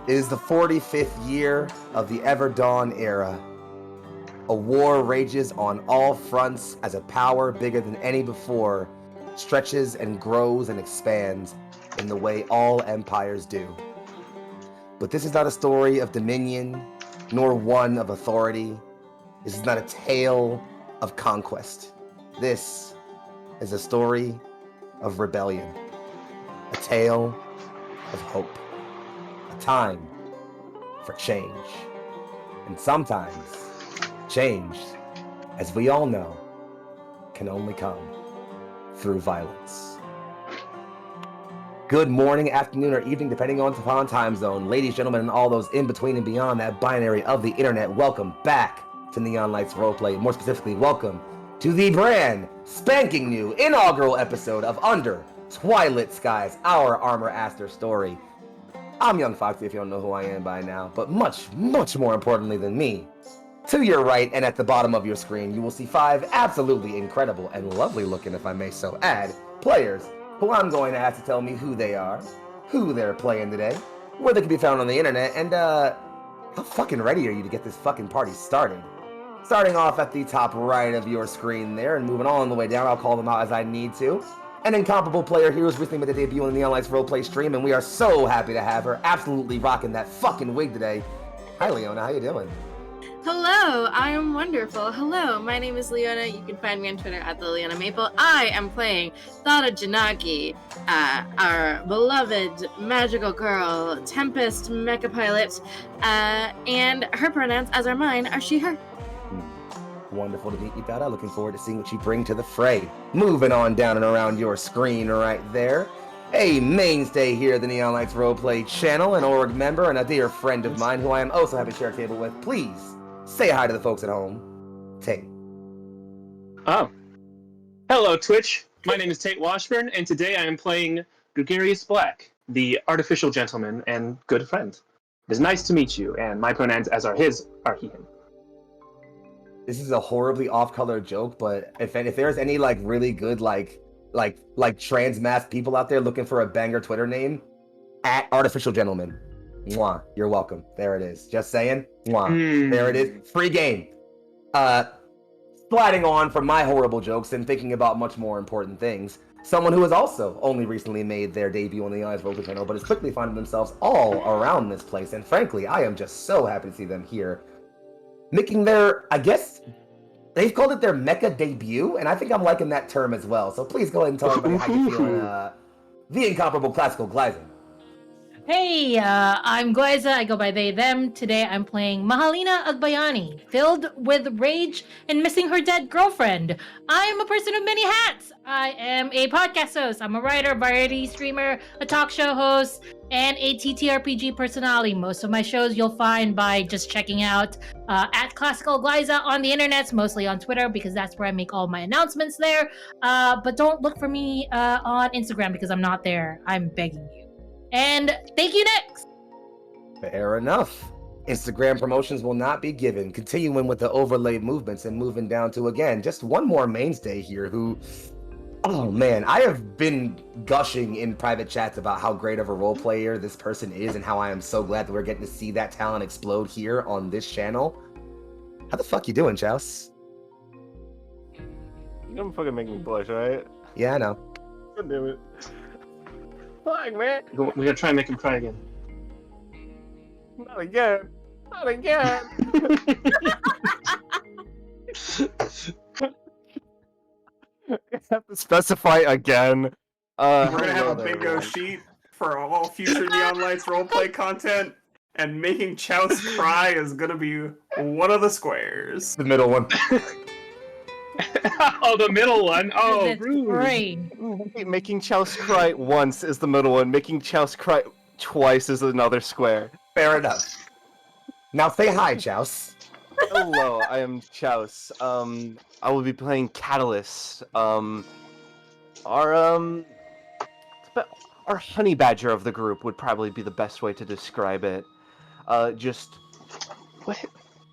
It is the 45th year of the Ever Dawn era. A war rages on all fronts as a power bigger than any before stretches and grows and expands in the way all empires do. But this is not a story of dominion, nor one of authority. This is not a tale of conquest. This is a story of rebellion, a tale of hope, a time for change. And sometimes change, as we all know, can only come through violence. Good morning, afternoon, or evening, depending on time zone. Ladies, gentlemen, and all those in between and beyond that binary of the internet, welcome back to Neon Lights Roleplay. More specifically, welcome to the brand spanking new inaugural episode of Under Twilight Skies, our Armor Aster story. I'm Young Foxy, if you don't know who I am by now, but much, much more importantly than me, to your right and at the bottom of your screen, you will see 5 absolutely incredible and lovely looking, if I may so add, players who I'm going to ask to tell me who they are, who they're playing today, where they can be found on the internet, and how fucking ready are you to get this fucking party started? Starting off at the top right of your screen there and moving all the way down, I'll call them out as I need to. An incomparable player here who's recently made a debut on the Neon Lights Roleplay stream, and we are so happy to have her absolutely rocking that fucking wig today. Hi, Leona, how you doing? Hello, I am wonderful. Hello, my name is Leona. You can find me on Twitter at the Leona Maple. I am playing Thada Janagi, our beloved magical girl, Tempest Mecha Pilot, and her pronouns, as are mine, are she, her. Wonderful to meet you, Thada. Looking forward to seeing what you bring to the fray. Moving on down and around your screen right there, a mainstay here at the Neon Lights Roleplay channel, an org member, and a dear friend of mine who I am also happy to share a table with. Please say hi to the folks at home. Tate. Oh. Hello, Twitch. My name is Tate Washburn, and today I am playing Gregarious Black, the artificial gentleman and good friend. It is nice to meet you, and my pronouns, as are his, are he, him. This is a horribly off-color joke, but if there's any like really good like trans mass people out there looking for a banger Twitter name, at artificial gentleman. Mwah. You're welcome. There it is. Just saying. Mwah. There it is. Free game. Sliding on from my horrible jokes and thinking about much more important things. Someone who has also only recently made their debut on the Eyes Roleplay channel, but is quickly finding themselves all around this place. And frankly, I am just so happy to see them here, making their, I guess, they've called it their mecha debut, and I think I'm liking that term as well. So please go ahead and tell everybody how you're feeling. The incomparable classical Glyzen. Hey, I'm Glyza. I go by they, them. Today I'm playing Mahalina Agbayani, filled with rage and missing her dead girlfriend. I am a person of many hats. I am a podcast host. I'm a writer, variety streamer, a talk show host, and a TTRPG personality. Most of my shows you'll find by just checking out at Classical Glyza on the internet, mostly on Twitter, because that's where I make all my announcements there. But don't look for me on Instagram because I'm not there. I'm begging you. And thank you, next. Fair enough. Instagram promotions will not be given. Continuing with the overlaid movements and moving down to, again, just one more mainstay here who, oh man, I have been gushing in private chats about how great of a role player this person is and how I am so glad that we're getting to see that talent explode here on this channel. How the fuck you doing, Chouse? You're gonna fucking make me blush, right? Yeah, I know. God damn it. Fuck, man. We're gonna try and make him cry again. Not again. Not again. I have to specify again. We're gonna have a Mother bingo Lord. sheet for all future Neon Lights roleplay content, and making Chouse cry is gonna be one of the squares. The middle one. Oh, the middle one. Oh, That's rude. great. Making Chouse cry once is the middle one. Making Chouse cry twice is another square. Fair enough. Now say hi, Chouse. Hello, I am Chouse. I will be playing Catalyst. Our honey badger of the group would probably be the best way to describe it. Just what?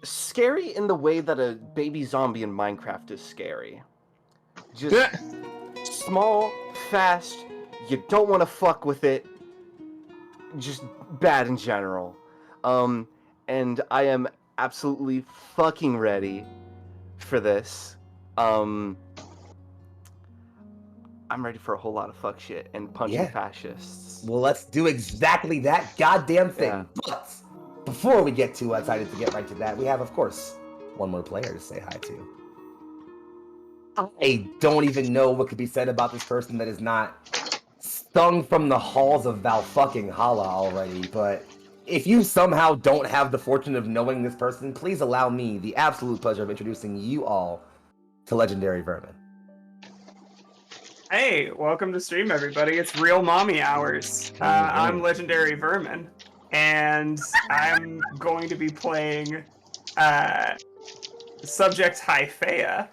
Scary in the way that a baby zombie in Minecraft is scary. Just small, fast, you don't want to fuck with it. Just bad in general. And I am absolutely fucking ready for this. I'm ready for a whole lot of fuck shit and punching Yeah. fascists. Well, let's do exactly that goddamn thing. Yeah. But before we get too excited to get right to that, we have, of course, one more player to say hi to. I don't even know what could be said about this person that is not stung from the halls of Val fucking Hala already, but if you somehow don't have the fortune of knowing this person, please allow me the absolute pleasure of introducing you all to Legendary Vermin. Hey, welcome to stream, everybody. It's Real Mommy Hours. I'm Legendary Vermin, and I'm going to be playing Subject Hyphea.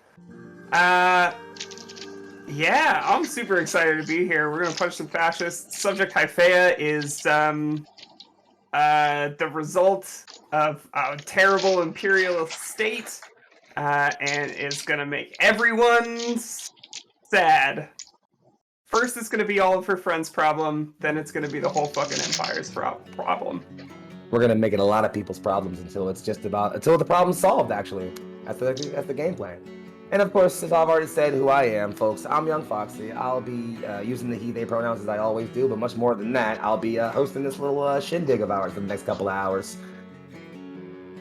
Yeah, I'm super excited to be here. We're gonna punch some fascists. Subject Hyphea is the result of a terrible imperialist state, and is gonna make everyone sad. First, it's gonna be all of her friends' problem. Then it's gonna be the whole fucking empire's problem. We're gonna make it a lot of people's problems until the problem's solved. Actually, that's the game plan. And of course, as I've already said, who I am, folks. I'm Young Foxy. I'll be using the he/they pronouns as I always do, but much more than that, I'll be hosting this little shindig of ours for the next couple of hours.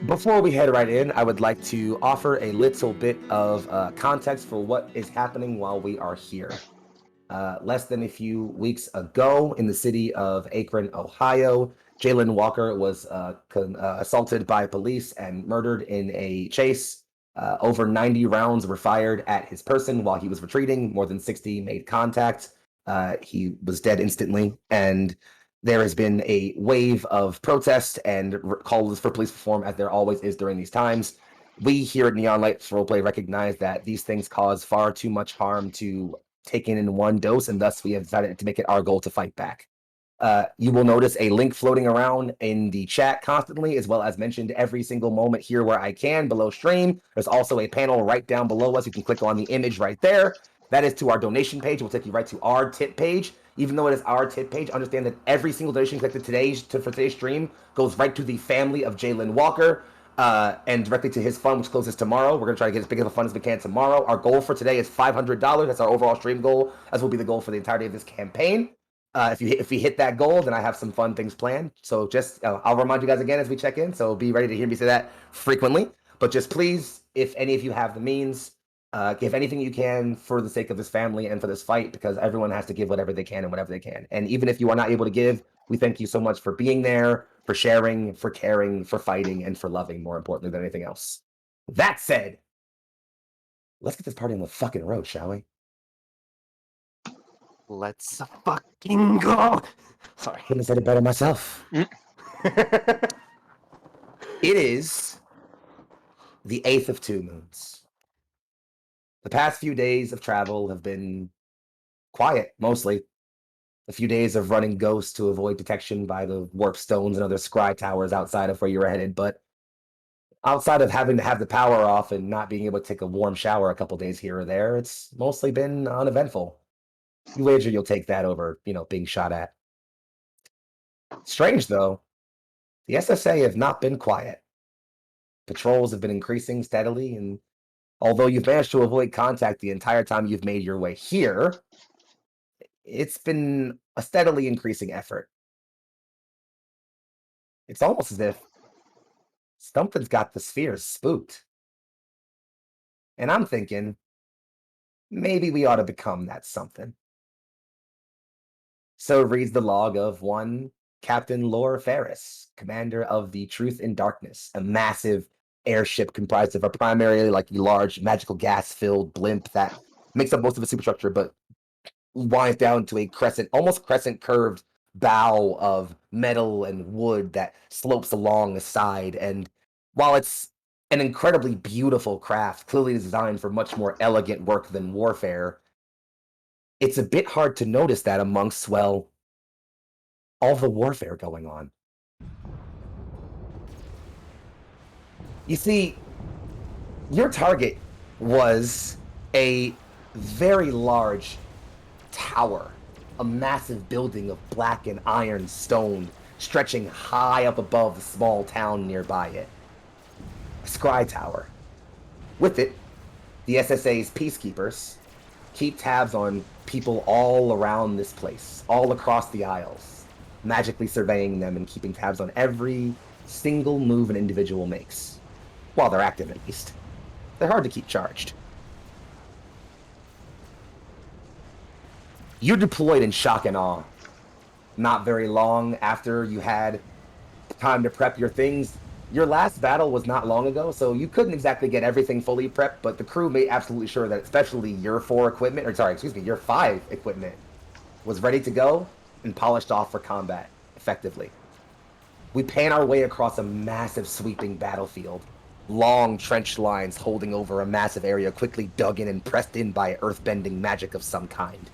Before we head right in, I would like to offer a little bit of context for what is happening while we are here. Less than a few weeks ago, in the city of Akron, Ohio, Jayland Walker was assaulted by police and murdered in a chase. Over 90 rounds were fired at his person while he was retreating. More than 60 made contact. He was dead instantly, and there has been a wave of protest and calls for police reform, as there always is during these times. We here at Neon Lights Roleplay recognize that these things cause far too much harm to take in one dose, and thus we have decided to make it our goal to fight back. You will notice a link floating around in the chat constantly, as well as mentioned every single moment here where I can below stream. There's also a panel right down below us. You can click on the image right there. That is to our donation page. It will take you right to our tip page. Even though it is our tip page, understand that every single donation collected for today's stream goes right to the family of Jayland Walker. And directly to his fund, which closes tomorrow. We're going to try to get as big of a fund as we can tomorrow. Our goal for today is $500. That's our overall stream goal, as will be the goal for the entirety of this campaign. If we hit that goal, then I have some fun things planned. So just, I'll remind you guys again as we check in. So be ready to hear me say that frequently. But just please, if any of you have the means, give anything you can for the sake of this family and for this fight, because everyone has to give whatever they can and whatever they can. And even if you are not able to give, we thank you so much for being there, for sharing, for caring, for fighting, and for loving, more importantly than anything else. That said, let's get this party on the fucking road, shall we? Let's fucking go! Sorry. Couldn't have said it better myself. It is the 8th of 2 moons. The past few days of travel have been quiet, mostly. A few days of running ghosts to avoid detection by the warp stones and other scry towers outside of where you were headed, but outside of having to have the power off and not being able to take a warm shower a couple days here or there, it's mostly been uneventful. You wager you'll take that over, being shot at. Strange, though. The SSA have not been quiet. Patrols have been increasing steadily, and although you've managed to avoid contact the entire time you've made your way here, it's been a steadily increasing effort. It's almost as if something's got the spheres spooked. And I'm thinking, maybe we ought to become that something. So reads the log of one Captain Lore Ferris, commander of the Truth in Darkness, a massive airship comprised of a primarily large magical gas-filled blimp that makes up most of the superstructure, but winds down to a almost crescent curved bow of metal and wood that slopes along the side. And while it's an incredibly beautiful craft, clearly designed for much more elegant work than warfare, it's a bit hard to notice that amongst, well, all the warfare going on. You see, your target was a very large tower, a massive building of black and iron stone, stretching high up above the small town nearby it. A scry tower. With it, the SSA's peacekeepers keep tabs on people all around this place, all across the Isles, magically surveying them and keeping tabs on every single move an individual makes. While they're active, at least. They're hard to keep charged. You're deployed in shock and awe. Not very long after you had time to prep your things. Your last battle was not long ago, so you couldn't exactly get everything fully prepped, but the crew made absolutely sure that especially your 5 equipment was ready to go and polished off for combat effectively. We pan our way across a massive sweeping battlefield. Long trench lines holding over a massive area quickly dug in and pressed in by earthbending magic of some kind.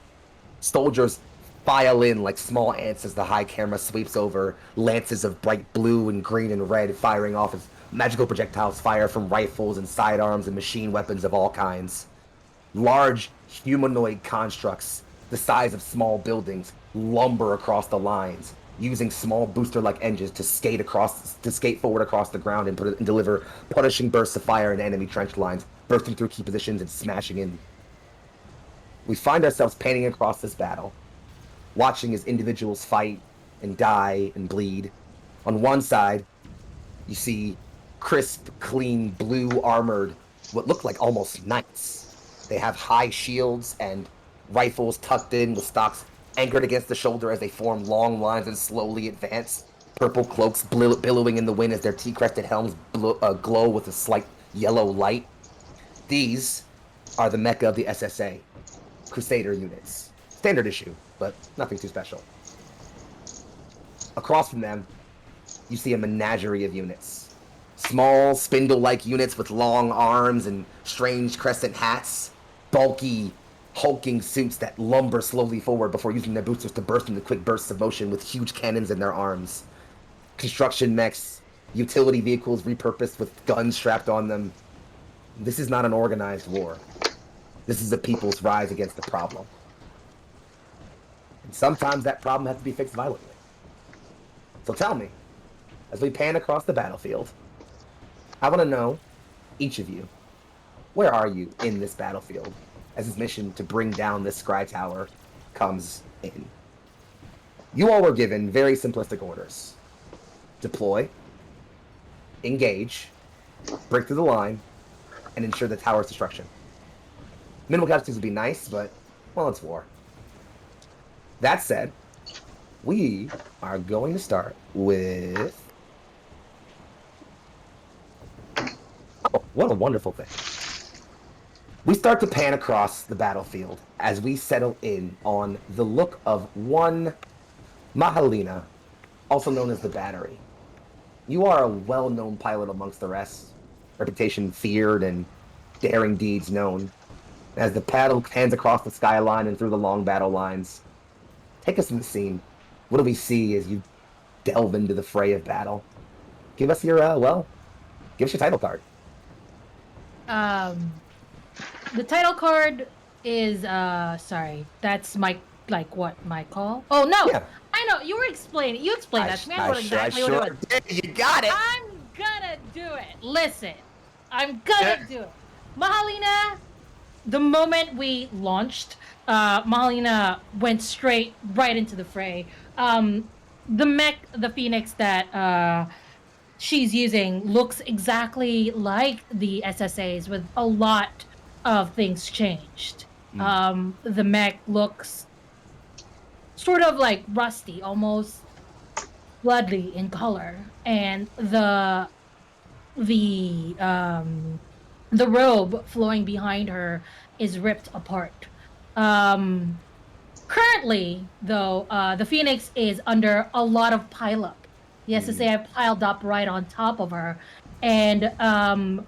Soldiers file in like small ants as the high camera sweeps over, lances of bright blue and green and red firing off as magical projectiles fire from rifles and sidearms and machine weapons of all kinds. Large humanoid constructs the size of small buildings lumber across the lines, using small booster-like engines to skate forward across the ground and deliver punishing bursts of fire into enemy trench lines, bursting through key positions and smashing in. We find ourselves panning across this battle, watching as individuals fight and die and bleed. On one side, you see crisp, clean, blue armored, what look like almost knights. They have high shields and rifles tucked in with stocks anchored against the shoulder as they form long lines and slowly advance. Purple cloaks billowing in the wind as their T-crested helms glow with a slight yellow light. These are the mecca of the SSA, Crusader units. Standard issue, but nothing too special. Across from them, you see a menagerie of units. Small, spindle-like units with long arms and strange crescent hats. Bulky, hulking suits that lumber slowly forward before using their boosters to burst into quick bursts of motion with huge cannons in their arms. Construction mechs, utility vehicles repurposed with guns strapped on them. This is not an organized war. This is the people's rise against the problem. And sometimes that problem has to be fixed violently. So tell me, as we pan across the battlefield, I want to know, each of you, where are you in this battlefield as this mission to bring down this scry tower comes in? You all were given very simplistic orders. Deploy, engage, break through the line, and ensure the tower's destruction. Minimal casualties would be nice, but, well, it's war. That said, we are going to start with... Oh, what a wonderful thing. We start to pan across the battlefield as we settle in on the look of one Mahalina, also known as the Battery. You are a well-known pilot amongst the rest, reputation feared and daring deeds known. As the paddle pans across the skyline and through the long battle lines, take us in the scene. What do we see as you delve into the fray of battle? Give us your, give us your title card. The title card is, sorry, that's my call? Oh, no! Yeah. I know, you explained that to me. I know exactly what it was. You got it! I'm gonna do it. Listen, I'm gonna do it. Mahalina, the moment we launched, Mahalina went right into the fray. The mech, the Phoenix that she's using looks exactly like the SSA's with a lot of things changed. The mech looks sort of like rusty, almost bloody in color, and the robe flowing behind her is ripped apart. Currently, though, the Phoenix is under a lot of pileup. The SSA have piled up right on top of her, and a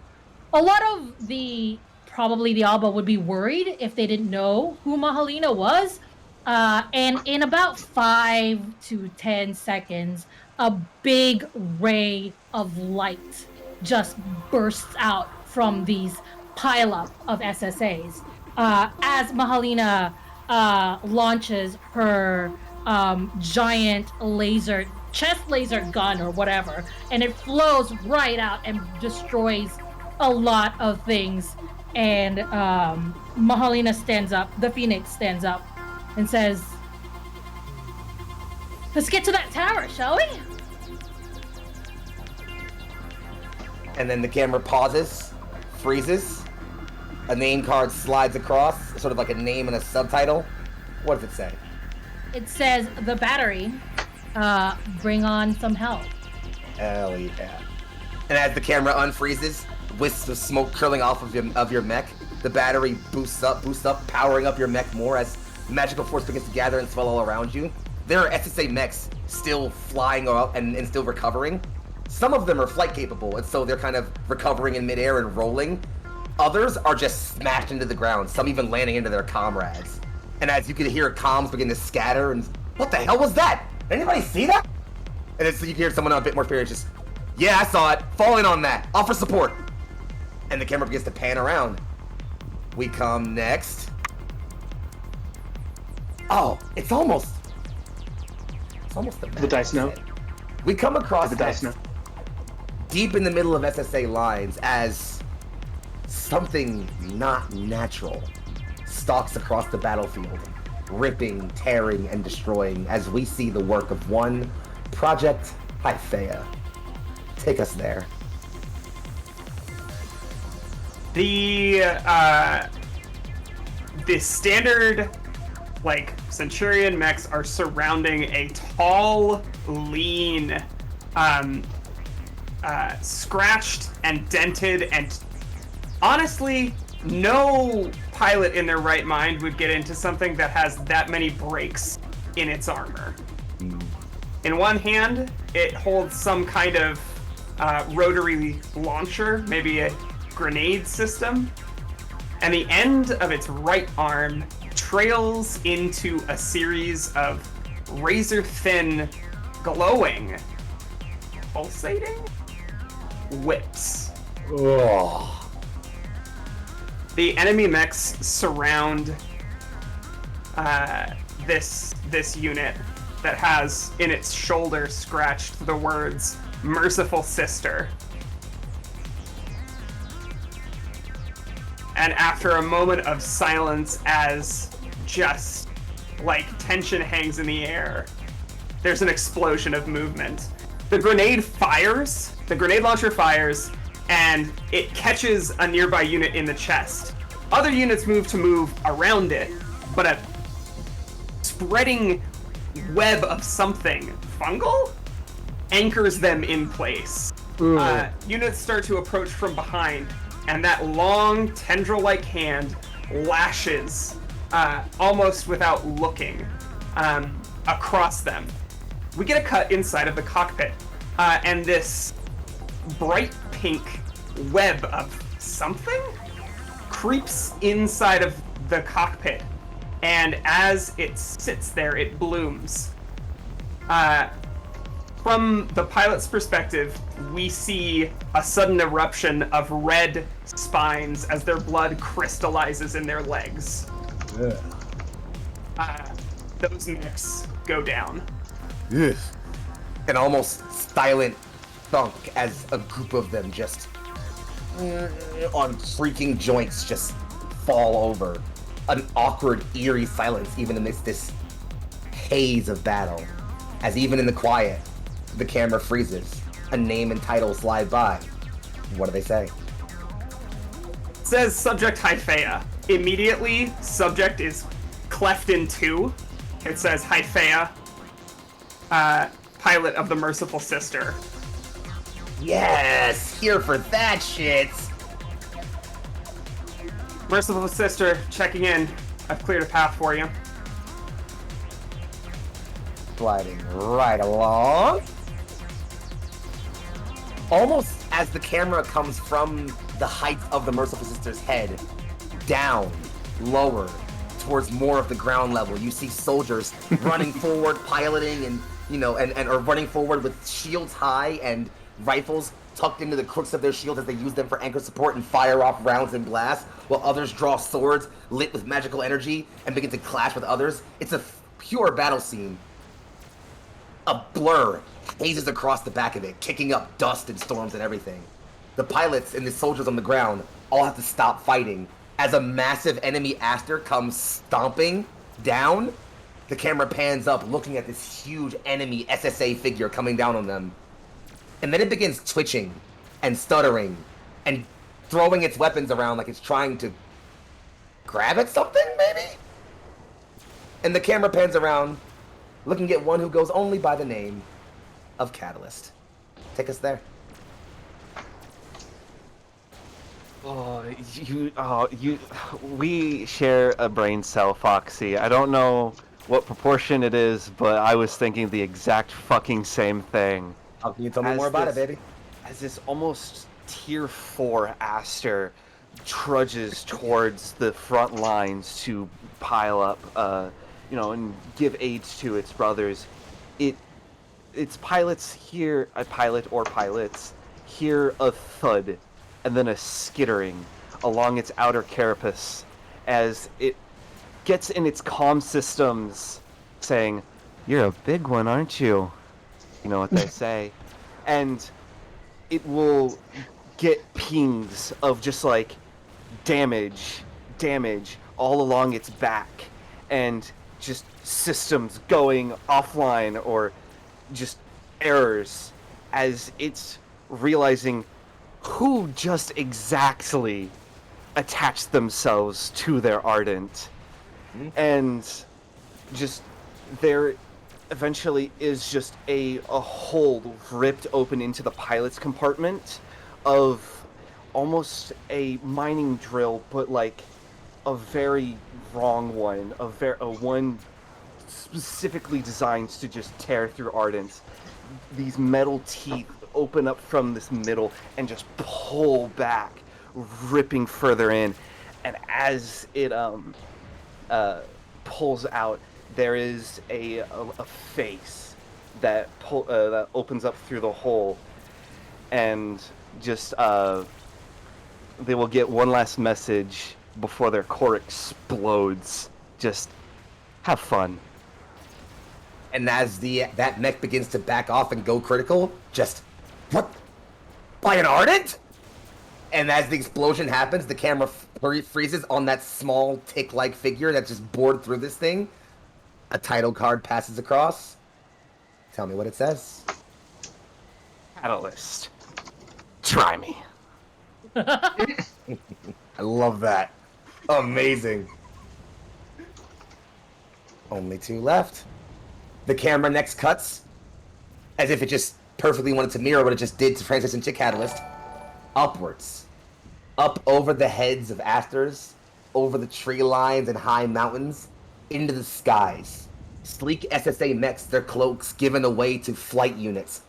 lot of the Alba would be worried if they didn't know who Mahalina was. And in about 5 to 10 seconds, a big ray of light just bursts out from these pileup of SSAs. As Mahalina launches her giant laser chest laser gun or whatever, and it flows right out and destroys a lot of things. And Mahalina stands up, the Phoenix stands up, and says, "Let's get to that tower, shall we?" And then the camera pauses, freezes, a name card slides across, sort of like a name and a subtitle. What does it say? It says, "The battery, bring on some help." Hell yeah. And as the camera unfreezes, wisps of smoke curling off of your mech, the battery boosts up, powering up your mech more as magical force begins to gather and swell all around you. There are SSA mechs still flying out and still recovering. Some of them are flight capable, and so they're kind of recovering in midair and rolling. Others are just smashed into the ground, some even landing into their comrades. And as you can hear comms begin to scatter, and what the hell was that? Did anybody see that? And then so you can hear someone a bit more experienced just, yeah, I saw it. Fall in on that. Offer support. And the camera begins to pan around. We come next. Oh, it's almost the dice now. We come across The dice now. deep in the middle of SSA lines as something not natural stalks across the battlefield, ripping, tearing, and destroying as we see the work of one Project Hyphea. Take us there. The standard, like, Centurion mechs are surrounding a tall, lean, scratched and dented, and honestly, no pilot in their right mind would get into something that has that many breaks in its armor. In one hand, it holds some kind of rotary launcher, maybe a grenade system, and the end of its right arm trails into a series of razor-thin, glowing, pulsating whips. Oh. The enemy mechs surround this unit that has in its shoulder scratched the words "Merciful Sister." And after a moment of silence, as just like tension hangs in the air, there's an explosion of movement. The grenade launcher fires, and it catches a nearby unit in the chest. Other units move around it, but a spreading web of something, fungal, anchors them in place. Units start to approach from behind, and that long tendril-like hand lashes, almost without looking, across them. We get a cut inside of the cockpit, and this bright pink web of something creeps inside of the cockpit, and as it sits there, it blooms. From the pilot's perspective, we see a sudden eruption of red spines as their blood crystallizes in their legs. Those mechs go down. Yes. An almost silent thunk as a group of them just on freaking joints just fall over. An awkward, eerie silence even amidst this haze of battle. As even in the quiet, the camera freezes. A name and title slide by. What do they say? It says Subject Hyphea. Immediately, subject is cleft in two. It says Hyphea, pilot of the Merciful Sister. Yes! Here for that shit! Merciful Sister, checking in. I've cleared a path for you. Gliding right along. Almost as the camera comes from the height of the Merciful Sister's head, down, lower, towards more of the ground level, you see soldiers running forward, piloting, and are running forward with shields high and rifles tucked into the crooks of their shields as they use them for anchor support and fire off rounds and blasts, while others draw swords lit with magical energy and begin to clash with others. It's a pure battle scene. A blur hazes across the back of it, kicking up dust and storms and everything. The pilots and the soldiers on the ground all have to stop fighting as a massive enemy Aster comes stomping down. The camera pans up, looking at this huge enemy SSA figure coming down on them. And then it begins twitching and stuttering and throwing its weapons around like it's trying to grab at something, maybe? And the camera pans around, looking at one who goes only by the name of Catalyst. Take us there. We share a brain cell, Foxy. I don't know what proportion it is, but I was thinking the exact fucking same thing. How can you tell me more about it, baby? As this almost tier 4 Aster trudges towards the front lines to pile up, and give aid to its brothers, its pilots hear hear a thud and then a skittering along its outer carapace as it gets in its comm systems saying, "You're a big one, aren't you?" You know what they say. And it will get pings of just like damage all along its back, and just systems going offline or just errors as it's realizing who just exactly attached themselves to their Ardent. And just there eventually is just a hole ripped open into the pilot's compartment of almost a mining drill, but like a very wrong one, a one specifically designed to just tear through Ardents. These metal teeth open up from this middle and just pull back, ripping further in. And as it pulls out, there is a face that opens up through the hole, and just they will get one last message before their core explodes. Just have fun. And as that mech begins to back off and go critical, just, what? By an Ardent? And as the explosion happens, the camera freezes on that small tick-like figure that just bored through this thing. A title card passes across. Tell me what it says. Catalyst. Try me. I love that. Amazing. Only 2 left. The camera next cuts, as if it just perfectly wanted to mirror what it just did to transition to Catalyst, upwards. Up over the heads of Asters, over the tree lines and high mountains, into the skies. Sleek SSA mechs, their cloaks given away to flight units,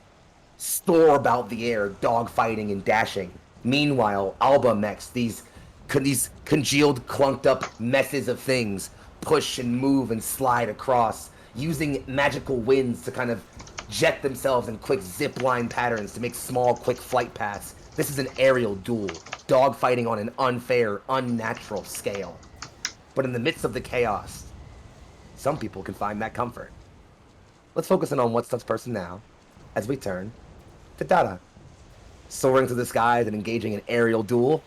soar about the air, dogfighting and dashing. Meanwhile, Alba mechs, these congealed, clunked up messes of things, push and move and slide across, using magical winds to kind of jet themselves in quick zipline patterns to make small, quick flight paths. This is an aerial duel, dogfighting on an unfair, unnatural scale. But in the midst of the chaos, some people can find that comfort. Let's focus in on What's Stuff's person now, as we turn to Dada. Soaring through the skies and engaging in aerial duel.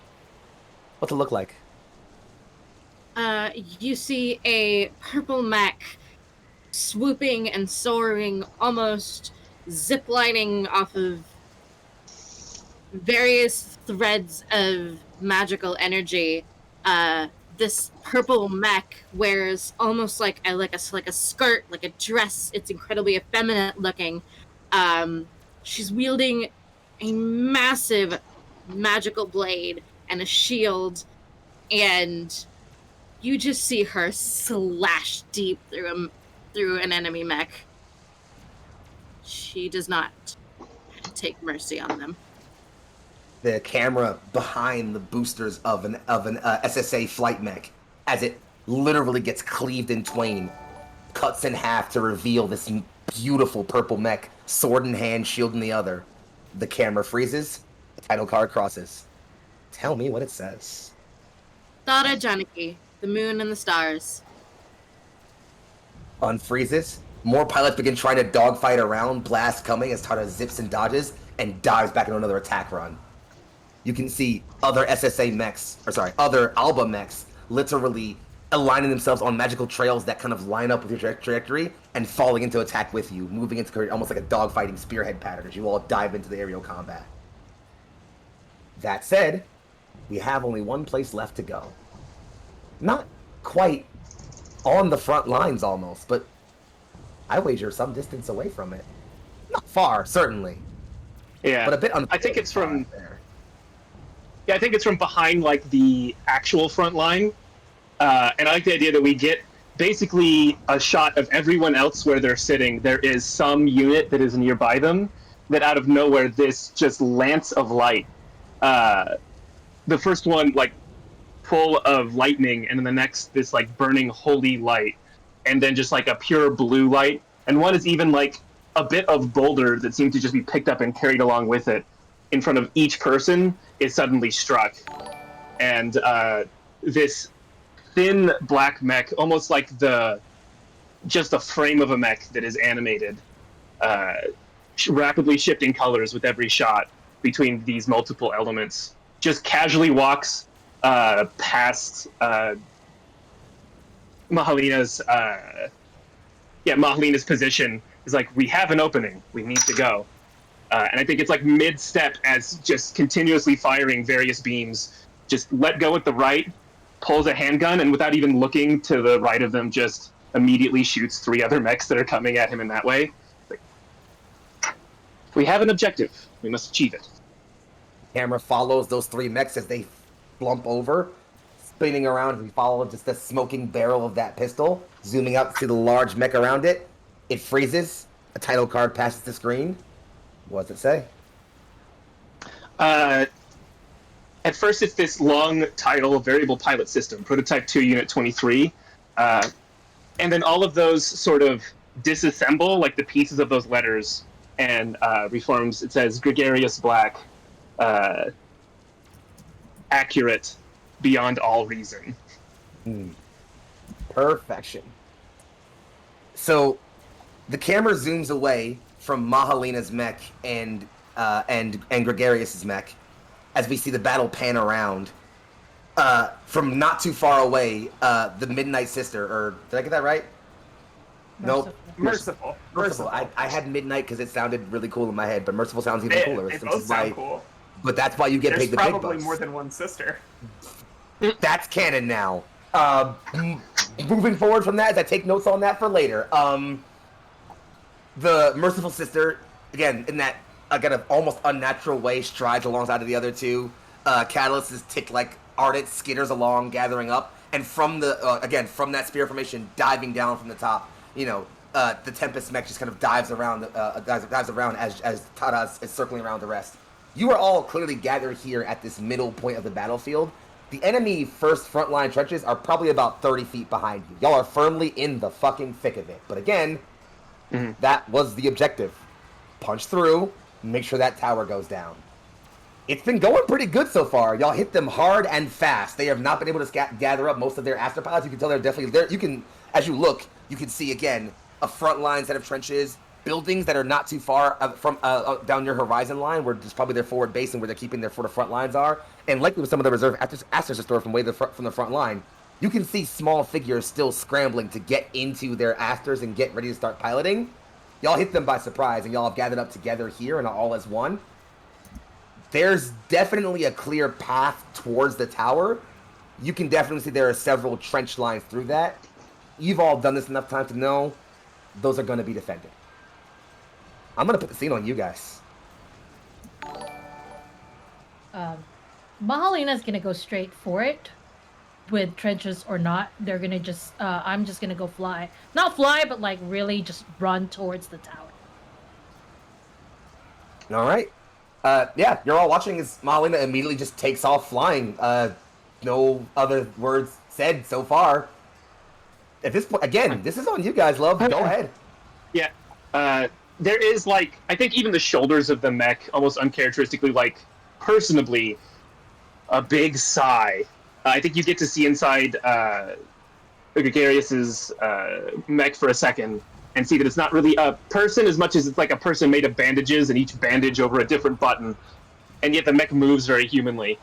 What's it look like? You see a purple mech swooping and soaring, almost ziplining off of various threads of magical energy. This purple mech wears almost like a skirt, like a dress. It's incredibly effeminate looking. She's wielding a massive magical blade and a shield, and you just see her slash deep through an enemy mech. She does not take mercy on them. The camera behind the boosters of an SSA flight mech, as it literally gets cleaved in twain, cuts in half to reveal this beautiful purple mech, sword in hand, shield in the other. The camera freezes, the title card crosses. Tell me what it says. Thada Janaki, the moon and the stars. Unfreezes, More pilots begin trying to dogfight around, blast coming as Tata zips and dodges and dives back into another attack run. You can see other other Alba mechs literally aligning themselves on magical trails that kind of line up with your trajectory and falling into attack with you, moving into almost like a dogfighting spearhead pattern as you all dive into the aerial combat. That said, we have only one place left to go. Not quite on the front lines almost, but I wager some distance away from it. Not far, certainly. Yeah, but a bit I think it's from there. Yeah, I think it's from behind like the actual front line, and I like the idea that we get basically a shot of everyone else where they're sitting. There is some unit that is nearby them that out of nowhere this just lance of light. The first one like full of lightning, and then the next this like burning holy light, and then just like a pure blue light, and one is even like a bit of boulder that seems to just be picked up and carried along with it in front of each person is suddenly struck. And this thin black mech, almost like just a frame of a mech that is animated, rapidly shifting colors with every shot between these multiple elements, just casually walks past Mahalina's position. Is like, we have an opening, we need to go. And I think it's like mid-step as just continuously firing various beams, just let go at the right, pulls a handgun, and without even looking to the right of them, just immediately shoots 3 other mechs that are coming at him in that way. Like, we have an objective, we must achieve it. Camera follows those 3 mechs as they flump over, spinning around. We follow just the smoking barrel of that pistol, zooming out to see the large mech around it. It freezes. A title card passes the screen. What does it say? At first, it's this long title, variable pilot system, prototype 2, unit 23. And then all of those sort of disassemble, like the pieces of those letters, and reforms. It says gregarious black, accurate, beyond all reason. Perfection. So the camera zooms away from Mahalina's mech and Gregarious' mech as we see the battle pan around. From not too far away, the Midnight Sister, or did I get that right? Nope. Merciful. I had Midnight because it sounded really cool in my head, but Merciful sounds even cooler. They both sound cool. But that's why you get paid the big bucks. There's probably more than one sister. That's canon now. Moving forward from that, as I take notes on that for later. The Merciful Sister, again, in that almost unnatural way, strides alongside of the other 2. Catalyst's tick-like ardent skitters along, gathering up, and from from that spear formation, diving down from the top. The Tempest mech just kind of dives around as Tada is circling around the rest. You are all clearly gathered here at this middle point of the battlefield. The enemy first frontline trenches are probably about 30 feet behind you. Y'all are firmly in the fucking thick of it. But again, that was the objective. Punch through, make sure that tower goes down. It's been going pretty good so far. Y'all hit them hard and fast. They have not been able to gather up most of their astropilots. You can tell they're definitely there. You can, as you look, you can see again a frontline set of trenches, buildings that are not too far from down your horizon line, where it's probably their forward base and where they're keeping their front lines are, and likely with some of the reserve asters stored from from the front line. You can see small figures still scrambling to get into their asters and get ready to start piloting. Y'all hit them by surprise, and y'all have gathered up together here and all as one. There's definitely a clear path towards the tower. You can definitely see there are several trench lines through that. You've all done this enough time to know those are going to be defended. I'm going to put the scene on you guys. Mahalina's going to go straight for it. With trenches or not, they're going to just... I'm just going to go fly. Not fly, but like really just run towards the tower. All right. Yeah, you're all watching as Mahalina immediately just takes off flying. No other words said so far. At this point, again, this is on you guys, love. Go ahead. Yeah. There is, like, I think even the shoulders of the mech, almost uncharacteristically, like, personably, a big sigh. I think you get to see inside Gregarious' mech for a second, and see that it's not really a person as much as it's like a person made of bandages, and each bandage over a different button, and yet the mech moves very humanly.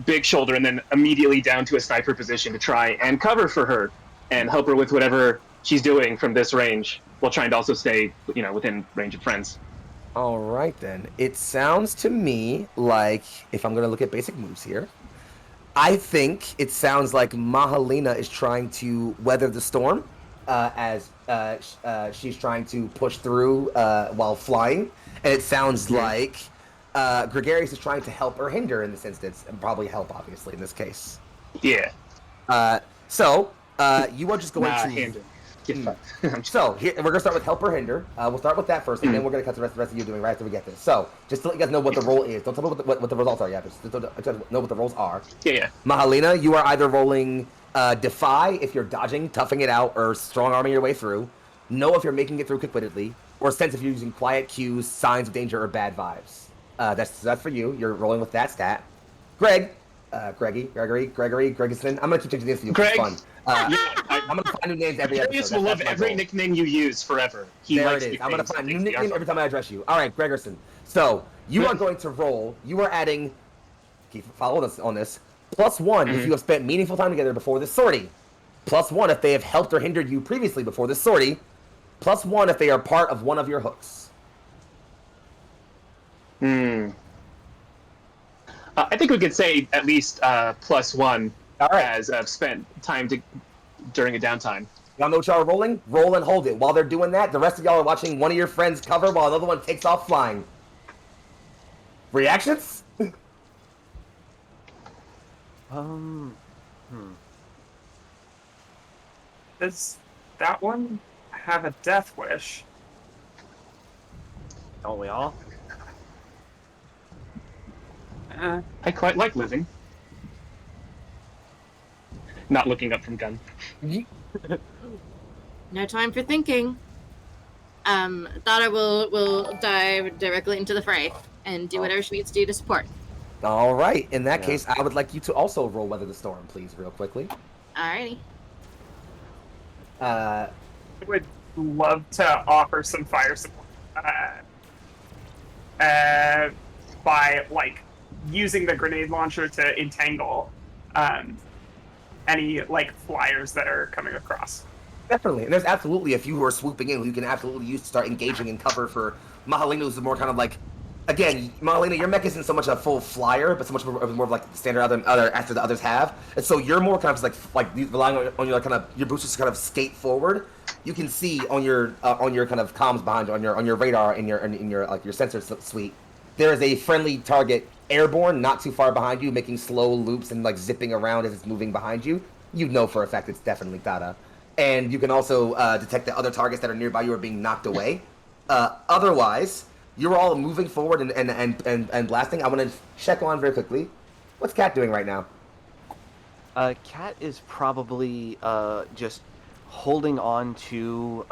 Big shoulder, and then immediately down to a sniper position to try and cover for her and help her with whatever she's doing from this range, while trying to also stay, within range of friends. All right, then. It sounds to me like, if I'm going to look at basic moves here, I think it sounds like Mahalina is trying to weather the storm as she's trying to push through while flying. And it sounds like Gregarious is trying to help or hinder in this instance, and probably help, obviously, in this case. Yeah. So, you are just going to... Hinder. So, here, we're going to start with help or hinder. We'll start with that first, and then we're going to cut the rest of you doing right after we get this. So, just to let you guys know what the roll is. Don't tell me what the results are yet, but just know what the rolls are. Yeah. Mahalina, you are either rolling Defy if you're dodging, toughing it out, or strong-arming your way through. Know if you're making it through quick-wittedly. Or Sense if you're using quiet cues, signs of danger, or bad vibes. That's for you. You're rolling with that stat. Gregory, Gregerson. I'm gonna keep changing names for you. Greg. It's fun. I'm gonna find new names every episode. Gregarious will love every nickname you use forever. There it is. I'm gonna find a new nickname every time I address you. All right, Gregerson. So you are going to roll. You are adding. Follow us on this. +1 if you have spent meaningful time together before this sortie. +1 if they have helped or hindered you previously before this sortie. +1 if they are part of one of your hooks. I think we could say at least +1 as spent time during a downtime. Y'all know what y'all are rolling? Roll and hold it. While they're doing that, the rest of y'all are watching one of your friends cover while another one takes off flying. Reactions? Does that one have a death wish? Don't we all? I quite like living. Not looking up from gun. No time for thinking. Thought I will dive directly into the fray and do whatever she needs to do to support. All right. In that case, I would like you to also roll Weather the Storm, please, real quickly. Alrighty. I would love to offer some fire support by using the grenade launcher to entangle any flyers that are coming across. Definitely. And there's absolutely a few who are swooping in who you can absolutely use to start engaging and cover for Mahalina, who's more kind of again, Mahalina, your mech isn't so much a full flyer, but so much more of the standard other after the others have. And so you're more kind of relying on your your boosters to kind of skate forward. You can see on your kind of comms behind you, on your radar in your sensor suite, there is a friendly target airborne, not too far behind you, making slow loops and zipping around as it's moving behind you. You know for a fact it's definitely Dada. And you can also detect the other targets that are nearby you are being knocked away. Otherwise, you're all moving forward and blasting. I want to check on very quickly. What's Kat doing right now? Kat is probably just holding on to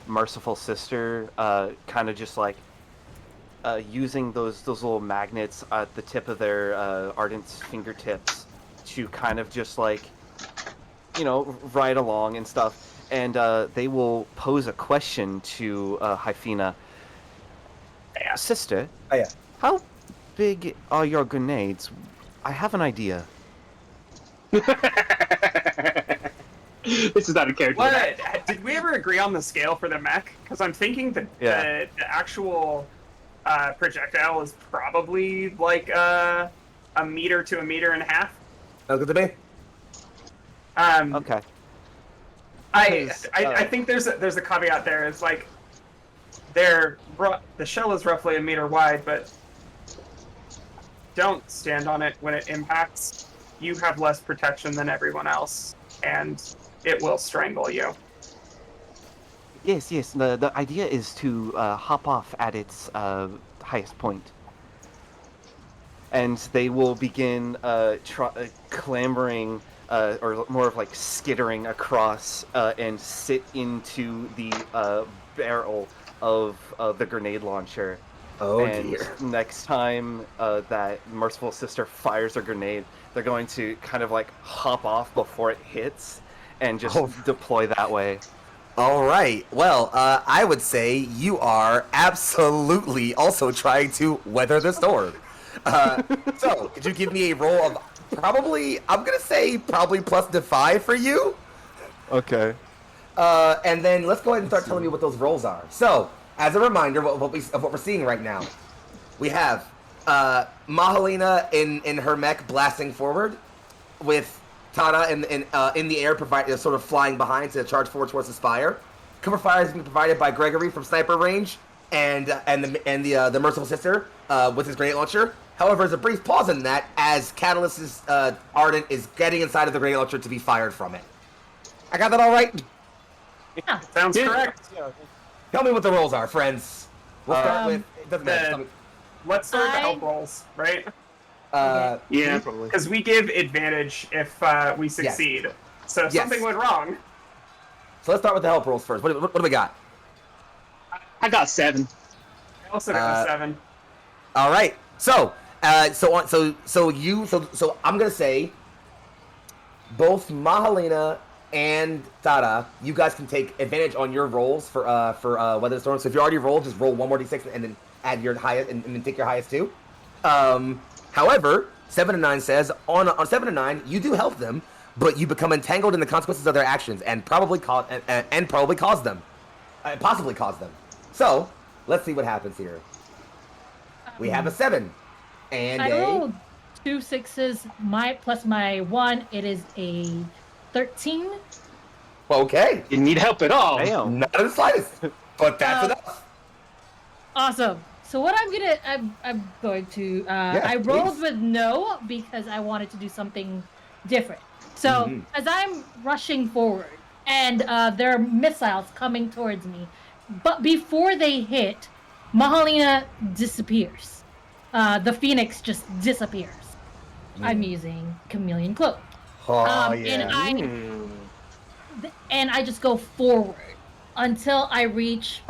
Merciful Sister, kind of just using those little magnets at the tip of their Ardent's fingertips to kind of just ride along and stuff. And they will pose a question to Hyphina. Sister, how big are your grenades? I have an idea. This is not a character. What? Did we ever agree on the scale for the mech? Because I'm thinking that the actual projectile is probably a meter to a meter and a half. Sounds good to me. Okay. I think there's a caveat there. It's the shell is roughly a meter wide, but don't stand on it when it impacts. You have less protection than everyone else, and it will strangle you. Yes. The idea is to hop off at its highest point. And they will begin clambering, or more of skittering across and sit into the barrel of the grenade launcher. Oh, and dear. Next time that Merciful Sister fires a grenade, they're going to kind of hop off before it hits and just deploy that way. All right. Well, I would say you are absolutely also trying to weather the storm. So, could you give me a roll of probably, I'm going to say probably plus +5 for you? Okay. And then let's go ahead and start telling me what those rolls are. So, as a reminder of what we're seeing right now, we have Mahalina in her mech blasting forward, with Tada in the air, sort of flying behind to charge forward towards the spire. Cover fire is being provided by Gregory from sniper range, and the Merciful Sister with his grenade launcher. However, there's a brief pause in that as Catalyst's Ardent is getting inside of the grenade launcher to be fired from it. I got that all right? Yeah. Sounds correct. Tell me what the rolls are, friends. We'll start with. It doesn't matter. Tell me. Let's start the help rolls, right? Yeah, probably. Because we give advantage if we succeed. Yes. So if something went wrong. So let's start with the help rolls first. What do we got? I got 7. I also got a 7. All right. So I'm gonna say both Mahalina and Tada, you guys can take advantage on your rolls for Weather the Storm. So if you already rolled, just roll one more d6 and then add your highest and then take your highest too. However, 7 and 9 says on 7 and 9 you do help them, but you become entangled in the consequences of their actions and possibly cause them. So let's see what happens here. We have a 7 and I rolled 2 6s. Plus my 1. It is a 13. Okay. You need help at all. Damn. Not in the slightest, but that's enough. Awesome. So what I'm going to I rolled please. with no because I wanted to do something different. So as I'm rushing forward and there are missiles coming towards me, but before they hit, Mahalina disappears. The Phoenix just disappears. I'm using Chameleon Cloak. Oh yeah. And I just go forward until I reach.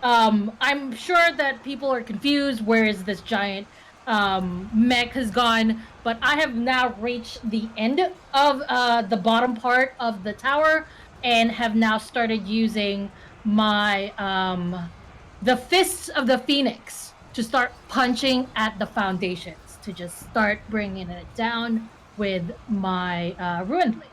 I'm sure that people are confused. Where is this giant mech has gone? But I have now reached the end of the bottom part of the tower and have now started using my the fists of the Phoenix to start punching at the foundations to just start bringing it down with my ruined blades.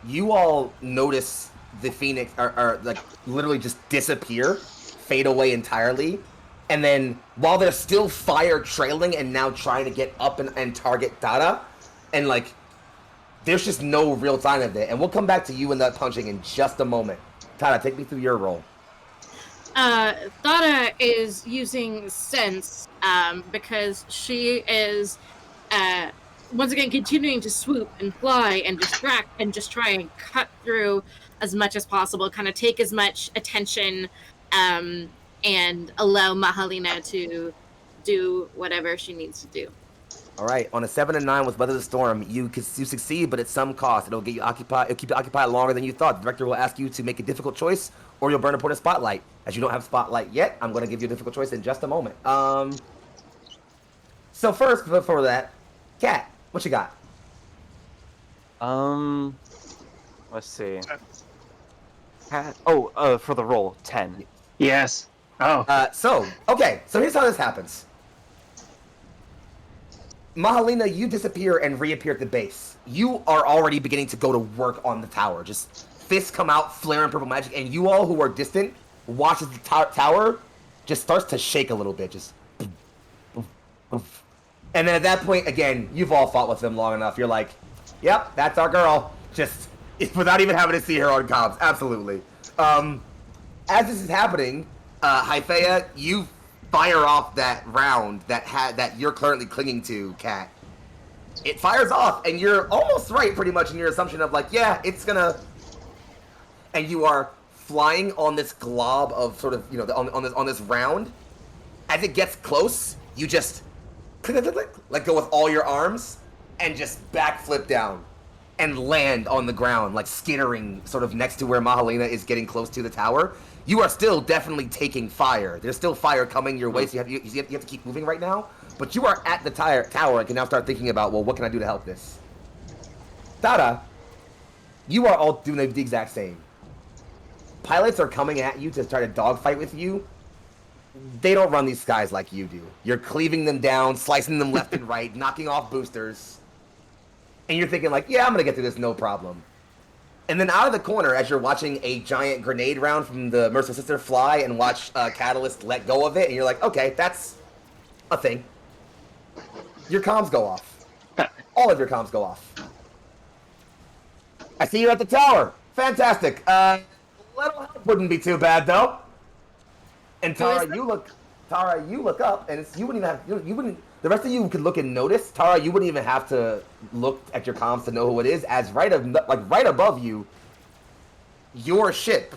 You all notice the Phoenix are like literally just disappear, fade away entirely, and then while there's still fire trailing and now trying to get up and target Dada, and like there's just no real sign of it. And we'll come back to you in that punching in just a moment. Tada, take me through your role. Dada is using sense because she is once again continuing to swoop and fly and distract and just try and cut through as much as possible, kind of take as much attention and allow Mahalina to do whatever she needs to do. All right, on a 7 and 9 with Weather the Storm, you succeed, but at some cost. It'll keep you occupied longer than you thought. The director will ask you to make a difficult choice, or you'll burn a point of spotlight. As you don't have spotlight yet, I'm going to give you a difficult choice in just a moment. So first, before that, Kat, what you got? Let's see. For the roll, 10. Yes. Oh. So here's how this happens. Mahalina, you disappear and reappear at the base. You are already beginning to go to work on the tower. Just fists come out, flaring purple magic, and you all who are distant watch as the tower just starts to shake a little bit. Just, and then at that point, again, you've all fought with them long enough. You're like, yep, that's our girl. Just without even having to see her on comms. Absolutely. As this is happening, Hyphea, you fire off that round that you're currently clinging to, Kat. It fires off, and you're almost right, pretty much, in your assumption of like, yeah, it's gonna. And you are flying on this glob of sort of, you know, on this round. As it gets close, you just let go with all your arms and just backflip down and land on the ground, like skittering sort of next to where Mahalina is getting close to the tower. You are still definitely taking fire. There's still fire coming your way, so you have to keep moving right now. But you are at the tower and can now start thinking about, well, what can I do to help this? Dada, you are all doing the exact same. pilots are coming at you to try to dogfight with you, they don't run these skies like you do. You're cleaving them down, slicing them left and right, knocking off boosters. And you're thinking like, yeah, I'm going to get through this, no problem. And then out of the corner, as you're watching a giant grenade round from the Mercer Sister fly and watch Catalyst let go of it, and you're like, okay, that's a thing. Your comms go off. All of your comms go off. I see you at the tower. Fantastic. Little help wouldn't be too bad, though. And Tara, you look up, and you wouldn't even have, you wouldn't. The rest of you could look and notice. Tara, you wouldn't even have to look at your comms to know who it is. As right above you, your ship,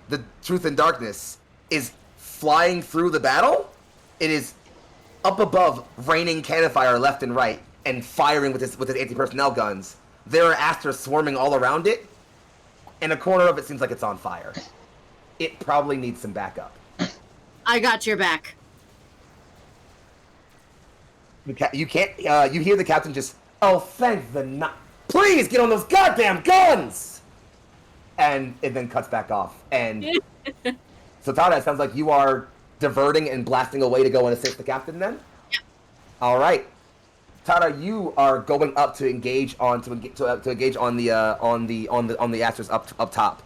the Truth and Darkness, is flying through the battle. It is up above, raining cannon fire left and right, and firing with its anti-personnel guns. There are Astras swarming all around it, and a corner of it seems like it's on fire. It probably needs some backup. I got your back. You can't. You hear the captain just, "Oh, thank the night! Please get on those goddamn guns!" And it then cuts back off. And so, Tada, it sounds like you are diverting and blasting away to go and assist the captain. Then, yep. All right, Tada, you are going up to engage on to engage on the Astros up top.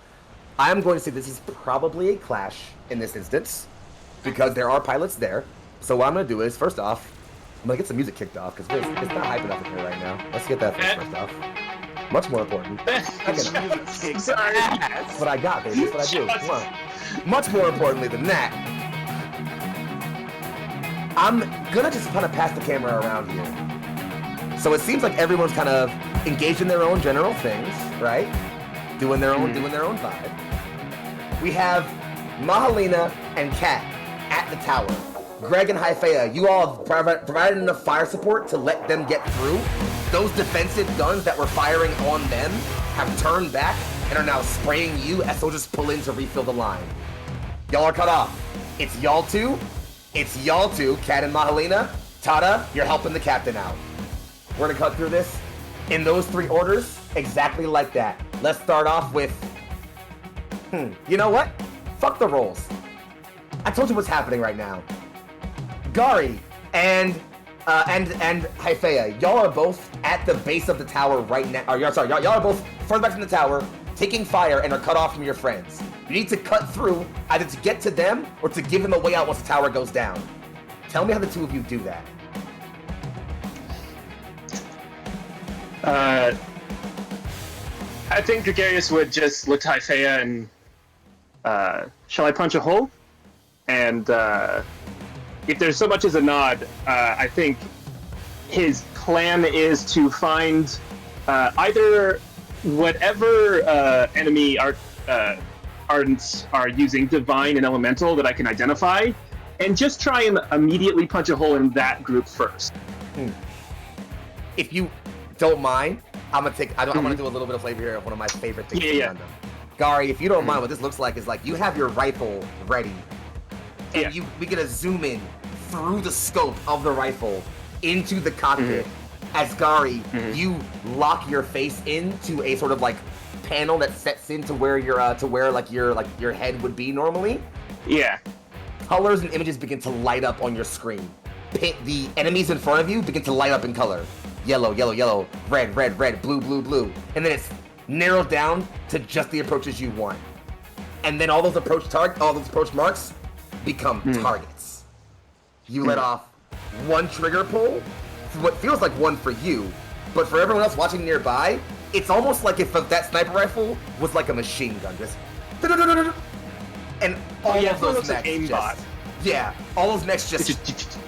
I'm going to say this is probably a clash in this instance because there are pilots there. So what I'm going to do is, first off, I'm going to get some music kicked off because it's not hype enough in here right now. Let's get that first off. Much more important. That's what I got, baby. That's what I do. Come on. Much more importantly than that, I'm going to just kind of pass the camera around here. So it seems like everyone's kind of engaged in their own general things, right? Doing their own vibe. We have Mahalina and Kat at the tower. Greg and Haifea, you all have provided enough fire support to let them get through. Those defensive guns that were firing on them have turned back and are now spraying you as soldiers pull in to refill the line. Y'all are cut off. It's y'all two, Kat and Mahalina. Tada, you're helping the captain out. We're gonna cut through this in those three orders, exactly like that. Let's start off with, you know what? Fuck the rolls. I told you what's happening right now. Gari and Haifea, y'all are both at the base of the tower right now. Y'all are both further back from the tower, taking fire and are cut off from your friends. You need to cut through either to get to them or to give them a way out once the tower goes down. Tell me how the two of you do that. I think Gregarious would just look to Haifea and, shall I punch a hole? And, if there's so much as a nod, I think his plan is to find either whatever enemy Ardents are using, Divine and Elemental, that I can identify, and just try and immediately punch a hole in that group first. If you don't mind, I'm gonna do a little bit of flavor here of one of my favorite things to random. Gari, if you don't mind, what this looks like is like you have your rifle ready. And we get a zoom in through the scope of the rifle into the cockpit. As Gari, you lock your face into a sort of like panel that sets into where your your head would be normally. Yeah. Colors and images begin to light up on your screen. The enemies in front of you begin to light up in color. Yellow, yellow, yellow, red, red, red, blue, blue, blue. And then it's narrowed down to just the approaches you want. And then all those approach marks become targets. You let off one trigger pull, for what feels like one for you, but for everyone else watching nearby, it's almost like if that sniper rifle was like a machine gun, just and all of those next all those next just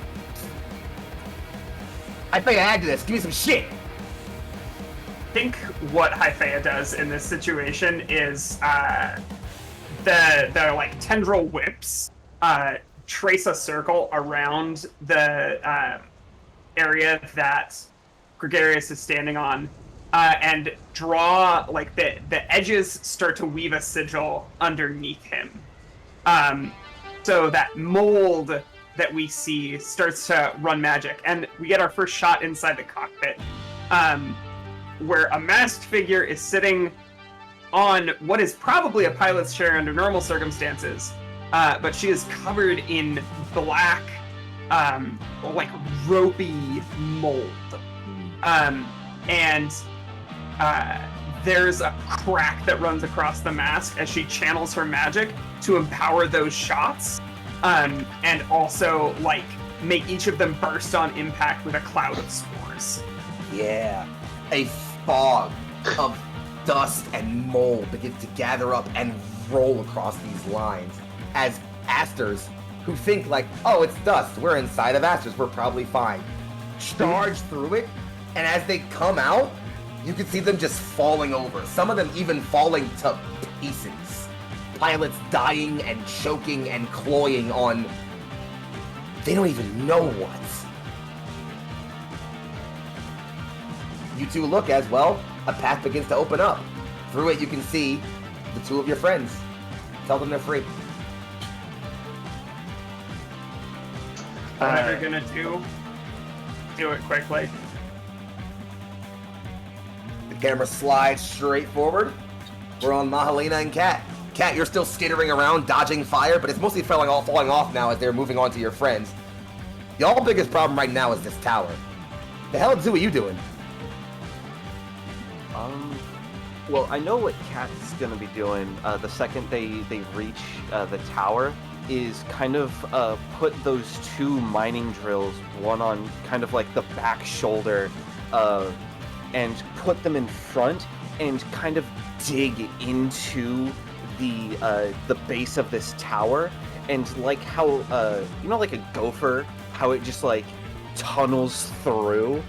I think I add to this. Give me some shit. I think what Haifea does in this situation is the like tendril whips trace a circle around the area that Gregarious is standing on, and draw like the edges start to weave a sigil underneath him. So that mold that we see starts to run magic, and we get our first shot inside the cockpit, where a masked figure is sitting on what is probably a pilot's chair under normal circumstances, but she is covered in black, like ropey mold. And there's a crack that runs across the mask as she channels her magic to empower those shots, and also like make each of them burst on impact with a cloud of spores. Yeah, a fog of dust and mold begins to gather up and roll across these lines as Asters, who think like, oh, it's dust, we're inside of Asters, we're probably fine, charge through it, and as they come out, you can see them just falling over, some of them even falling to pieces. Pilots dying and choking and cloying on, they don't even know what. You two look as well, a path begins to open up. Through it you can see the two of your friends. Tell them they're free. Whatever you're gonna do it quickly. The camera slides straight forward. We're on Mahalina and Kat. Kat, you're still skittering around, dodging fire, but it's mostly falling off now as they're moving on to your friends. Y'all biggest problem right now is this tower. The hell, Zoo, are you doing? Well, I know what Kat's gonna be doing the second they reach the tower is kind of put those two mining drills, one on kind of like the back shoulder, and put them in front and kind of dig into the base of this tower, and like how you know, like a gopher, how it just like tunnels through.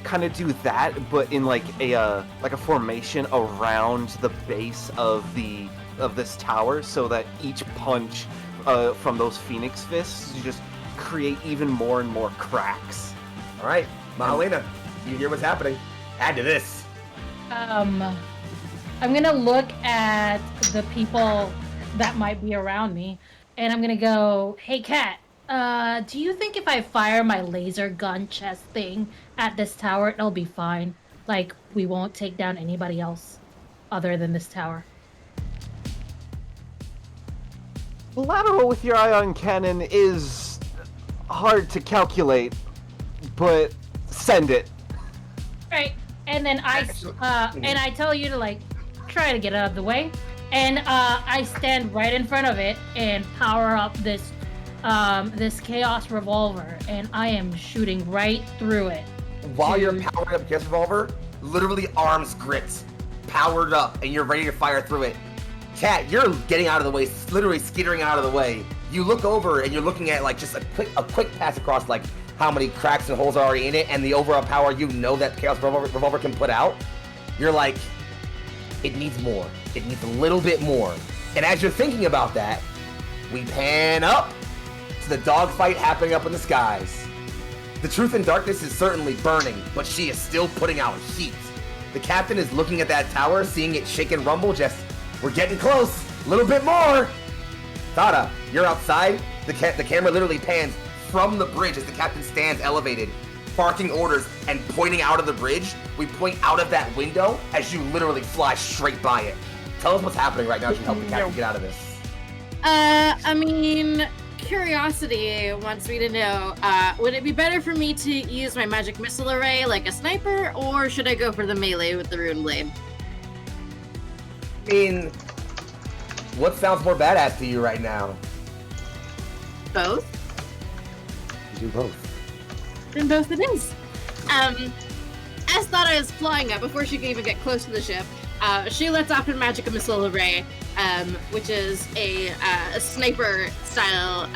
Kind of do that, but in like a formation around the base of this tower, so that each punch from those phoenix fists just create even more and more cracks. All right, Mahalina, you hear what's happening. Add to this. I'm gonna look at the people that might be around me, and I'm gonna go, hey Kat, do you think if I fire my laser gun chest thing at this tower, it'll be fine? Like, we won't take down anybody else other than this tower? Lateral with your ion cannon is hard to calculate, but send it. Right, and then I tell you to like try to get out of the way, and I stand right in front of it and power up this chaos revolver, and I am shooting right through it. While you're powering up Chaos Revolver, literally arms gripped, powered up, and you're ready to fire through it. Kat, you're getting out of the way, literally skittering out of the way. You look over and you're looking at like just a quick pass across like how many cracks and holes are already in it, and the overall power you know that Chaos Revolver can put out. You're like, it needs more. It needs a little bit more. And as you're thinking about that, we pan up to the dogfight happening up in the skies. The Truth in Darkness is certainly burning, but she is still putting out heat. The captain is looking at that tower, seeing it shake and rumble, just, we're getting close, a little bit more. Tada, you're outside. The camera literally pans from the bridge as the captain stands elevated, barking orders and pointing out of the bridge. We point out of that window as you literally fly straight by it. Tell us what's happening right now as you help the captain get out of this. I mean, curiosity wants me to know, would it be better for me to use my magic missile array like a sniper, or should I go for the melee with the rune blade? I mean, what sounds more badass to you right now? Both? You do both. Then both it is. As Thada is flying up, before she can even get close to the ship, she lets off her magic missile array, which is a sniper-style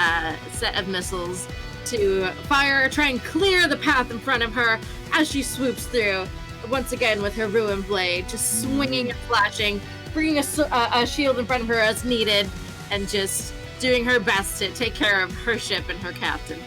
set of missiles to fire, try and clear the path in front of her as she swoops through, once again with her ruin blade, just swinging and flashing, bringing a shield in front of her as needed, and just doing her best to take care of her ship and her captain.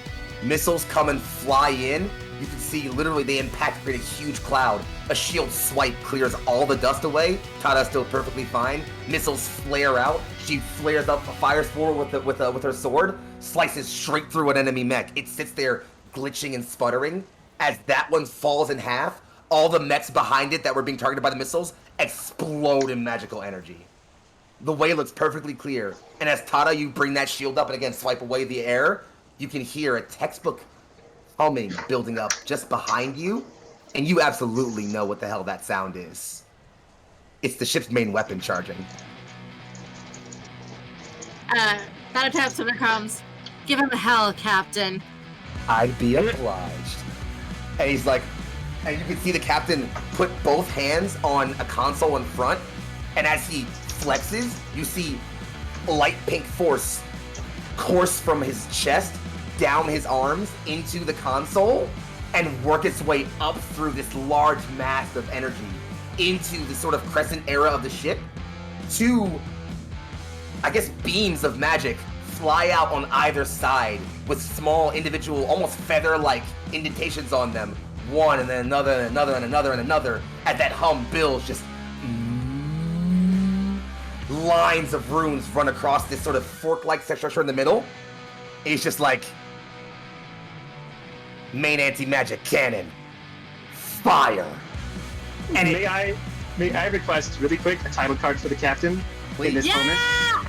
Missiles come and fly in. You can see literally they impact, create a huge cloud. A shield swipe clears all the dust away. Tada's still perfectly fine. Missiles flare out. She flares up, fires forward with her sword, slices straight through an enemy mech. It sits there glitching and sputtering. As that one falls in half, all the mechs behind it that were being targeted by the missiles explode in magical energy. The way looks perfectly clear, and as Tada, you bring that shield up and again swipe away the air, you can hear a textbook humming building up just behind you, and you absolutely know what the hell that sound is. It's the ship's main weapon charging. Tada taps on her comms. Give him hell, Captain. I'd be obliged. And he's like, and you can see the captain put both hands on a console in front, and as he flexes, you see light pink force course from his chest down his arms into the console and work its way up through this large mass of energy into the sort of crescent era of the ship. Two, I guess, beams of magic fly out on either side with small individual, almost feather-like indentations on them. One and then another and another and another and another. As that hum builds, just lines of runes run across this sort of fork-like structure in the middle. It's just like main anti-magic cannon, fire. And may I request really quick a title card for the captain in this moment?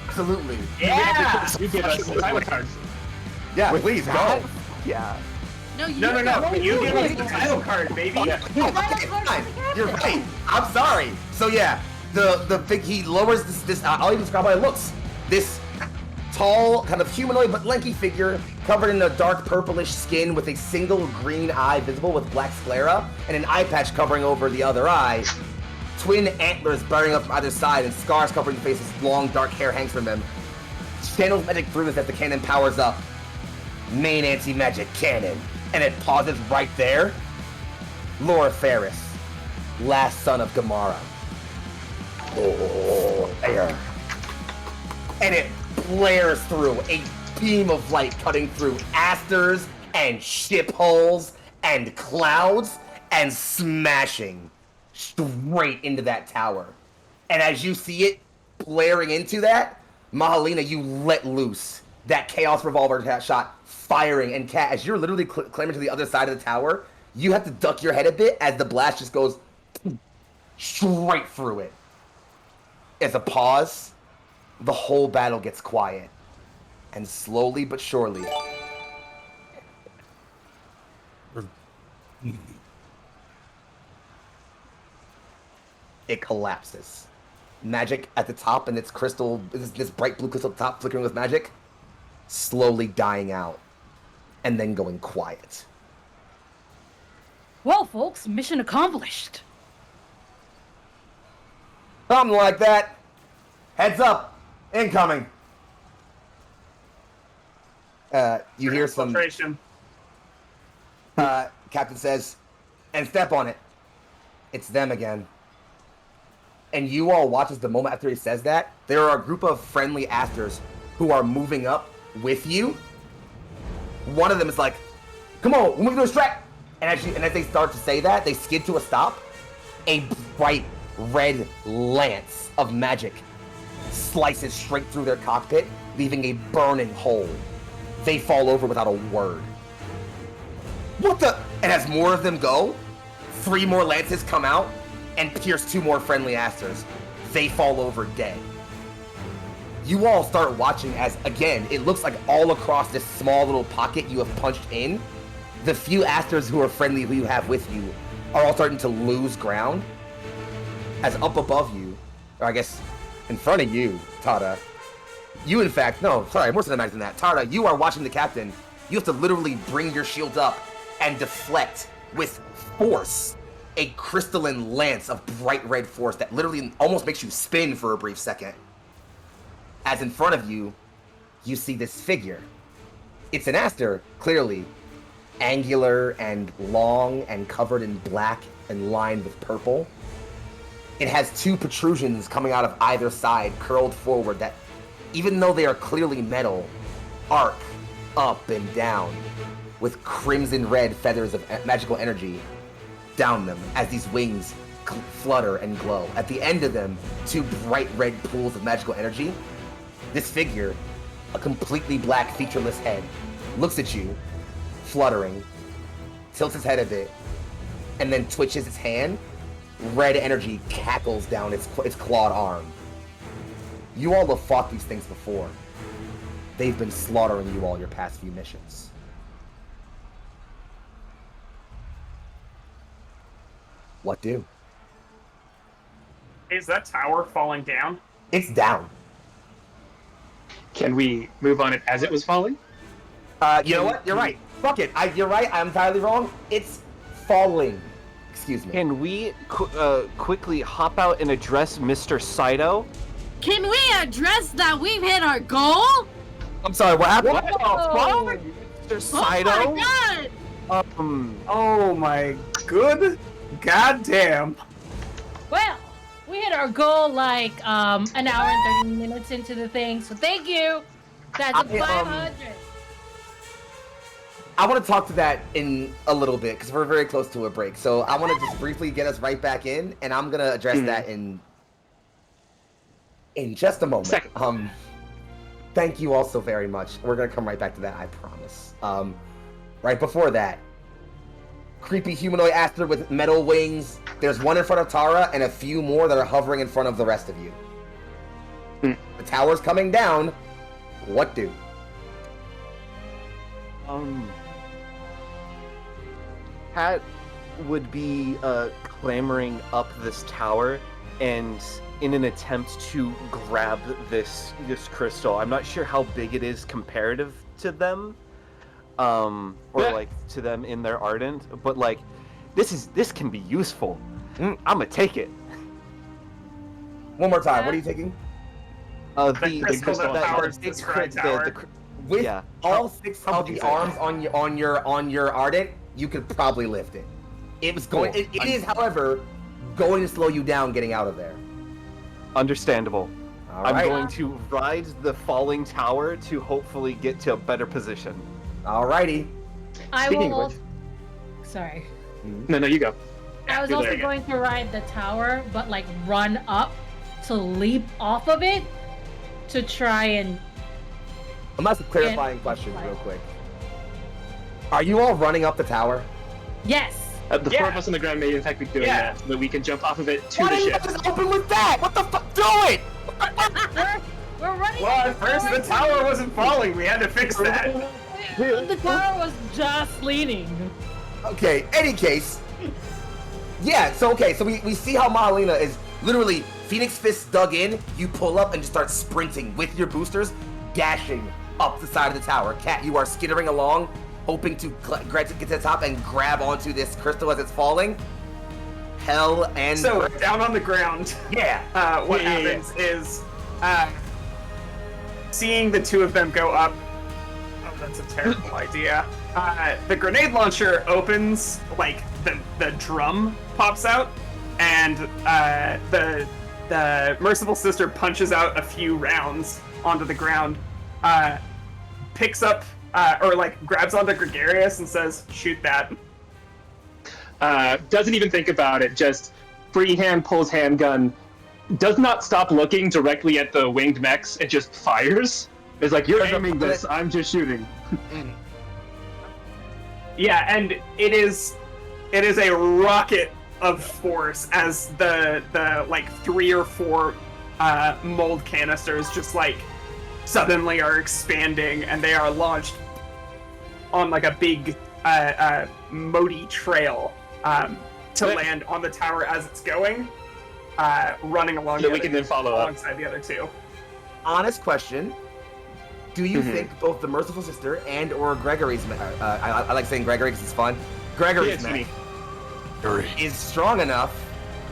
Absolutely. Yeah! You give us a title card. Yeah, please go. Yeah. No, you No. go. You give us the title card, baby. Okay, fine. You're right. I'm sorry. So yeah, the big, he lowers this. I'll even describe how it looks. This tall, kind of humanoid but lanky figure covered in a dark purplish skin with a single green eye visible with black sclera and an eye patch covering over the other eye. Twin antlers bearing up from either side and scars covering the faces. Long dark hair hangs from them. Channels magic through this as the cannon powers up. Main anti-magic cannon. And it pauses right there. Laura Ferris, last son of Gamara. Oh, there. And it blares through, a beam of light cutting through asters and ship hulls and clouds and smashing straight into that tower. And as you see it blaring into that, Mahalina, you let loose that Chaos Revolver shot firing, and Kat, as you're literally clambering to the other side of the tower, you have to duck your head a bit as the blast just goes straight through it. As a pause, the whole battle gets quiet, and slowly but surely, it collapses. Magic at the top, and its crystal, this bright blue crystal at the top flickering with magic, slowly dying out, and then going quiet. Well, folks, mission accomplished. Something like that. Heads up. Incoming. You hear some... Filtration. Captain says, and step on it. It's them again. And you all watch as the moment after he says that, there are a group of friendly asters who are moving up with you. One of them is like, come on, we're moving to a track. And as they start to say that, they skid to a stop. A bright red lance of magic slices straight through their cockpit, leaving a burning hole. They fall over without a word. What the? And as more of them go, 3 more lances come out and pierce 2 more friendly asters. They fall over dead. You all start watching as, again, it looks like all across this small little pocket you have punched in, the few asters who are friendly who you have with you are all starting to lose ground. As up above you, or I guess in front of you, Tada, you in fact, no, sorry, more cinematic than that. Tada, you are watching the captain. You have to literally bring your shield up and deflect with force a crystalline lance of bright red force that literally almost makes you spin for a brief second. As in front of you, you see this figure. It's an aster, clearly. Angular and long and covered in black and lined with purple. It has 2 protrusions coming out of either side, curled forward, that, even though they are clearly metal, arc up and down with crimson red feathers of magical energy down them as these wings flutter and glow. At the end of them, 2 bright red pools of magical energy. This figure, a completely black, featureless head, looks at you, fluttering, tilts his head a bit, and then twitches its hand, red energy cackles down its clawed arm. You all have fought these things before. They've been slaughtering you all your past few missions. What do? Is that tower falling down? It's down. Can we move on it as it was falling? You know what? You're right. Fuck it. You're right. I'm entirely wrong. It's falling. Excuse me. Can we quickly hop out and address Mr. Saito? Can we address that we've hit our goal? I'm sorry, what happened? What the fuck? Mr. Saito? Oh my god! Oh my good goddamn. Well, we hit our goal like an hour and 30 minutes into the thing, so thank you. That's a 500. I want to talk to that in a little bit because we're very close to a break. So I want to just briefly get us right back in, and I'm gonna address that in just a moment. Second. Thank you all so very much. We're gonna come right back to that, I promise. Right before that, creepy humanoid aster with metal wings. There's one in front of Tara and a few more that are hovering in front of the rest of you. The tower's coming down. What do? Pat would be clambering up this tower and in an attempt to grab this crystal. I'm not sure how big it is comparative to them, or like to them in their ardent, but like this can be useful. I'm gonna take it. One more time. What are you taking? The crystal that powers the scry tower. With all 6 of the arms on your ardent, you could probably lift it. It was going. It is, however, going to slow you down getting out of there. Understandable. All right. I'm going to ride the falling tower to hopefully get to a better position. Alrighty. I Speaking will. of Sorry. No, you go. I was You're also there again. going to ride the tower, but like run up to leap off of it to try and. I'm asking clarifying questions real quick. Are you all running up the tower? Yes. The 4 of us on the ground may in fact be doing that, so that we can jump off of it to Why the didn't you ship. just open with that? What the fuck? Do it! We're running. Well, at first the tower wasn't falling. We had to fix that. The tower was just leaning. Okay, any case. Yeah, so we see how Mahalina is literally Phoenix Fist dug in, you pull up and just start sprinting with your boosters, dashing up the side of the tower. Cat, you are skittering along, hoping to get to the top and grab onto this crystal as it's falling. Hell and... So, down on the ground, yeah. what happens is, seeing the two of them go up, oh, that's a terrible idea. The grenade launcher opens, like, the drum pops out, and the Merciful Sister punches out a few rounds onto the ground, picks up, or like grabs onto Gregarious and says, shoot that. Doesn't even think about it, just free hand pulls handgun, does not stop looking directly at the winged mechs, and just fires. It's like, you're aiming this, I'm just shooting. Yeah, and it is a rocket of force as the like 3 or 4 mold canisters just like suddenly are expanding, and they are launched on like a big Modi trail to land on the tower as it's going, running along. So we can then follow up alongside the other two. Honest question. Do you think both the Merciful Sister and or Gregory's I like saying Gregory because it's fun. Gregory's mech is strong enough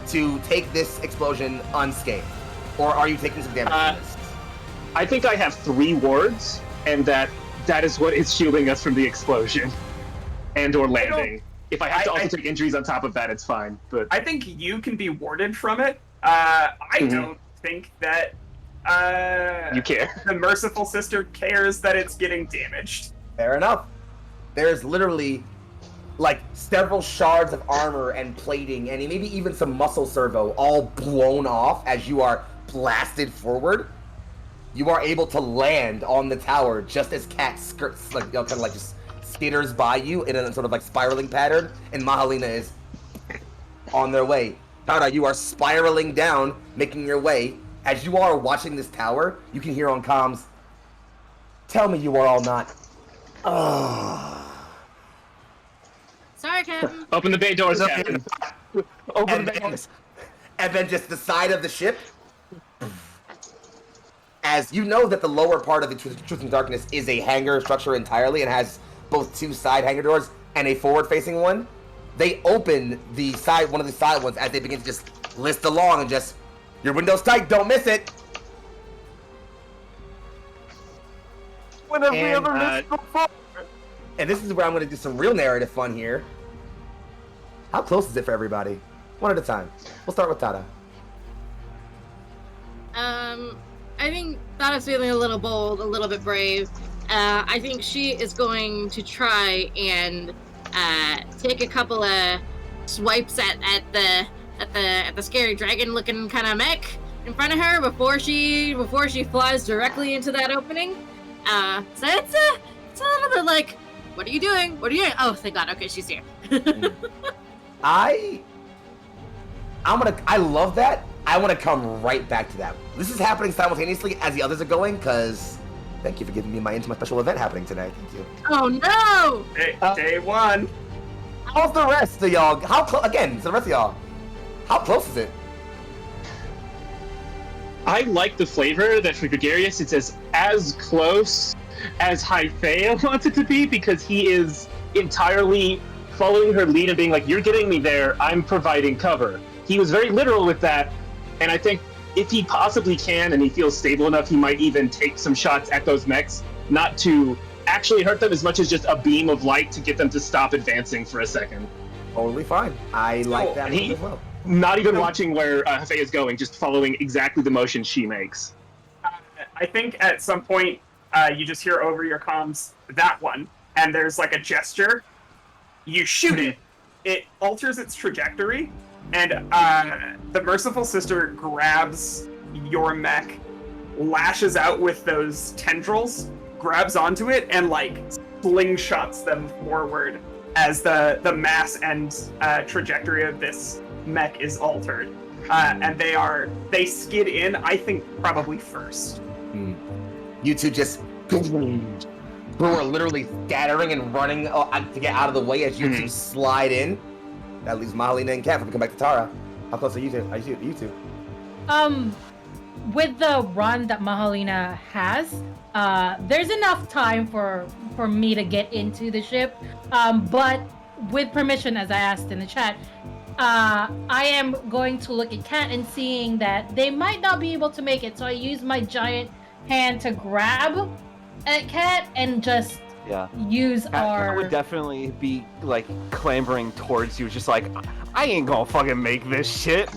to take this explosion unscathed? Or are you taking some damage from this? I think I have 3 wards, and that is what is shielding us from the explosion and or landing. If I have to also take injuries on top of that, it's fine. But I think you can be warded from it. I don't think that you care. The Merciful Sister cares that it's getting damaged. Fair enough. There's literally like several shards of armor and plating and maybe even some muscle servo all blown off as you are blasted forward. You are able to land on the tower just as Cat skirts, like, kind of like just skitters by you in a sort of like spiraling pattern, and Mahalina is on their way. Tara, you are spiraling down, making your way. As you are watching this tower, you can hear on comms, tell me you are all not... Sorry, Captain. Open the bay doors, Captain. Open the bay doors. And then just the side of the ship, as you know that the lower part of the Truth and Darkness is a hangar structure entirely and has both 2 side hangar doors and a forward-facing one, they open one of the side ones as they begin to just list along and just, your window's tight, don't miss it. When have we ever missed before? And this is where I'm going to do some real narrative fun here. How close is it for everybody? One at a time. We'll start with Tada. I think Tada's feeling a little bold, a little bit brave. I think she is going to try and take a couple of swipes at the scary dragon-looking kind of mech in front of her before she flies directly into that opening. So it's a little bit like, what are you doing? What are you doing? Oh, thank God. Okay, she's here. I love that. I want to come right back to that. This is happening simultaneously as the others are going, because thank you for giving me into my special event happening today. Thank you. Oh no! Day 1. How's the rest of y'all? Again, so the rest of y'all, how close is it? I like the flavor that for Gregarious it's as close as Hyphea wants it to be, because he is entirely following her lead and being like, you're getting me there, I'm providing cover. He was very literal with that, and I think if he possibly can and he feels stable enough, he might even take some shots at those mechs, not to actually hurt them as much as just a beam of light to get them to stop advancing for a second. Totally fine. I like that move as well. Not even watching where Hyphea is going, just following exactly the motion she makes. I think at some point you just hear over your comms that one, and there's like a gesture. You shoot it. It alters its trajectory, and the Merciful Sister grabs your mech, lashes out with those tendrils, grabs onto it, and like slingshots them forward as the mass and trajectory of this mech is altered. And they skid in, I think, probably first. You two just who are literally scattering and running to get out of the way as you two slide in. That leaves Mahalina and Kat. We come back to Tara. How close are you two? You two? With the run that Mahalina has, there's enough time for me to get into the ship. But with permission, as I asked in the chat, I am going to look at Kat and seeing that they might not be able to make it. So I use my giant hand to grab at Kat and just use I would definitely be like clambering towards you, just like, I ain't gonna fucking make this shit.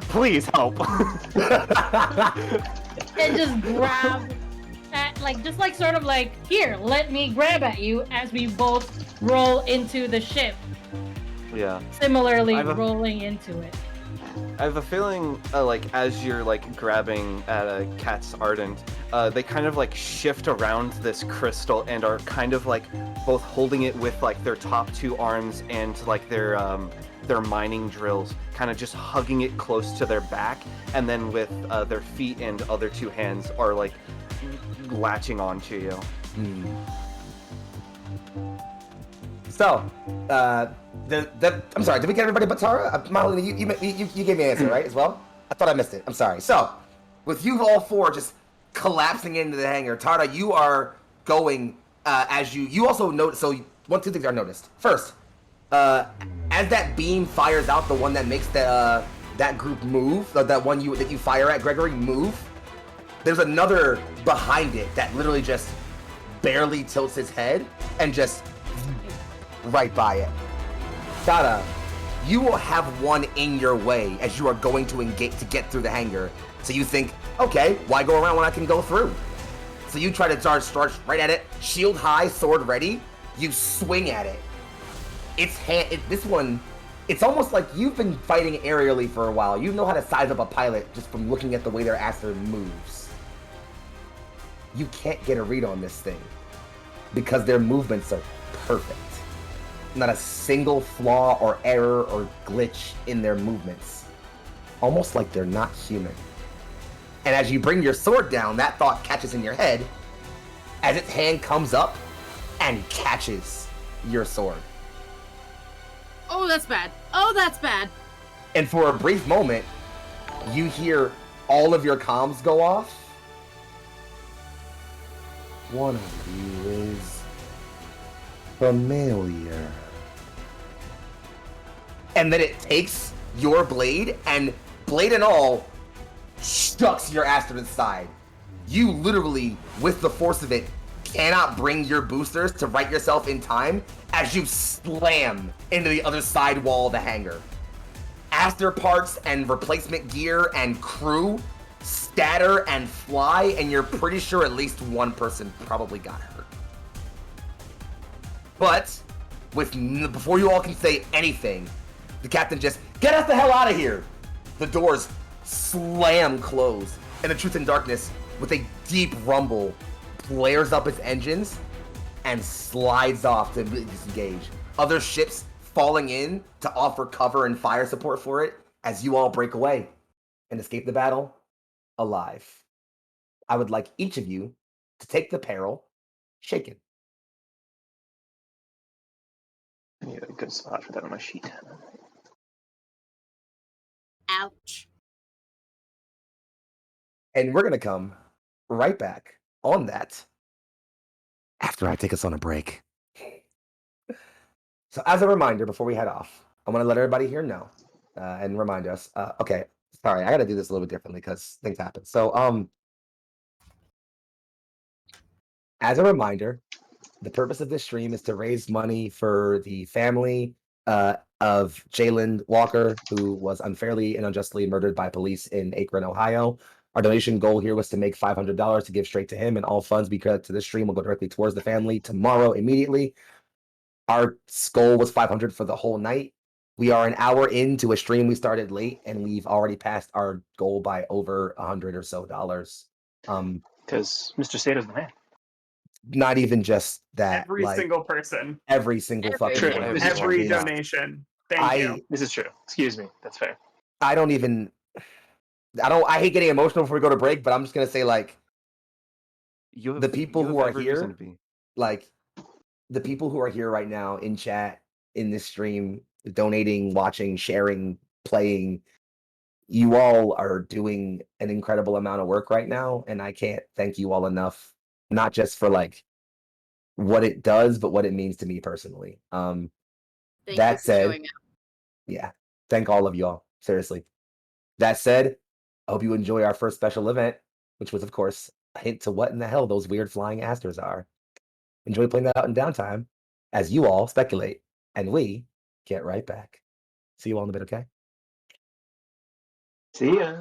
Please help. And just grab at sort of like, here, let me grab at you as we both roll into the ship. Yeah. Similarly rolling into it. I have a feeling, like, as you're, like, grabbing at a Cat's Ardent, they kind of, like, shift around this crystal and are kind of, like, both holding it with, like, their top 2 arms and, like, their mining drills, kind of just hugging it close to their back, and then with their feet and other 2 hands are, like, latching onto you. So, I'm sorry, did we get everybody but Tara? Mahalina, you gave me an answer, right, as well? I thought I missed it. I'm sorry. So, with you all 4 just collapsing into the hangar, Tara, you are going as you also notice. So, 2 things are noticed. First, as that beam fires out, the one that makes that group move, that one that you fire at, Gregory, move, there's another behind it that literally just barely tilts his head and just right by it. Tada, you will have one in your way as you are going to engage to get through the hangar. So you think, okay, why go around when I can go through? So you try to start right at it, shield high, sword ready. You swing at it. This one, it's almost like you've been fighting aerially for a while. You know how to size up a pilot just from looking at the way their Aster moves. You can't get a read on this thing because their movements are perfect. Not a single flaw or error or glitch in their movements. almost like they're not human. And as you bring your sword down, that thought catches in your head as its hand comes up and catches your sword. Oh, that's bad. Oh, that's bad. And for a brief moment, you hear all of your comms go off. One of you is familiar. And then it takes your blade, and blade and all, shucks your ass to the side. You literally, with the force of it, cannot bring your boosters to right yourself in time as you slam into the other side wall of the hangar. Aster parts and replacement gear and crew scatter and fly, and you're pretty sure at least one person probably got hurt. But before you all can say anything, the captain just, get us the hell out of here! The doors slam closed, and the Truth in Darkness, with a deep rumble, flares up its engines and slides off to disengage. Other ships falling in to offer cover and fire support for it as you all break away and escape the battle alive. I would like each of you to take the peril shaken. I need a good spot for that on my sheet. Ouch. And we're going to come right back on that after I take us on a break. So as a reminder, before we head off, I want to let everybody here know and remind us. Okay, sorry, I got to do this a little bit differently because things happen. So as a reminder, the purpose of this stream is to raise money for the family of Jayland Walker, who was unfairly and unjustly murdered by police in Akron, Ohio. Our donation goal here was to make $500 to give straight to him, and all funds we credit to this stream will go directly towards the family tomorrow immediately. Our goal was $500 for the whole night. We are an hour into a stream we started late, and we've already passed our goal by over $100 or so. Because Mr. Sato's the man. Not even just that. Every single person. Every single fucking True. one of This you is all Every is- donation. Thank you. This is true. Excuse me. That's fair. I hate getting emotional before we go to break, but I'm just gonna say, like, the people who are here, like, the people who are here right now in chat, in this stream, donating, watching, sharing, playing, you all are doing an incredible amount of work right now, and I can't thank you all enough, not just for, like, what it does, but what it means to me personally. Thank That you for said, showing up. yeah, thank all of y'all, seriously. That said, I hope you enjoy our first special event, which was, of course, a hint to what in the hell those weird flying asters are. Enjoy playing that out in downtime as you all speculate, and we get right back. See you all in a bit, okay? See ya.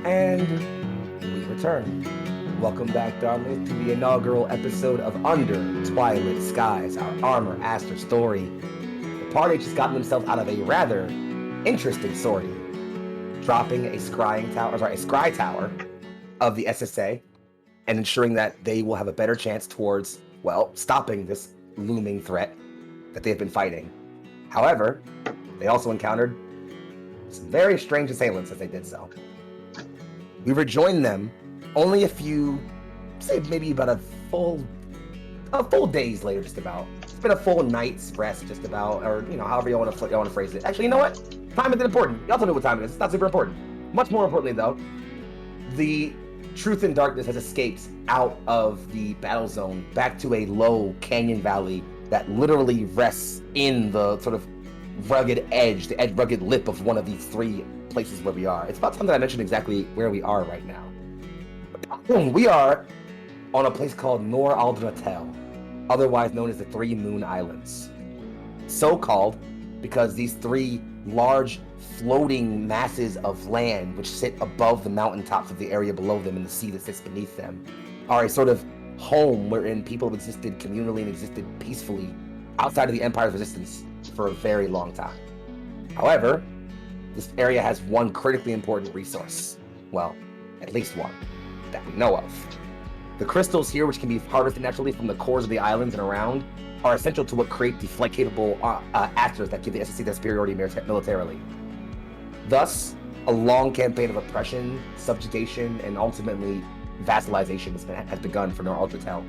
And we return. Welcome back, darlings, to the inaugural episode of Under Twilight Skies, our Armor Aster story. The party just gotten themselves out of a rather interesting sortie, dropping a scry tower of the SSA and ensuring that they will have a better chance towards, well, stopping this looming threat that they've been fighting. However, they also encountered some very strange assailants as they did so. We rejoined them only a few, say maybe about a full days later, just about. It's been a full night's rest, just about, or however you want to phrase it. Actually, you know what? Time isn't important. Y'all tell me what time it is. It's not super important. Much more importantly, though, the Truth in Darkness has escaped out of the battle zone back to a low canyon valley that literally rests in the sort of rugged edge, the rugged lip of one of these three places where we are. It's about time that I mentioned exactly where we are right now. We are on a place called Nor Aldratel, otherwise known as the Three Moon Islands. So called because these three large floating masses of land which sit above the mountaintops of the area below them and the sea that sits beneath them are a sort of home wherein people have existed communally and existed peacefully outside of the Empire's resistance for a very long time. However, this area has one critically important resource. Well, at least one that we know of. The crystals here, which can be harvested naturally from the cores of the islands and around, are essential to what create the flight-capable actors that give the SSC their superiority militarily. Thus, a long campaign of oppression, subjugation, and ultimately vassalization has begun for Nor Ultratel.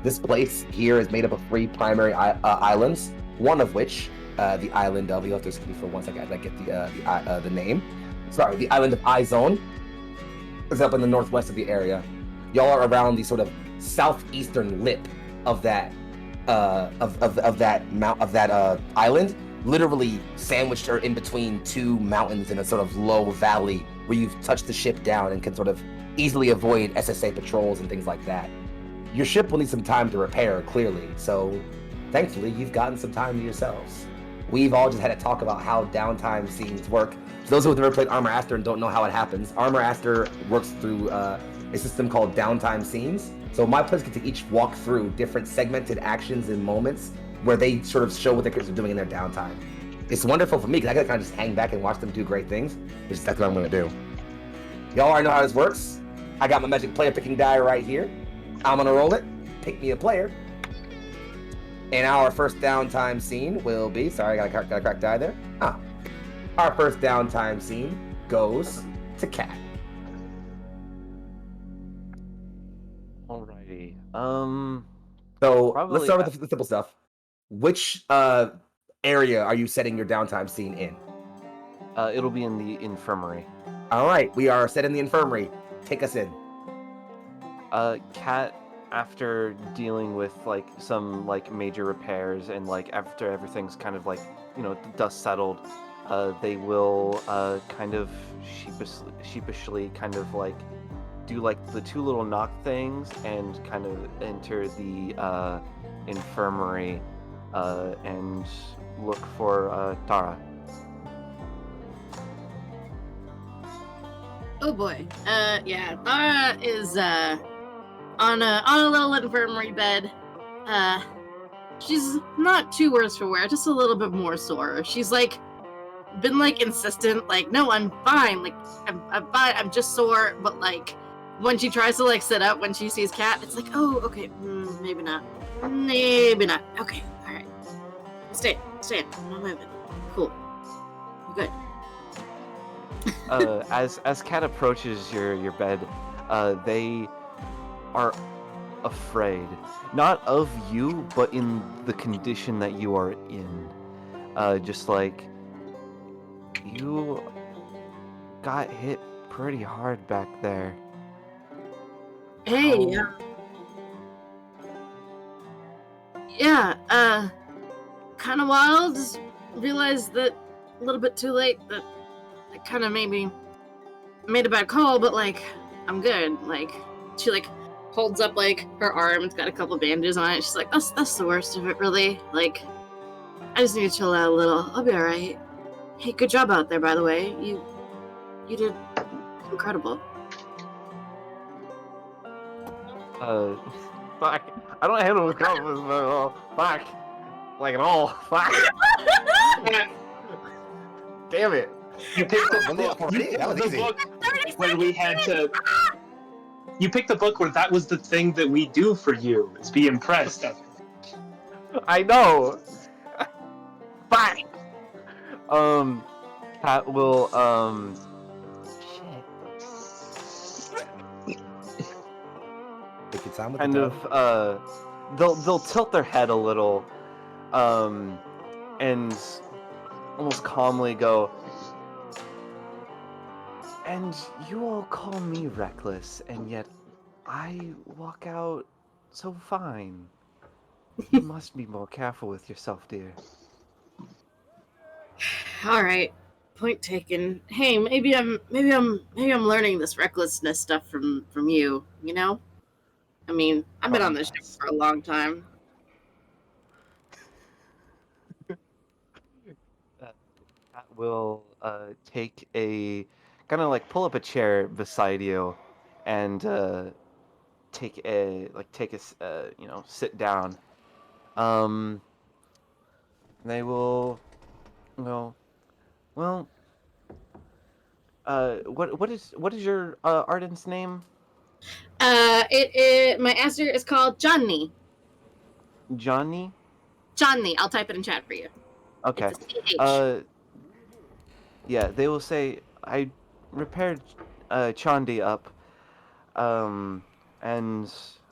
This place here is made up of 3 primary islands, one of which, the island of, you'll have to excuse me for 1 second as I get the name. Sorry, the island of Izone is up in the northwest of the area. Y'all are around the sort of southeastern lip of that island, literally sandwiched or in between 2 mountains in a sort of low valley where you've touched the ship down and can sort of easily avoid SSA patrols and things like that. Your ship will need some time to repair, clearly, so thankfully you've gotten some time to yourselves. We've all just had a talk about how downtime scenes work. For those who have never played Armor Aster and don't know how it happens, Armor Aster works through a system called downtime scenes. So my players get to each walk through different segmented actions and moments where they sort of show what their characters are doing in their downtime. It's wonderful for me because I can kind of just hang back and watch them do great things, which is exactly what I'm going to do. Y'all already know how this works. I got my magic player picking die right here. I'm going to roll it. Pick me a player. And our first downtime scene will be... Sorry, I got a cracked die there. Our first downtime scene goes to Cat. Alrighty. So Probably, let's start with the simple stuff. Which area are you setting your downtime scene in? It'll be in the infirmary. All right, we are set in the infirmary. Take us in. Cat, after dealing with like some like major repairs and like after everything's kind of like, you know, the dust settled, they will kind of sheepishly kind of like do like the 2 little knock things and kind of enter the infirmary and look for Tara. Oh boy. Yeah, Tara is on a little infirmary bed. She's not too worse for wear, just a little bit more sore. She's like been like insistent, like, no, I'm fine, like I'm fine, I'm just sore, but like when she tries to like sit up when she sees Cat, it's like, oh, okay, maybe not. Okay, all right. Stay. I'm not moving. Cool. You're good. As Cat approaches your bed, they are afraid, not of you, but in the condition that you are in. Just like you got hit pretty hard back there. Hey, yeah, kind of wild. Just realized that a little bit too late that I kind of maybe made a bad call, but like, I'm good. Like, she like holds up like her arm. It's got a couple bandages on it. She's like, that's the worst of it, really. Like, I just need to chill out a little. I'll be all right. Hey, good job out there, by the way. You did incredible. Fuck. I don't handle with confidence at all. Fuck. Like at all. Fuck. Damn it. You picked the book. That was easy. When we had to. You picked the book where that was the thing that we do for you, is be impressed. I know. Fuck. Cat will Take your time with kind the of they'll tilt their head a little and almost calmly go, and you all call me reckless, and yet I walk out so fine. You must be more careful with yourself, dear. All right, point taken. Hey, maybe I'm learning this recklessness stuff from you. You know, I mean, I've been on this ship for a long time. Cat will take a kind of like pull up a chair beside you, and take a you know, sit down. They will go, well, what is your Arden's name? My answer is called Johnny. Johnny? Johnny. I'll type it in chat for you. Okay. It's a CH. Yeah, they will say, I repaired Chandi up, and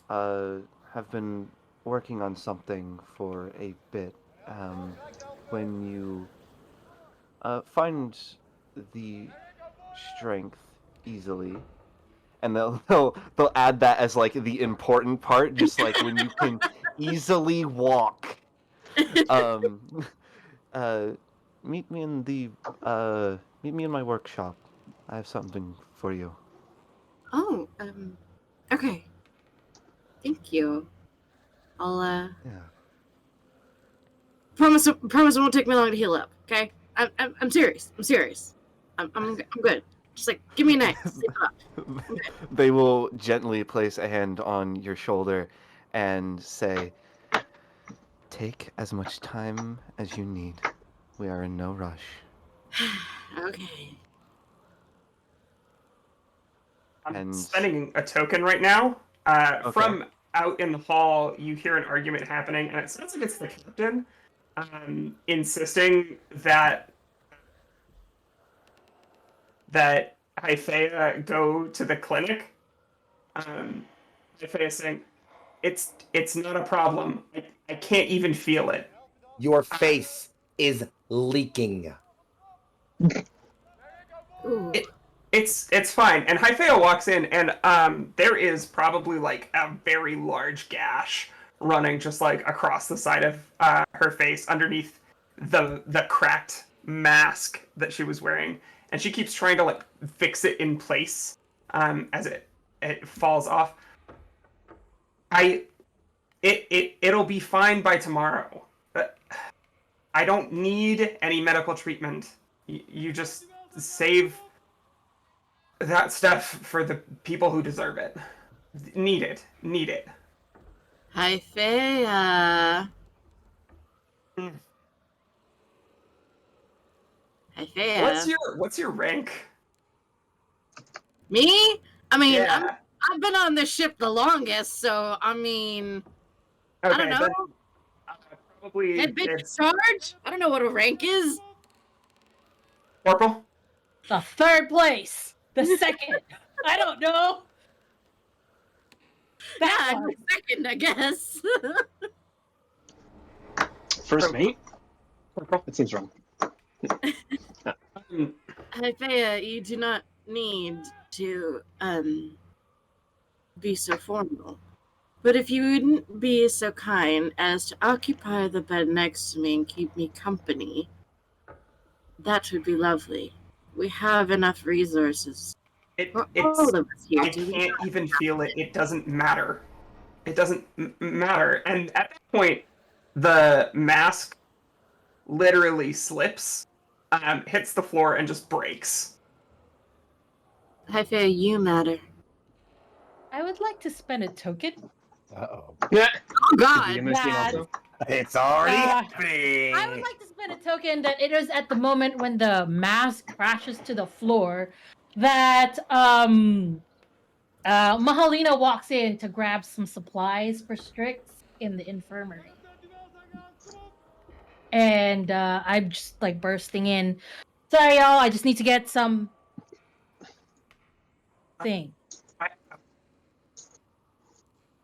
have been working on something for a bit. When you find the strength easily, and they'll add that as like the important part, just like when you can easily walk. Um, uh, meet me in the meet me in my workshop. I have something for you. Oh, okay. Thank you. I'll Yeah. promise it won't take me long to heal up. Okay, I'm serious. I'm serious. I'm good. Just like give me a night. Sleep it up. They will gently place a hand on your shoulder and say, "Take as much time as you need. We are in no rush." Okay. I'm And spending a token right now. Okay. From out in the hall, you hear an argument happening, and it sounds like it's the captain insisting that Hyphea go to the clinic. Hyphea saying, "It's not a problem. I can't even feel it." Your face is leaking. Ooh. It's fine. And Hyphea walks in, and there is probably like a very large gash running just like across the side of her face underneath the cracked mask that she was wearing, and she keeps trying to like fix it in place as it falls off. It'll be fine by tomorrow. But I don't need any medical treatment. You just save that stuff for the people who deserve it. Need it. Hyphea. Hyphea. What's your rank? Me? I mean, Yeah. I've been on this ship the longest, so I mean, Okay, I don't know. then, probably Head bitch it's charge? I don't know what a rank is. Corporal. The third place. The second. I don't know. That Yeah, one. second, I guess. First mate? That seems wrong. Hyphea, you do not need to be so formal. But if you wouldn't be so kind as to occupy the bed next to me and keep me company, that would be lovely. We have enough resources for all of us here. I can't even feel it. It doesn't matter. It doesn't matter. And at that point, the mask literally slips, hits the floor, and just breaks. Hyphea, you matter. I would like to spend a token. Uh-oh. Yeah. Oh God! It's already happening. I would like to spend a token that it is at the moment when the mask crashes to the floor that Mahalina walks in to grab some supplies for Strix in the infirmary. And I'm just like bursting in. Sorry, y'all, I just need to get some thing.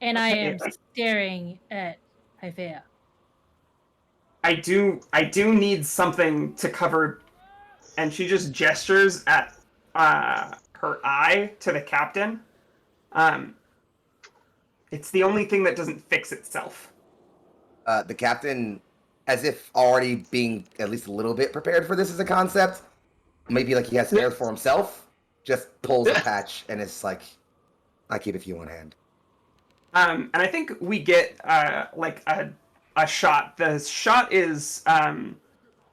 And I am staring at Hyphea. I do need something to cover, and she just gestures at her eye to the captain. It's the only thing that doesn't fix itself. The captain, as if already being at least a little bit prepared for this as a concept, maybe like he has spares for himself, just pulls a patch and it's like, I keep a few on hand. And I think we get like a shot. The shot is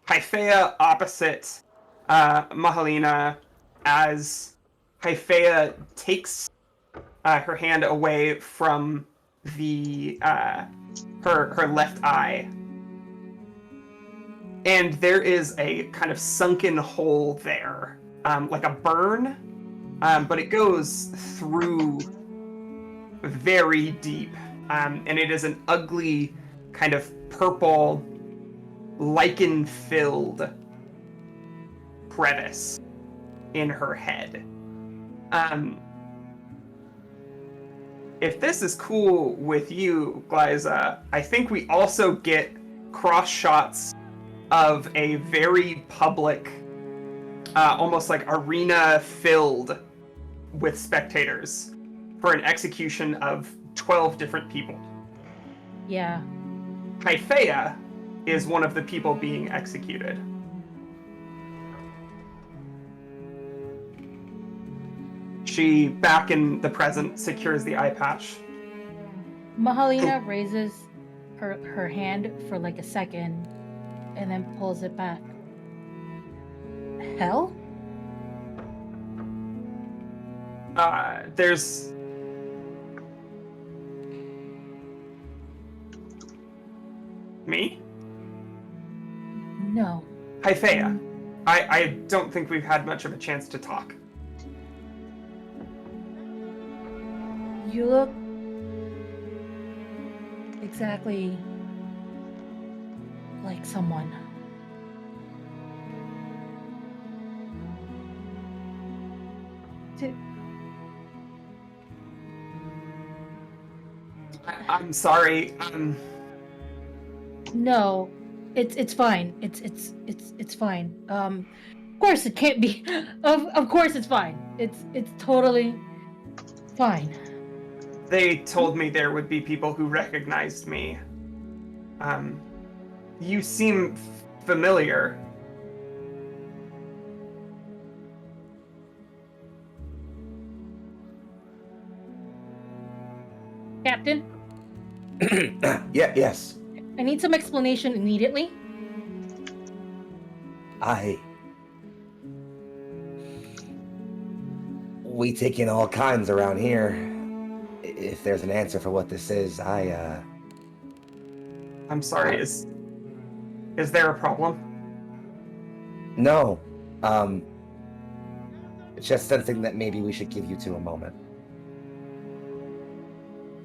Hyphea opposite Mahalina as Hyphea takes her hand away from the her left eye. And there is a kind of sunken hole there, like a burn, but it goes through very deep, and it is an ugly kind of purple, lichen-filled crevice in her head. If this is cool with you, Glyza, I think we also get cross shots of a very public, almost like arena filled with spectators for an execution of 12 different people. Yeah. Hyphea is one of the people being executed. She, back in the present, secures the eye patch. Mahalina raises her hand for like a second and then pulls it back. Hell? There's... Me? No. Hyphea. I don't think we've had much of a chance to talk. You look exactly like someone. I'm sorry. No, it's fine. It's fine. Of course it can't be. Of course it's fine. It's totally fine. They told me there would be people who recognized me. You seem familiar. Captain, Yes. I need some explanation immediately. We take in all kinds around here. If there's an answer for what this is, I'm sorry, is there a problem? No. It's just something that maybe we should give you to a moment.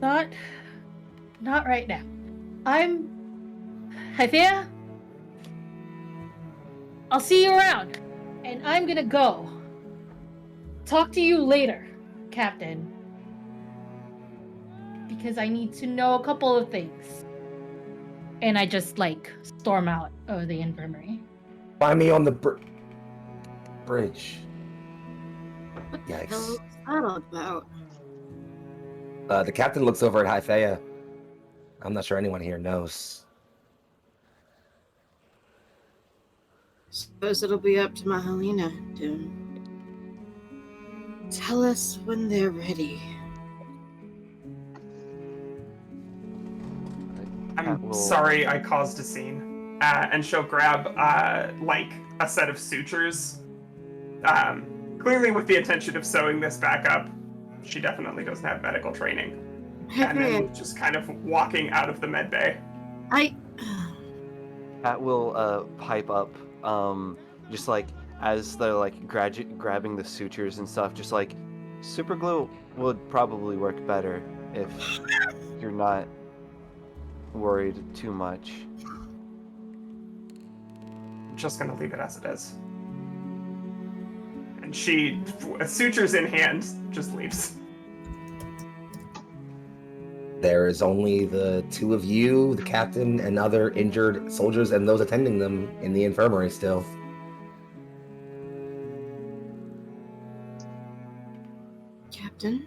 Not right now. I'm Hyphea. I'll see you around. And I'm gonna go. Talk to you later, Captain. Because I need to know a couple of things. And I just, storm out of the infirmary. Find me on the bridge. What the Yikes. hell is that all about? The captain looks over at Hyphea. I'm not sure anyone here knows. Suppose it'll be up to Mahalina to tell us when they're ready. I'm sorry I caused a scene. And she'll grab, a set of sutures. Clearly with the intention of sewing this back up. She definitely doesn't have medical training. And then just kind of walking out of the med bay. Pat will pipe up, just as they're grabbing the sutures and stuff, just super glue would probably work better if you're not worried too much. I'm just gonna leave it as it is. And she, sutures in hand, just leaves. There is only the two of you, the captain, and other injured soldiers and those attending them in the infirmary still. Captain?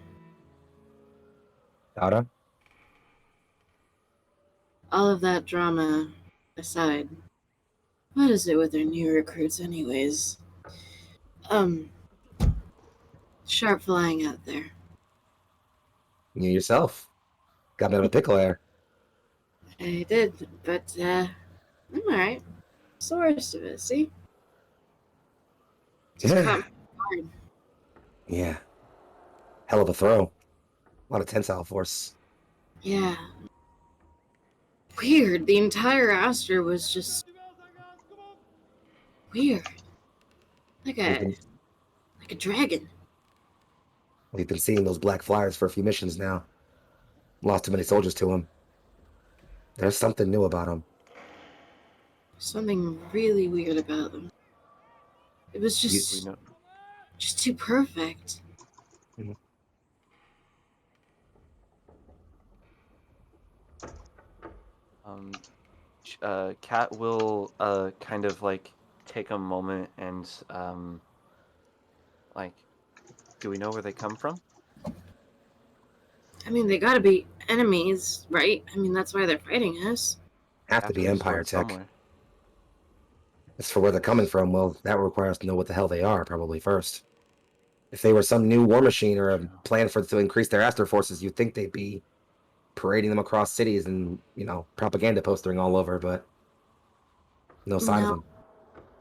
Dada? All of that drama aside, what is it with their new recruits anyways? Sharp flying out there. You yourself. Got me out of a pickle there. I did, but I'm alright. It's the worst of it, see? Just caught me hard. Yeah. Hell of a throw. A lot of tensile force. Yeah. Weird. The entire Aster was just weird. Like a dragon. We've been seeing those black flyers for a few missions now. Lost too many soldiers to him. There's something new about him. Something really weird about them. It was We just know. too perfect. Kat will kind of like take a moment and like, do we know where they come from? I mean, they gotta be enemies, right? I mean, that's why they're fighting us. Have to be to Empire start tech. somewhere. As for where they're coming from, well, that requires to know what the hell they are, probably first. If they were some new war machine or a plan to increase their aster forces, you'd think they'd be parading them across cities and, propaganda postering all over, but no sign of No, them.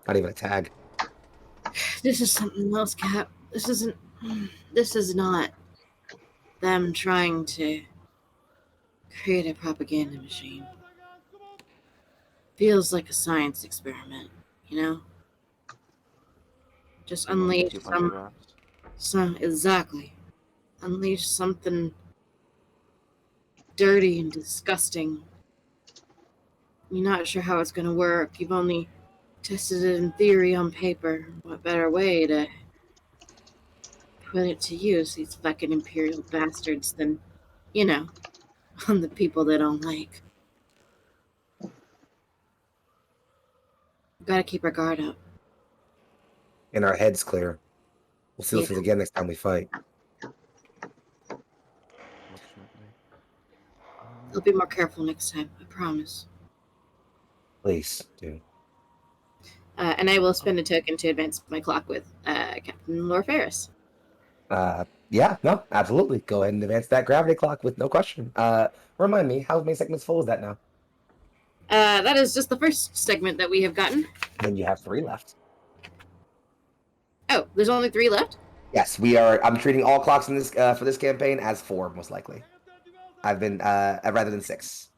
Not even a tag. this is something else, Cap. This isn't. This is not them trying to create a propaganda machine. Feels like a science experiment, you know? Just They want to unleash keep under wraps. exactly. Unleash something dirty and disgusting. You're not sure how it's gonna work. You've only tested it in theory on paper. What better way to put it to use, these fucking imperial bastards, than, on the people they don't like. Gotta keep our guard up. And our heads clear. We'll see those things again next time we fight. Fortunately. I'll be more careful next time, I promise. Please, do. And I will spend a token to advance my clock with Captain Lore Ferris. Yeah, no, absolutely. Go ahead and advance that gravity clock with no question. Remind me, how many segments full is that now? That is just the first segment that we have gotten. Then you have 3 left. Oh, there's only 3 left? Yes, we are. I'm treating all clocks in this for this campaign as 4, most likely. I've been rather than 6.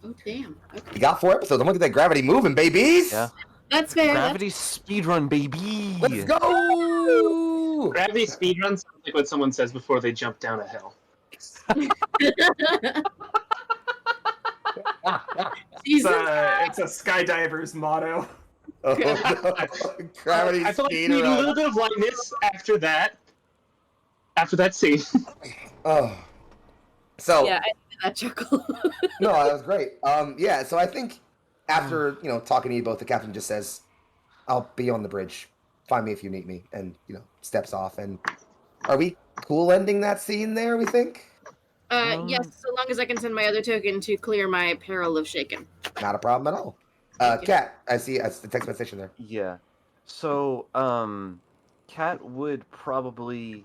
Oh, damn. Okay. You got 4 episodes. I'm gonna get that gravity moving, babies. Yeah. That's fair. Gravity speedrun, baby. Let's go. Gravity speedrun sounds like what someone says before they jump down a hill. It's a skydiver's motto. Oh, no. Gravity I feel like we speed need a run. little bit of lightness after that scene. Oh. So Yeah, I did that chuckle. no, that was great. Yeah. So I think after talking to you both, the captain just says, "I'll be on the bridge. Find me if you need me," and steps off. And are we cool ending that scene there? We think. Yes, so long as I can send my other token to clear my peril of shaken. Not a problem at all. Kat, I see the text message there. Yeah. So, Kat would probably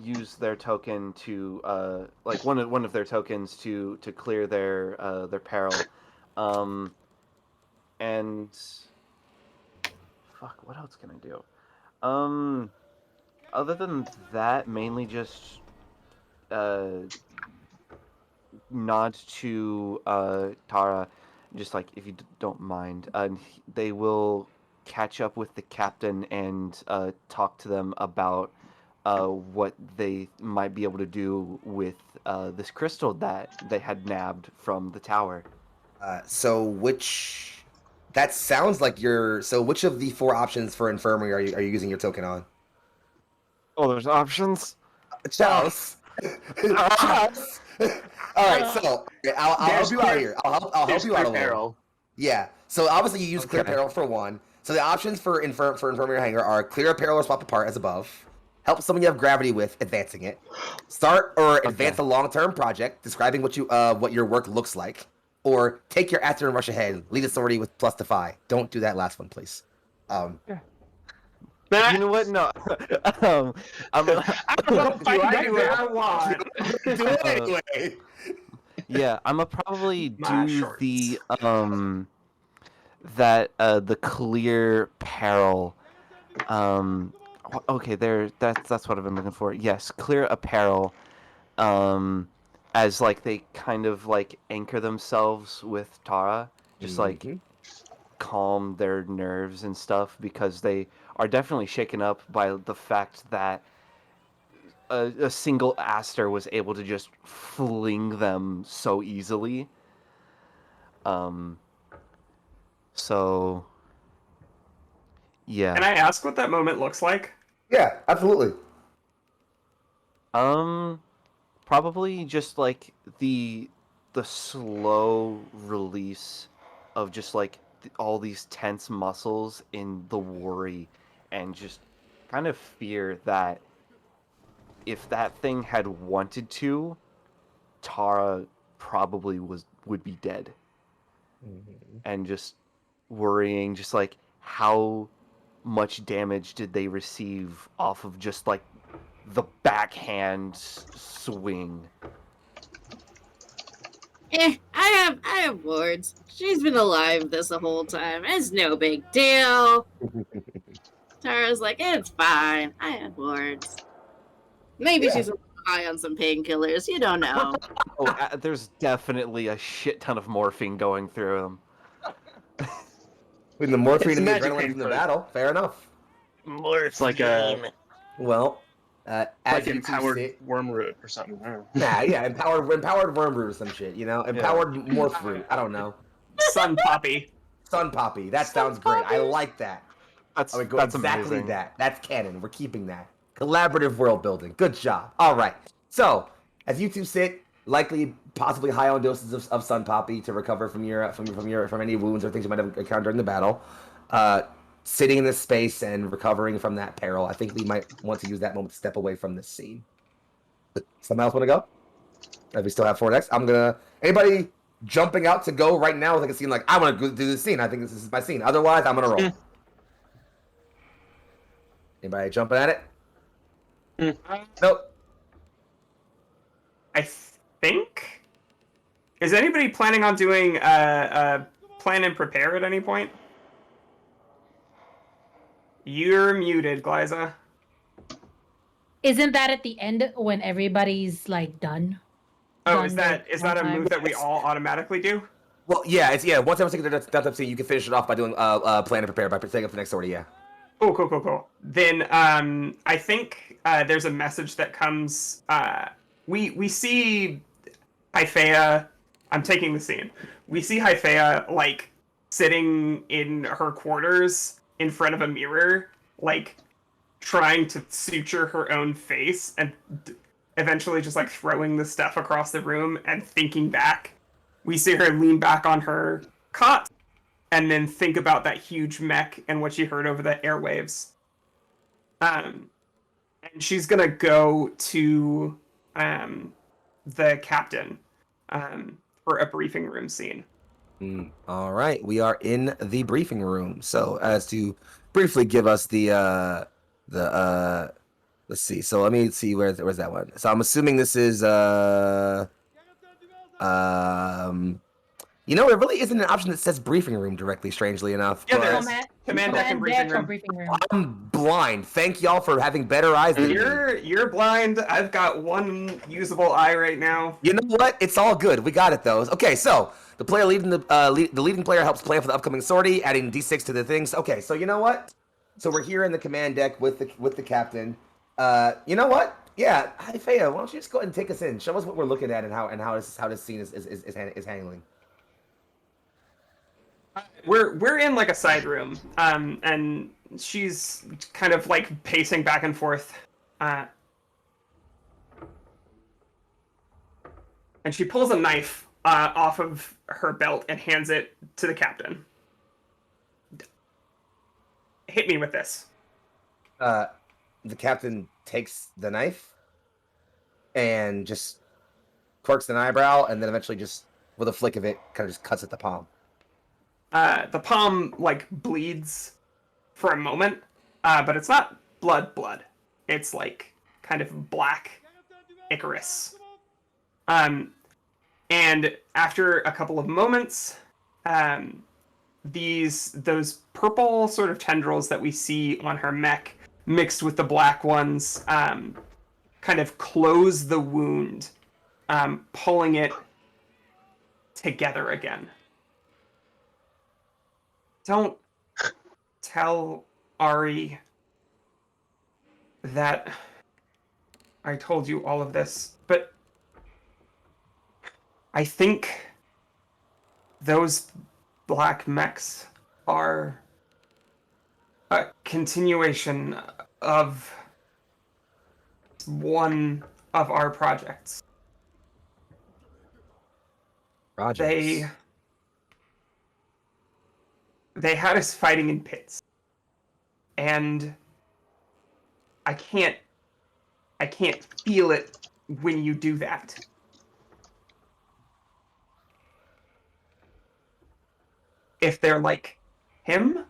use their token to like one of their tokens to clear their peril. And fuck, what else can I do? Other than that, mainly just nod to Tara, just like, if you don't mind, and they will catch up with the captain and talk to them about what they might be able to do with this crystal that they had nabbed from the tower. That sounds like which of the 4 options for infirmary are you using your token on? Oh, there's options? Charles. Charles. All right, so I'll help you out here. I'll help you out a little. Yeah. So obviously you use clear peril for 1. So the options for infirmary hanger are clear peril or swap apart as above. Help someone you have gravity with, advancing it. Start or advance a long-term project, describing what your work looks like. Or take your aster and rush ahead. Lead a sortie with +to 5. Don't do that last one, please. You know what? No. I'm Do I do what I want? Do it anyway. Yeah, I'm gonna probably My do shorts. the the clear peril. Okay, that's what I've been looking for. Yes, clear apparel. As like they kind of like anchor themselves with Tara, just like calm their nerves and stuff, because they are definitely shaken up by the fact that a single Aster was able to just fling them so easily. So yeah. Can I ask what that moment looks like? Yeah, absolutely. Probably just like the slow release of just like all these tense muscles in the worry and just kind of fear that if that thing had wanted to, Tara probably would be dead. And just worrying just like how much damage did they receive off of just like the backhand swing. I have wards. She's been alive this the whole time. It's no big deal. Tara's like, it's fine. I have wards. Maybe she's a little high on some painkillers. You don't know. There's definitely a shit ton of morphine going through them. With the morphine It's and the magic adrenaline from the pain battle, fair enough. It's like a Well, as like you two empowered sit, worm root or something. yeah, empowered worm root or some shit, empowered morph root. I don't know. Sun Poppy. Sun poppy. That sounds great. I like that. That's Exactly amazing. that. That's canon. We're keeping that. Collaborative world building. Good job. All right. So as you two sit, likely possibly high on doses of sun poppy to recover from any wounds or things you might have encountered during the battle, sitting in this space and recovering from that peril, I think we might want to use that moment to step away from this scene. Someone else want to go? If we still have 4 next, I'm gonna. Anybody jumping out to go right now with like a scene like I want to do this scene. I think this is my scene. Otherwise, I'm gonna roll. Anybody jumping at it? Nope. I think. Is anybody planning on doing plan and prepare at any point? You're muted, Glyza. Isn't that at the end when everybody's like done? Oh, Done is that with a time? move that we all automatically do? Well, yeah, it's Once everyone's taken their up scene, you can finish it off by doing plan and prepare by taking up the next order. Yeah. Oh, cool. Then I think there's a message that comes. We see Hyphea. I'm taking the scene. We see Hyphea like sitting in her quarters in front of a mirror, like trying to suture her own face, and eventually just like throwing the stuff across the room and thinking back. We see her lean back on her cot and then think about that huge mech and what she heard over the airwaves. And she's gonna go to the captain for a briefing room scene. All right, we are in the briefing room. So as to briefly give us the let's see. So let me see where's that one. So I'm assuming this is it really isn't an option that says briefing room directly, strangely enough. Yeah, but there is. Command deck and briefing room. I'm blind. Thank y'all for having better eyes than me. You're blind. I've got one usable eye right now. You know what? It's all good. We got it though. Okay, so the player leading the leading player helps plan for the upcoming sortie, adding d6 to the things. Okay, so you know what? So we're here in the command deck with the captain. You know what? Yeah, Hyphea, why don't you just go ahead and take us in? Show us what we're looking at and how this scene is handling. We're in like a side room, and she's kind of like pacing back and forth, and she pulls a knife off of her belt and hands it to the captain. Hit me with this. The captain takes the knife and just quirks an eyebrow, and then eventually just with a flick of it, kind of just cuts at the palm. The palm like bleeds for a moment, but it's not blood. It's like kind of black Icarus. And after a couple of moments, those purple sort of tendrils that we see on her mech mixed with the black ones kind of close the wound, pulling it together again. Don't tell Ari that I told you all of this, but I think those black mechs are a continuation of one of our projects. Projects. They had us fighting in pits. And I can't feel it when you do that. If they're like him,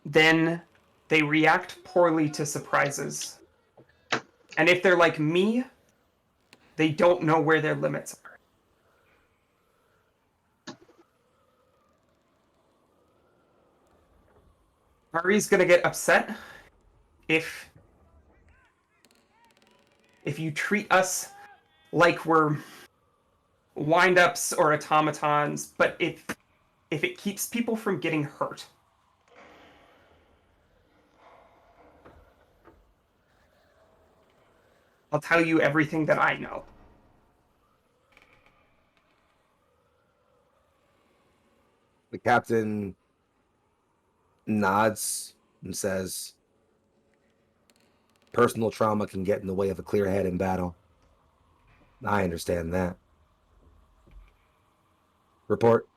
then they react poorly to surprises. And if they're like me, they don't know where their limits are. Ari's gonna get upset if you treat us like we're wind-ups or automatons, but if it keeps people from getting hurt. I'll tell you everything that I know. The captain nods and says, personal trauma can get in the way of a clear head in battle. I understand that. Report.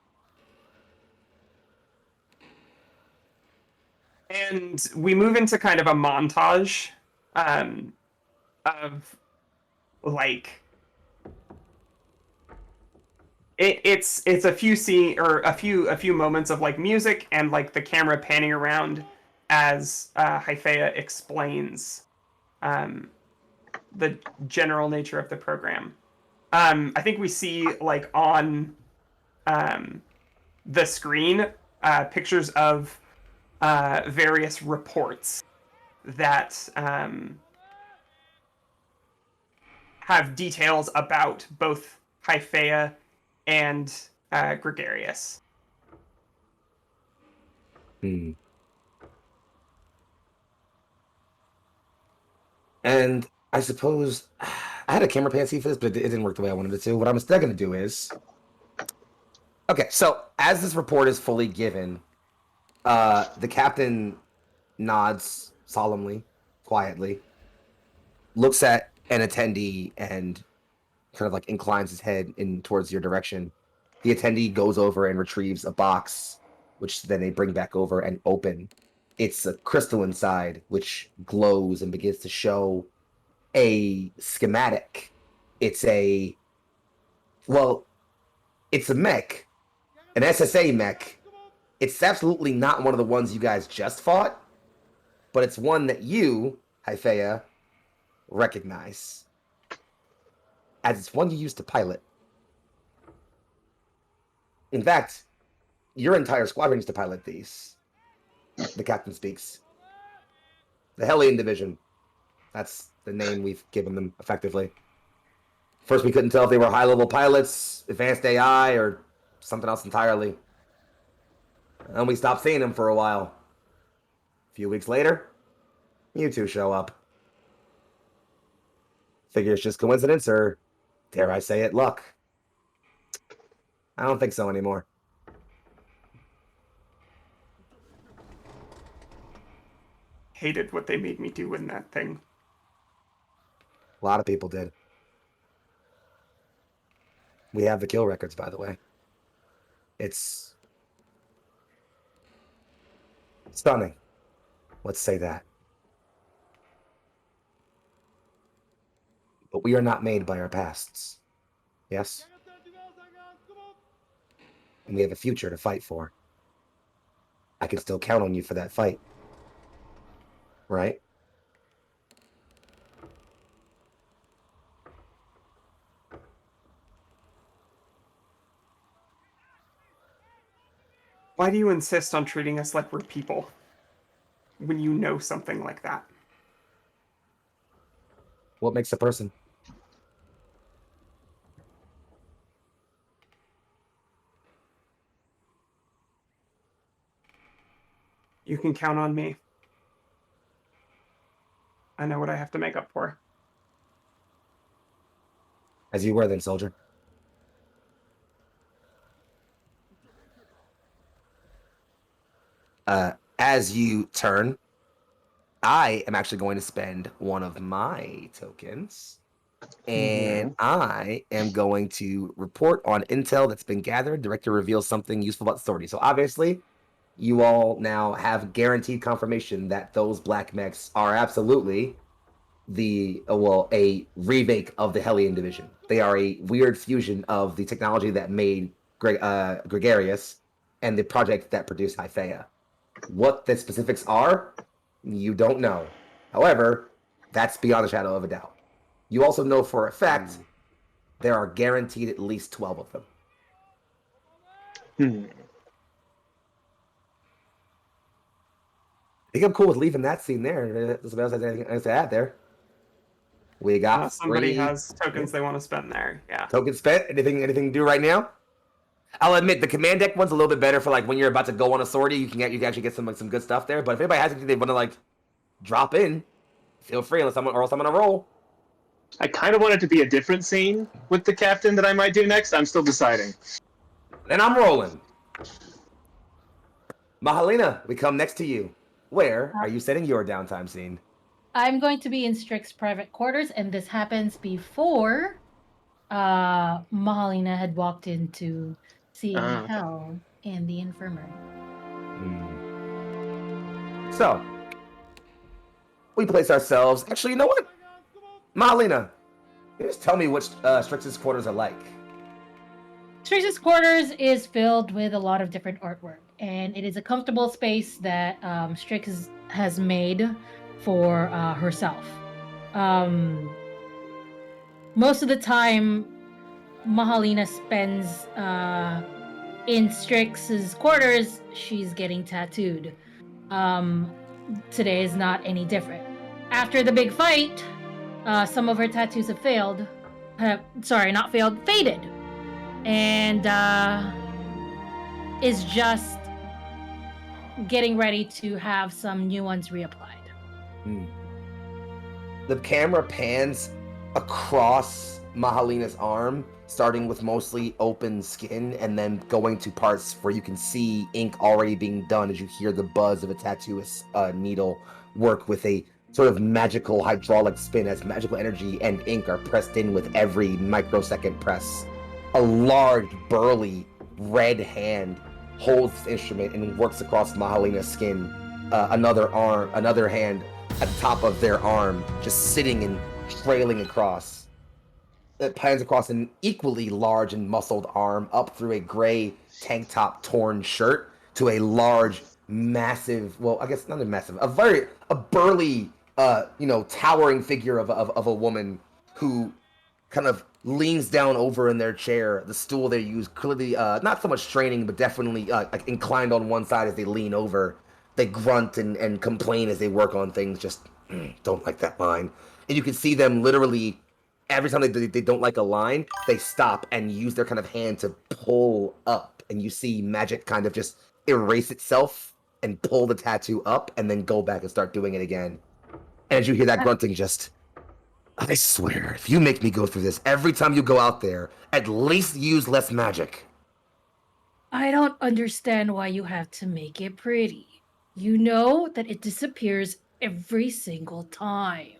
And we move into kind of a montage of like it's a few scene or a few moments of like music and like the camera panning around as Hyphea explains the general nature of the program. I think we see like on the screen pictures of various reports that have details about both Hyphea and Gregarious. And I suppose I had a camera pan see for this, but it didn't work the way I wanted it to. What I'm instead going to do is, okay, so as this report is fully given, the captain nods solemnly, quietly, looks at an attendee and kind of like inclines his head in towards your direction. The attendee goes over and retrieves a box, which then they bring back over and open. It's a crystal inside, which glows and begins to show a schematic. It's a mech, an SSA mech. It's absolutely not one of the ones you guys just fought, but it's one that you, Hyphea, recognize as it's one you used to pilot. In fact, your entire squadron used to pilot these. The captain speaks. The Hellion Division. That's the name we've given them, effectively. First, we couldn't tell if they were high-level pilots, advanced AI, or something else entirely. And we stopped seeing them for a while. A few weeks later, you two show up. Figure it's just coincidence, or dare I say it, luck. I don't think so anymore. Hated what they made me do in that thing. A lot of people did. We have the kill records, by the way. It's stunning. Let's say that. But we are not made by our pasts. Yes? And we have a future to fight for. I can still count on you for that fight. Right? Why do you insist on treating us like we're people when you know something like that? What makes a person? You can count on me. I know what I have to make up for. As you were then, soldier. As you turn, I am actually going to spend one of my tokens, and I am going to report on intel that's been gathered. Director reveals something useful about the story. So obviously, you all now have guaranteed confirmation that those black mechs are absolutely a remake of the Hellion division. They are a weird fusion of the technology that made Gregarious and the project that produced Hyphea. What the specifics are, you don't know. However, that's beyond a shadow of a doubt. You also know for a fact there are guaranteed at least 12 of them. I think I'm cool with leaving that scene there. Does somebody else have anything else to add there? We got somebody has tokens they want to spend there. Yeah. Tokens spent. Anything to do right now? I'll admit the command deck one's a little bit better for like when you're about to go on a sortie. You can actually get some good stuff there. But if anybody has anything they want to like drop in, feel free. Or else I'm gonna roll. I kind of want it to be a different scene with the captain that I might do next. I'm still deciding. Then I'm rolling. Mahalina, we come next to you. Where are you setting your downtime scene? I'm going to be in Strick's private quarters, and this happens before Mahalina had walked into seeing Hell in the infirmary. So, we place ourselves. Actually, you know what? Mahalina, just tell me what Strix's quarters are like. Strix's quarters is filled with a lot of different artwork, and it is a comfortable space that Strix has made for herself. Most of the time, Mahalina spends in Strix's quarters. She's getting tattooed. Today is not any different. After the big fight, some of her tattoos have failed. Faded. And is just getting ready to have some new ones reapplied. The camera pans across Mahalina's arm, starting with mostly open skin and then going to parts where you can see ink already being done as you hear the buzz of a tattooist's needle work with a sort of magical hydraulic spin as magical energy and ink are pressed in with every microsecond press. A large, burly, red hand holds this instrument and works across Mahalina's skin. Another hand at the top of their arm, just sitting and trailing across. It pans across an equally large and muscled arm up through a gray tank top torn shirt to a large, massive, well, I guess not a massive, a burly, towering figure of a woman who kind of leans down over in their chair. The stool they use clearly not so much straining, but definitely like inclined on one side as they lean over. They grunt and complain as they work on things. Just don't like that line. And you can see them literally every time they don't like a line, they stop and use their kind of hand to pull up. And you see magic kind of just erase itself and pull the tattoo up and then go back and start doing it again. And as you hear that grunting, just, I swear, if you make me go through this every time you go out there, at least use less magic. I don't understand why you have to make it pretty. You know that it disappears every single time.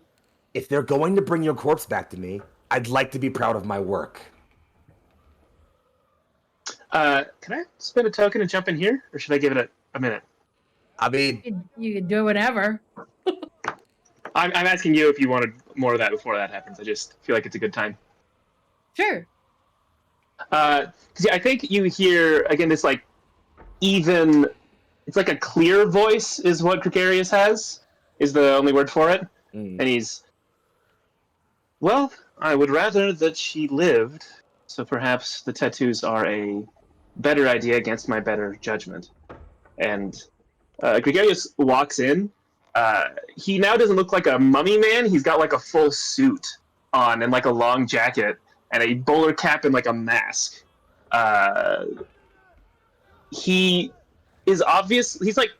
If they're going to bring your corpse back to me, I'd like to be proud of my work. Can I spend a token and jump in here, or should I give it a minute? I mean, you can do whatever. I'm asking you if you wanted more of that before that happens. I just feel like it's a good time. Sure. Because I think you hear again this like even. It's like a clear voice is what Gregarious has. Is the only word for it, and he's. Well, I would rather that she lived, so perhaps the tattoos are a better idea against my better judgment. And Gregarious walks in. He now doesn't look like a mummy man. He's got like a full suit on and like a long jacket and a bowler cap and like a mask. He is obvious. He's like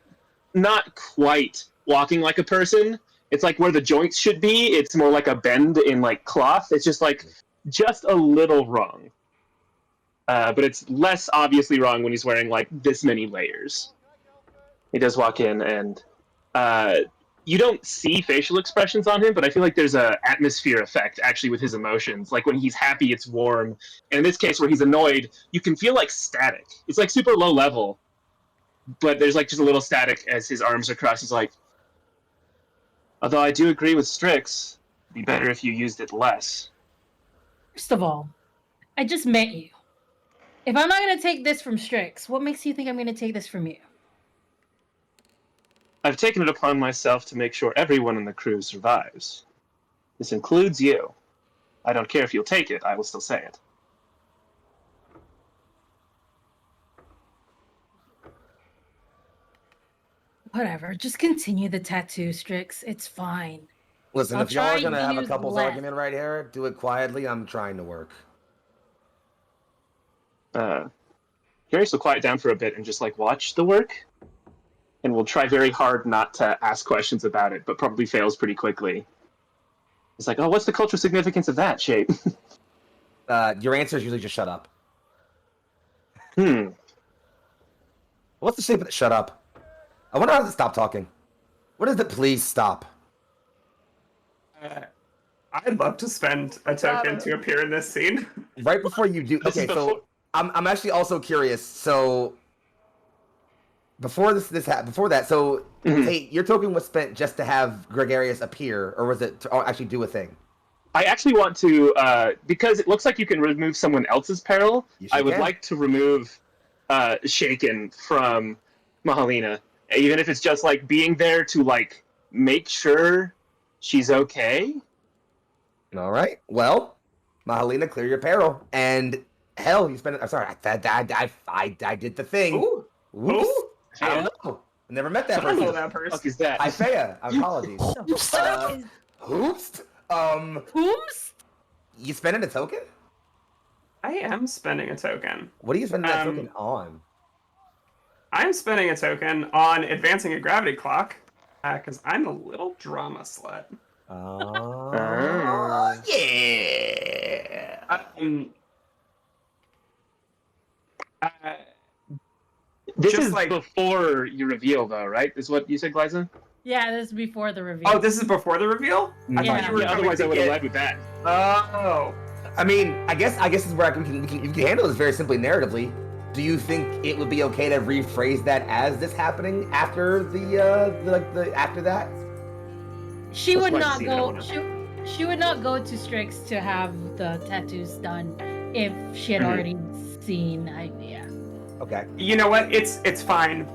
not quite walking like a person. It's like where the joints should be. It's more like a bend in like cloth. It's just like just a little wrong. But it's less obviously wrong when he's wearing like this many layers. He does walk in, and you don't see facial expressions on him, but I feel like there's a atmosphere effect actually with his emotions. Like when he's happy, it's warm. And in this case, where he's annoyed, you can feel like static. It's like super low level, but there's like just a little static as his arms are crossed. He's like, although I do agree with Strix, it'd be better if you used it less. First of all, I just met you. If I'm not going to take this from Strix, what makes you think I'm going to take this from you? I've taken it upon myself to make sure everyone in the crew survives. This includes you. I don't care if you'll take it, I will still say it. Whatever, just continue the tattoo, Strix. It's fine. Listen, I'll if y'all are try gonna to have a use couples less. argument right here, do it quietly. I'm trying to work. Darius will quiet down for a bit and just like watch the work, and will try very hard not to ask questions about it, but probably fails pretty quickly. It's like, oh, what's the cultural significance of that shape? Your answer is usually just shut up. Hmm. What's the shape of it? Shut up. I wonder how to stop talking. What is it? Please stop. I'd love to spend a token to appear in this scene. Right before you do. This Okay, is before- so I'm actually also curious. So before before that, so hey, your token was spent just to have Gregarious appear, or was it to actually do a thing? I actually want to, because it looks like you can remove someone else's peril, I would like to remove Shaken from Mahalina, even if it's just like being there to like make sure she's okay. All right. Well, Mahalina, clear your peril, and hell, you spent it. I'm sorry, I did the thing. Ooh. Whoops. Ooh. I don't know. I never met that I don't know person. that person. Fuck is that? Ifea, apologies. Oops. Whooms? You spending a token? I am spending a token. What are you spending that token on? I'm spending a token on advancing a gravity clock because I'm a little drama slut. Yeah. This just is like- before you reveal, though, right? Is what you said, Glyza? Yeah, this is before the reveal. Oh, this is before the reveal? I Yeah. thought you were coming Otherwise, to I would have get- led with that. Oh. I mean, I guess this is where you can handle this very simply narratively. Do you think it would be okay to rephrase that as this happening after the after that? She That's would why I not see that go. one. She would not go to Strix to have the tattoos done if she had already seen Ifea. Okay. You know what? It's fine.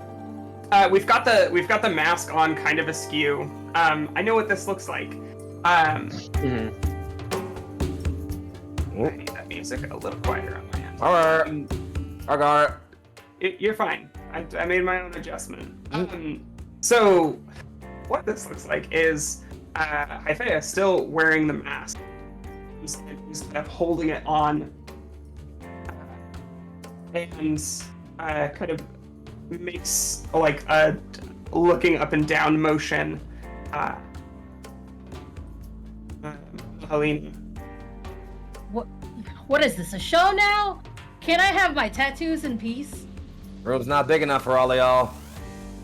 We've got the mask on kind of askew. I know what this looks like. I need that music a little quieter on my end. All right. I got it. You're fine. I made my own adjustment. So, what this looks like is Ifea still wearing the mask. He's kind of holding it on, and kind of makes like a looking up and down motion. Helene. What is this? A show now? Can I have my tattoos in peace? Room's not big enough for all of y'all.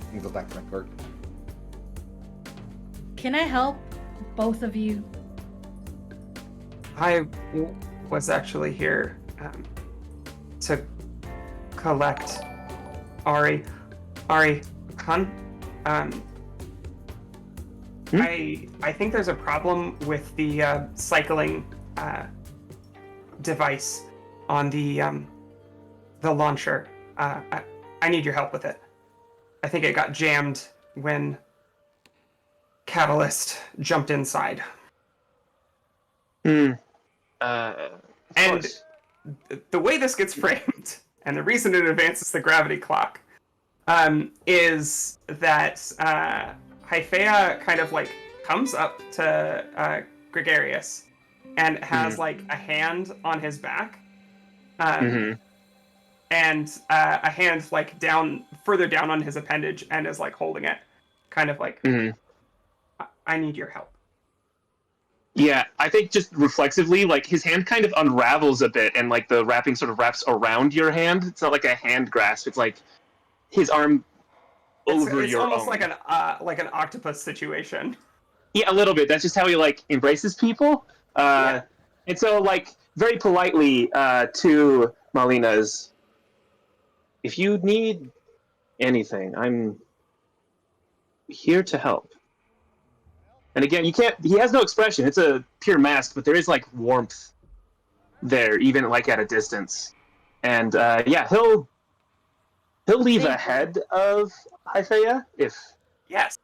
Let me go back to my clerk. Can I help both of you? I was actually here to collect Ari Khan. I think there's a problem with the cycling device on the launcher. I need your help with it. I think it got jammed when Catalyst jumped inside. And the way this gets framed, and the reason it advances the gravity clock, is that Ifea kind of like comes up to Gregarious and has like a hand on his back, and a hand like further down on his appendage, and is like holding it, kind of like I need your help. Yeah, I think just reflexively, like his hand kind of unravels a bit, and like the wrapping sort of wraps around your hand. It's not like a hand grasp; it's like his arm over It's your almost own. like an octopus situation. Yeah, a little bit. That's just how he like embraces people. Yeah. And so, like, very politely to Malina's, if you need anything, I'm here to help. And again, you can't. He has no expression. It's a pure mask, but there is like warmth there, even like at a distance. And yeah, he'll leave Thank ahead of Hyphea if Yes.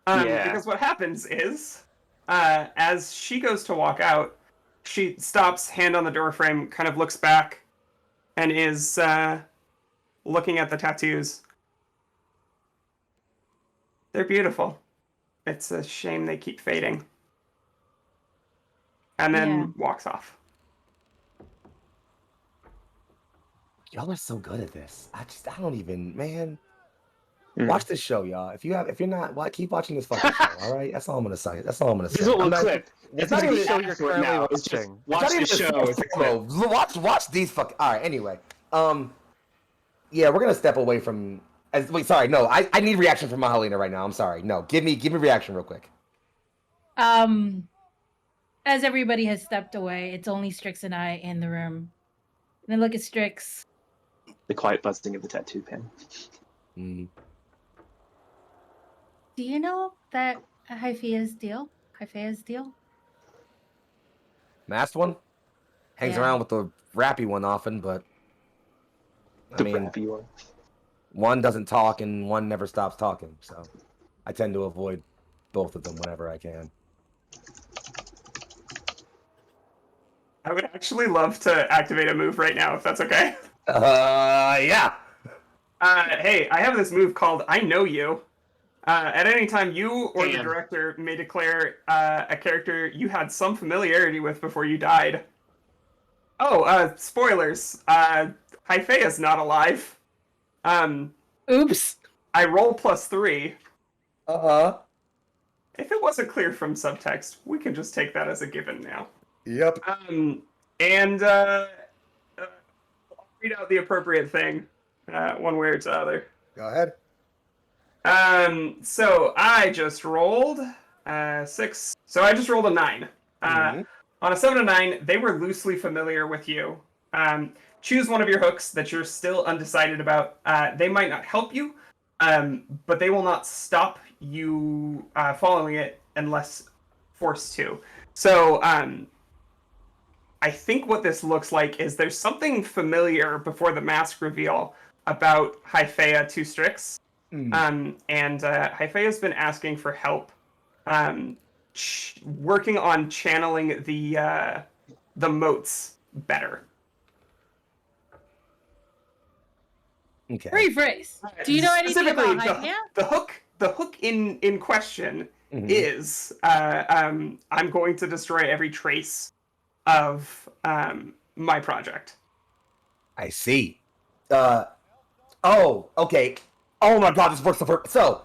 yeah. Because what happens is, as she goes to walk out, she stops, hand on the doorframe, kind of looks back, and is looking at the tattoos. They're beautiful. It's a shame they keep fading. And then walks off. Y'all are so good at this. I don't even, man. Mm. Watch this show, y'all. If you're not, keep watching this fucking show. All right, that's all I'm gonna say. That's all I'm gonna say. This is what we'll I'm not- clip. It's It's not not even even a show show you're you're currently now. watching. It's just It's watch not the even a show. It's a clip. Watch these fucking. All right. Anyway, yeah, we're gonna step away from. Wait, sorry. No, I need reaction from Mahalina right now. I'm sorry. No, give me reaction real quick. As everybody has stepped away, it's only Strix and I in the room. And then look at Strix. The quiet buzzing of the tattoo pen. Mm. Do you know that Hyphea's deal? Masked one hangs Yeah. around with the rappy one often, but I The mean, rappy one. one doesn't talk and one never stops talking. So I tend to avoid both of them whenever I can. I would actually love to activate a move right now, if that's okay. Yeah. Hey, I have this move called I Know You. At any time, you or the Damn. director may declare a character you had some familiarity with before you died. Oh, spoilers. Hyphea's not alive. Oops. I roll +3. Uh-huh. If it wasn't clear from subtext, we can just take that as a given now. Yep. And I'll read out the appropriate thing, one way or the other. Go ahead. So I just rolled 6. So I just rolled a 9. Mhm. On a 7 and 9, they were loosely familiar with you. Choose one of your hooks that you're still undecided about. They might not help you, but they will not stop you following it unless forced to. So I think what this looks like is there's something familiar before the mask reveal about Hyphea to Strix. And Hyphea's been asking for help, working on channeling the motes better. Okay. Rephrase. Do you know anything about Specifically, Hyphea? the hook in question Mhm. is I'm going to destroy every trace of my project. I see. Oh, okay. Oh my god, this works so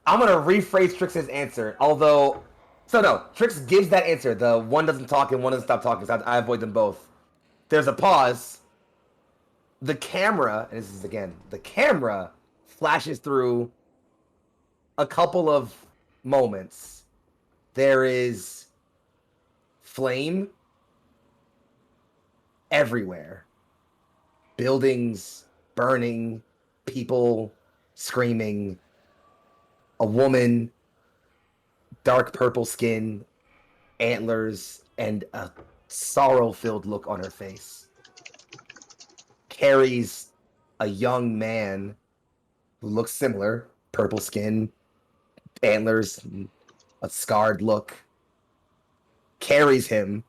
I'm gonna rephrase Trix's answer, although no, Trix gives that answer. The one doesn't talk and one doesn't stop talking, so I avoid them both. There's a pause. The camera, and this is again, the camera flashes through a couple of moments. There is flame everywhere. Buildings burning, people screaming, a woman, dark purple skin, antlers, and a sorrow-filled look on her face. Carries a young man who looks similar, purple skin, antlers, a scarred look. Carries him,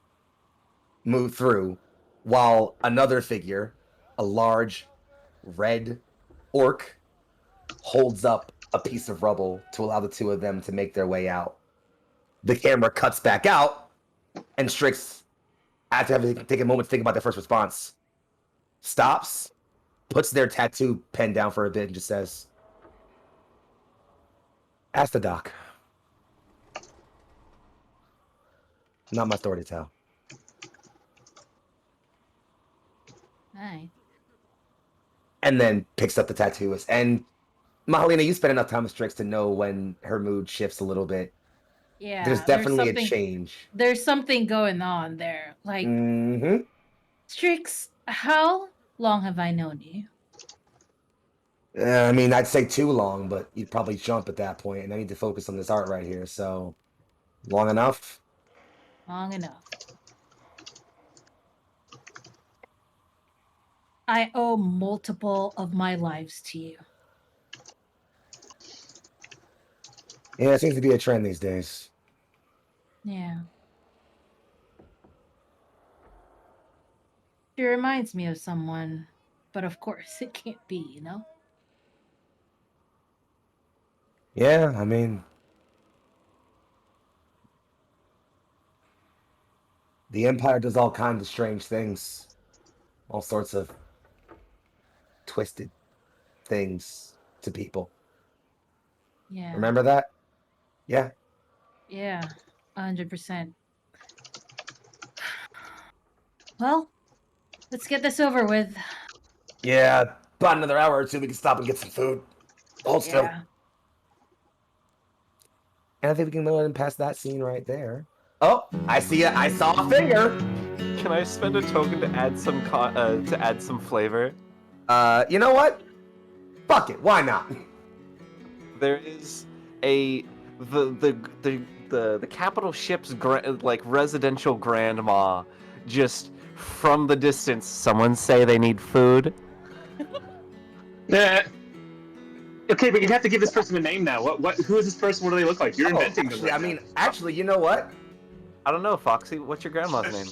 move through, while another figure, a large red orc, holds up a piece of rubble to allow the two of them to make their way out. The camera cuts back out, and Strix, after having to take a moment to think about their first response, stops, puts their tattoo pen down for a bit, and just says, "Ask the doc." Not my story to tell. Nice. And then picks up the tattooist. And Mahalina, you spend enough time with Strix to know when her mood shifts a little bit. Yeah. There's definitely a change. There's something going on there. Like, Mm-hmm. Strix, how long have I known you? I mean, I'd say too long, but you'd probably jump at that point, and I need to focus on this art right here. So, long enough? Long enough. I owe multiple of my lives to you. Yeah, it seems to be a trend these days. Yeah. She reminds me of someone, but of course it can't be, you know? Yeah, I mean, the Empire does all kinds of strange things. All sorts of twisted things to people. Yeah. Remember that? Yeah. Yeah, 100%. Well, let's get this over with. Yeah, about another hour or two, we can stop and get some food. Hold still. Yeah. And I think we can go ahead and pass that scene right there. Oh, I see it. I saw a finger. Can I spend a token to add some flavor? You know what? Fuck it. Why not? There is the capital ship's residential grandma, just from the distance. Someone say they need food. Okay, but you'd have to give this person a name now. Who is this person? What do they look like? You're inventing them. Actually, you know what? I don't know, Foxy. What's your grandma's name?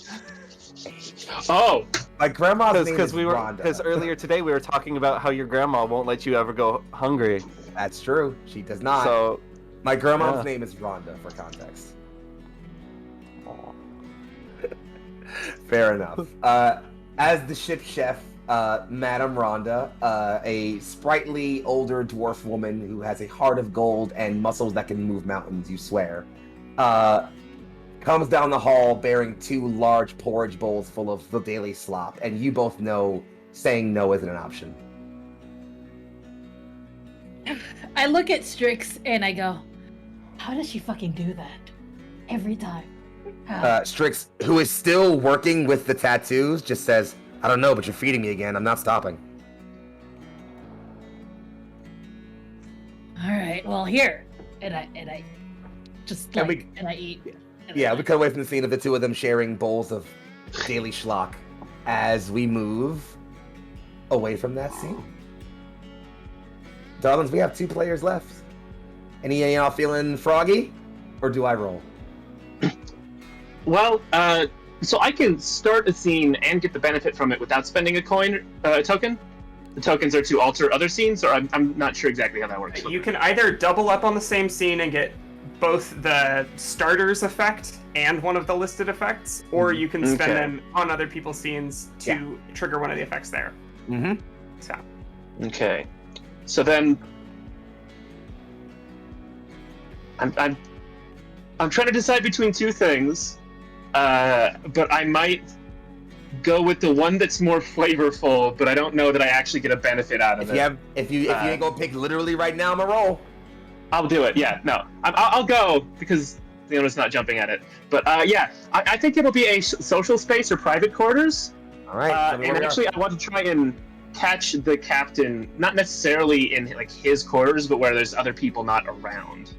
Oh, my grandma's name is Rhonda. Because earlier today we were talking about how your grandma won't let you ever go hungry. That's true. She does not. So, my grandma's name is Rhonda, for context. Fair enough. As the ship chef, Madame Rhonda, a sprightly older dwarf woman who has a heart of gold and muscles that can move mountains, you swear, comes down the hall bearing 2 large porridge bowls full of the daily slop, and you both know saying no isn't an option. I look at Strix and I go, how does she fucking do that? Every time. Strix, who is still working with the tattoos, just says, I don't know, but you're feeding me again. I'm not stopping. All right, well, here. And I just like, and I eat. Yeah, we cut away from the scene of the 2 of them sharing bowls of daily schlock as we move away from that scene. Darlings, we have 2 players left. Any of y'all feeling froggy? Or do I roll? Well, so I can start a scene and get the benefit from it without spending a token. The tokens are to alter other scenes, or I'm not sure exactly how that works. You can either double up on the same scene and get both the starter's effect and one of the listed effects, or you can spend them on other people's scenes to trigger one of the effects there. Mm-hmm. So. Okay. So then, I'm trying to decide between 2 things, but I might go with the one that's more flavorful, but I don't know that I actually get a benefit out of it. If you ain't gonna pick literally right now, I'm gonna roll. I'll do it. Yeah, no, I'll go because Leona's not jumping at it. But yeah, I think it'll be a social space or private quarters. All right. And actually, I want to try and catch the captain, not necessarily in like his quarters, but where there's other people not around.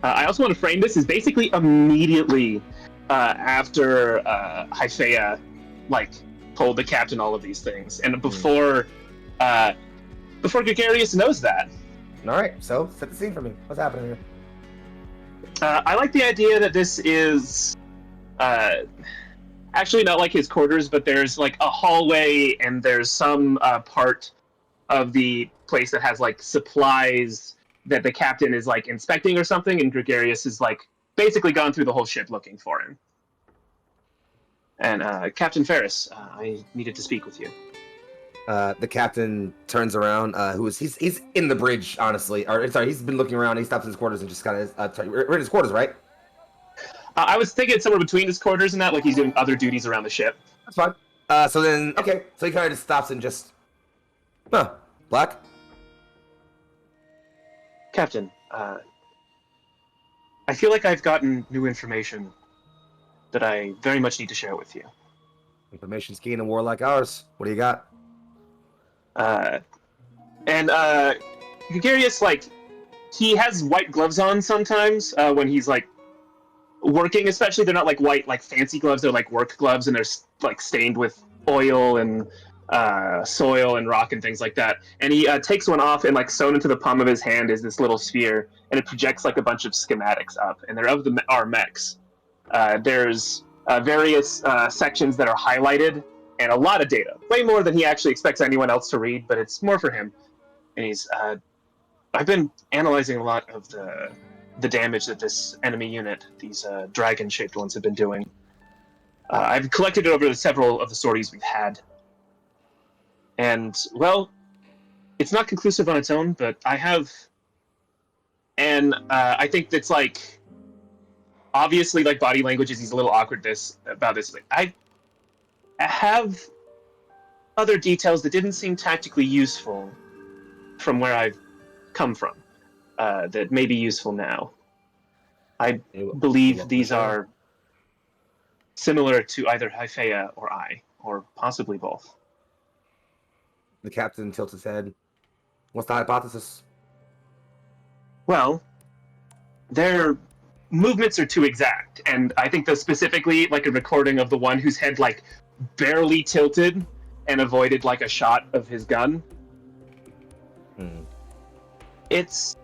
I also want to frame this as basically immediately after Hyphea like told the captain all of these things, and before Gregarious knows that. All right, so set the scene for me. What's happening here? I like the idea that this is actually not like his quarters, but there's like a hallway and there's some part of the place that has like supplies that the captain is like inspecting or something, and Gregarious is like basically gone through the whole ship looking for him. And Captain Ferris, I needed to speak with you. The captain turns around. He's in the bridge, honestly. Or sorry, he's been looking around. He stops in his quarters and just kind of. We're in his quarters, right? I was thinking somewhere between his quarters and that, like he's doing other duties around the ship. That's fine. So then, okay. So he kind of just stops and just, Black? Captain, I feel like I've gotten new information that I very much need to share with you. Information's key in a war like ours. What do you got? Gregarious, like, he has white gloves on sometimes when he's, like, working, especially. They're not, like, white, like, fancy gloves. They're, like, work gloves, and they're, like, stained with oil and soil and rock and things like that. And he takes one off, and, like, sewn into the palm of his hand is this little sphere, and it projects, like, a bunch of schematics up, and they're of our mechs. There's various sections that are highlighted, and a lot of data. Way more than he actually expects anyone else to read, but it's more for him. And he's, I've been analyzing a lot of the damage that this enemy unit, these dragon-shaped ones, have been doing. I've collected it over several of the sorties we've had. And, well, it's not conclusive on its own, but I have... And I think that's, like... Obviously, like, body language is he's a little awkward about this. Like, I have other details that didn't seem tactically useful from where I've come from that may be useful now. I believe these are similar to either Hyphaea or I, or possibly both. The captain tilts his head. What's the hypothesis? Well, their movements are too exact, and I think that specifically, like, a recording of the one whose head, like, barely tilted and avoided, like, a shot of his gun. It's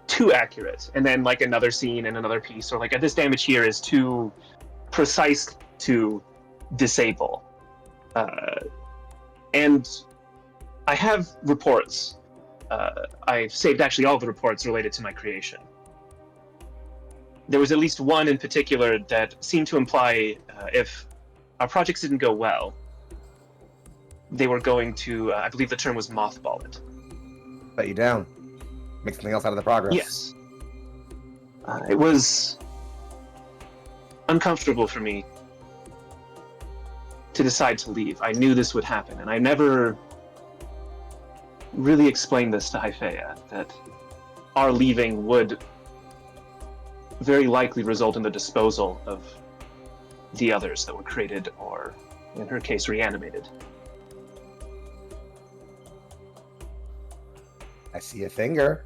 too accurate. And then, like, another scene and another piece, or, like, this damage here is too precise to disable. And I have reports. I've saved actually all the reports related to my creation. There was at least one in particular that seemed to imply if our projects didn't go well, they were going to, I believe the term was mothball it. Let you down. Make something else out of the progress. Yes. It was uncomfortable for me to decide to leave. I knew this would happen, and I never really explained this to Hyphaea, that our leaving would very likely result in the disposal of the others that were created, or, in her case, reanimated. I see a finger.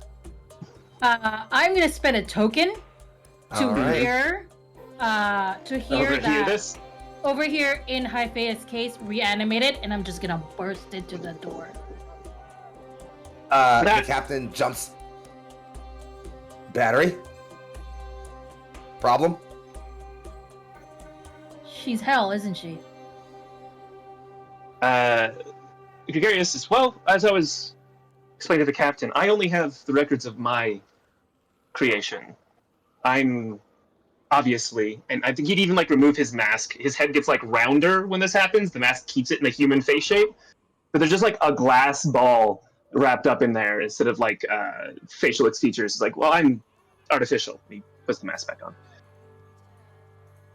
I'm gonna spend a token to hear this? over here in Hyphaea's case, reanimated, and I'm just gonna burst into the door. The captain jumps. Battery? Problem? She's hell, isn't she? Gregarious says, well, as I was explaining to the captain, I only have the records of my creation. I'm obviously, and I think he'd even, like, remove his mask. His head gets, like, rounder when this happens. The mask keeps it in a human face shape. But there's just, like, a glass ball wrapped up in there instead of, like, facial features. It's like, well, I'm artificial. He puts the mask back on.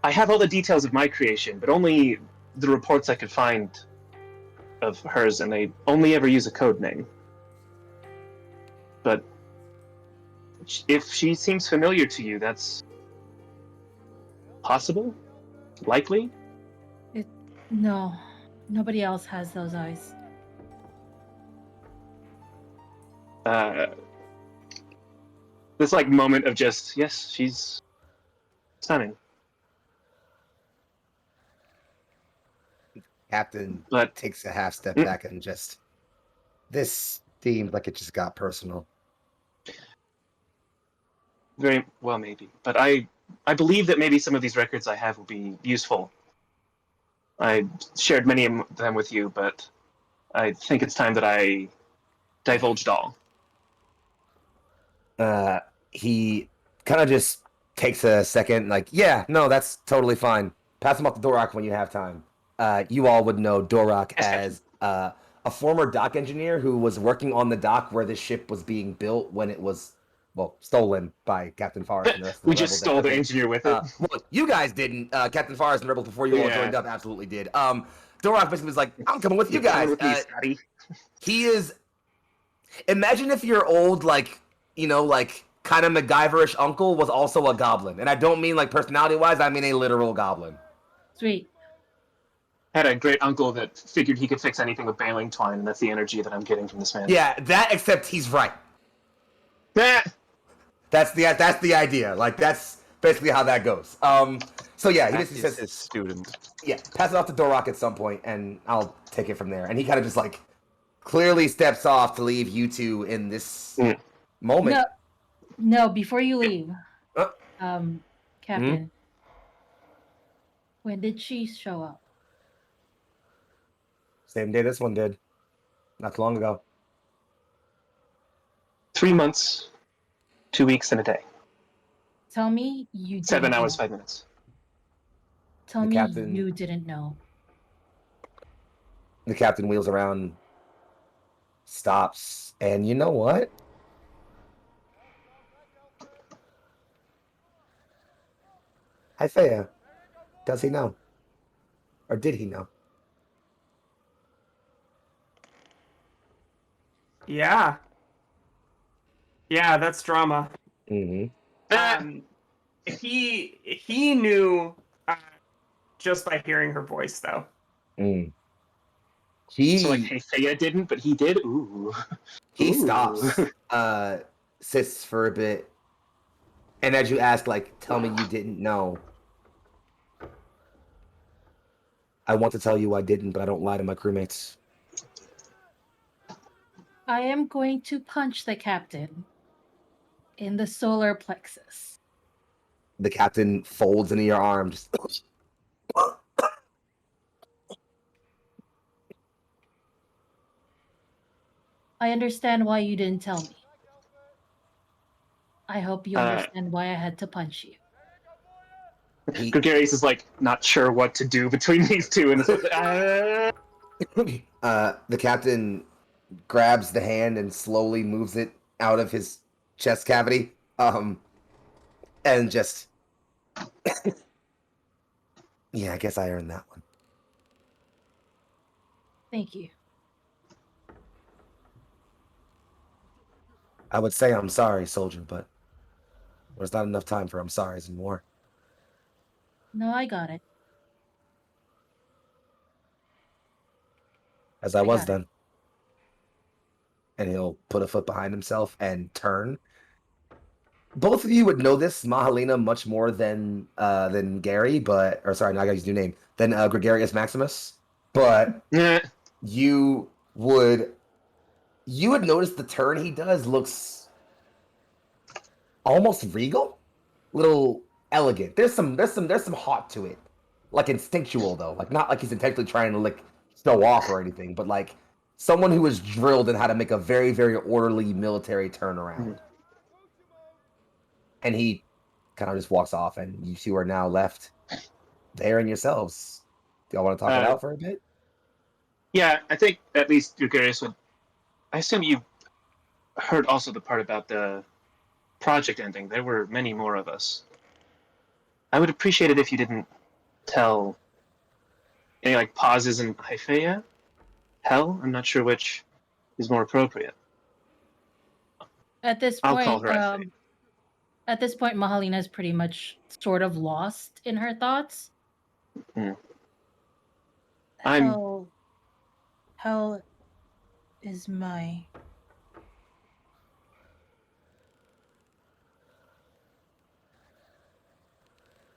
I have all the details of my creation, but only the reports I could find of hers, and they only ever use a code name. But if she seems familiar to you, that's possible? Likely? No. Nobody else has those eyes. This, like, moment of just, yes, she's stunning. Captain takes a half step back and just... This seemed like it just got personal. Very well, maybe. But I believe that maybe some of these records I have will be useful. I shared many of them with you, but I think it's time that I divulged all. He kind of just takes a second, like, yeah, no, that's totally fine. Pass him off to Dorak when you have time. You all would know Dorak as a former dock engineer who was working on the dock where this ship was being built when it was well, stolen by Captain Forrest and the rest of the We rebels. just stole the engineer with it. Well, you stole the Stole the engineer with it. Well, you guys didn't. Captain Forrest and rebels before you all Yeah. joined up absolutely did. Dorak basically was like, I'm coming with you You're guys. coming with me, Scotty. He is. Imagine if your old, like, kind of MacGyverish uncle was also a goblin. And I don't mean, like, personality-wise, I mean a literal goblin. Sweet. Had a great uncle that figured he could fix anything with baling twine, and that's the energy that I'm getting from this man. Yeah, that, except he's right. That's the idea. Like, that's basically how that goes. So yeah, he basically says his student. Yeah, pass it off to Dorak at some point, and I'll take it from there. And he kind of just, like, clearly steps off to leave you two in this moment. No, before you leave, Uh, Captain, when did she show up? Same day this one did. Not too long ago. 3 months, 2 weeks, and a day. Tell me you didn't 7 hours, know. 5 minutes. Tell The me captain- you didn't know. The captain wheels around, stops, and you know what? Hyphea, does he know? Or did he know? Yeah. Yeah, that's drama. Mm-hmm. He knew just by hearing her voice, though. Mm. So, like, Hyphea didn't, but he did? Ooh. He Ooh. stops, sits for a bit, and as you ask, like, tell me you didn't know. I want to tell you I didn't, but I don't lie to my crewmates. I am going to punch the captain in the solar plexus. The captain folds into your arms. I understand why you didn't tell me. I hope you understand why I had to punch you. Gregarious is, like, not sure what to do between these two, and The captain grabs the hand and slowly moves it out of his chest cavity, and just yeah, I guess I earned that one. Thank you. I would say I'm sorry, soldier, but there's not enough time for I'm sorries anymore. No, I got it. As I I was got it. then. And he'll put a foot behind himself and turn. Both of you would know this, Mahalina, much more than Gary, but I gotta use your name, than Gregarious Maximus. But you would notice the turn he does looks almost regal, little elegant. There's some hot to it, like instinctual though, like not like he's intentionally trying to like show off or anything, but like someone who is drilled in how to make a very, very orderly military turnaround. And he kind of just walks off, and you two are now left there in yourselves. Do y'all want to talk it out for a bit? Yeah, I think at least Gregarious would. I assume you heard also the part about the project ending. There were many more of us. I would appreciate it if you didn't tell any like pauses in Hyphea. Hell, I'm not sure which is more appropriate. At this I'll call point, her Hyphea. at this point, Mahalina is pretty much sort of lost in her thoughts. Hell is my...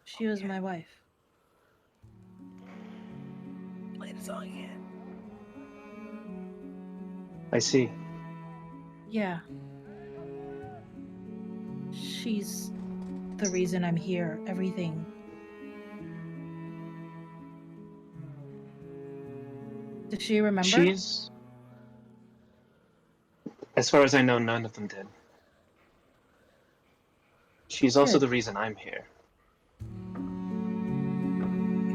She was my wife. Play the song again. I see. Yeah. She's the reason I'm here. Everything. Does she remember? She's... As far as I know, none of them did. She's also Good. the reason I'm here.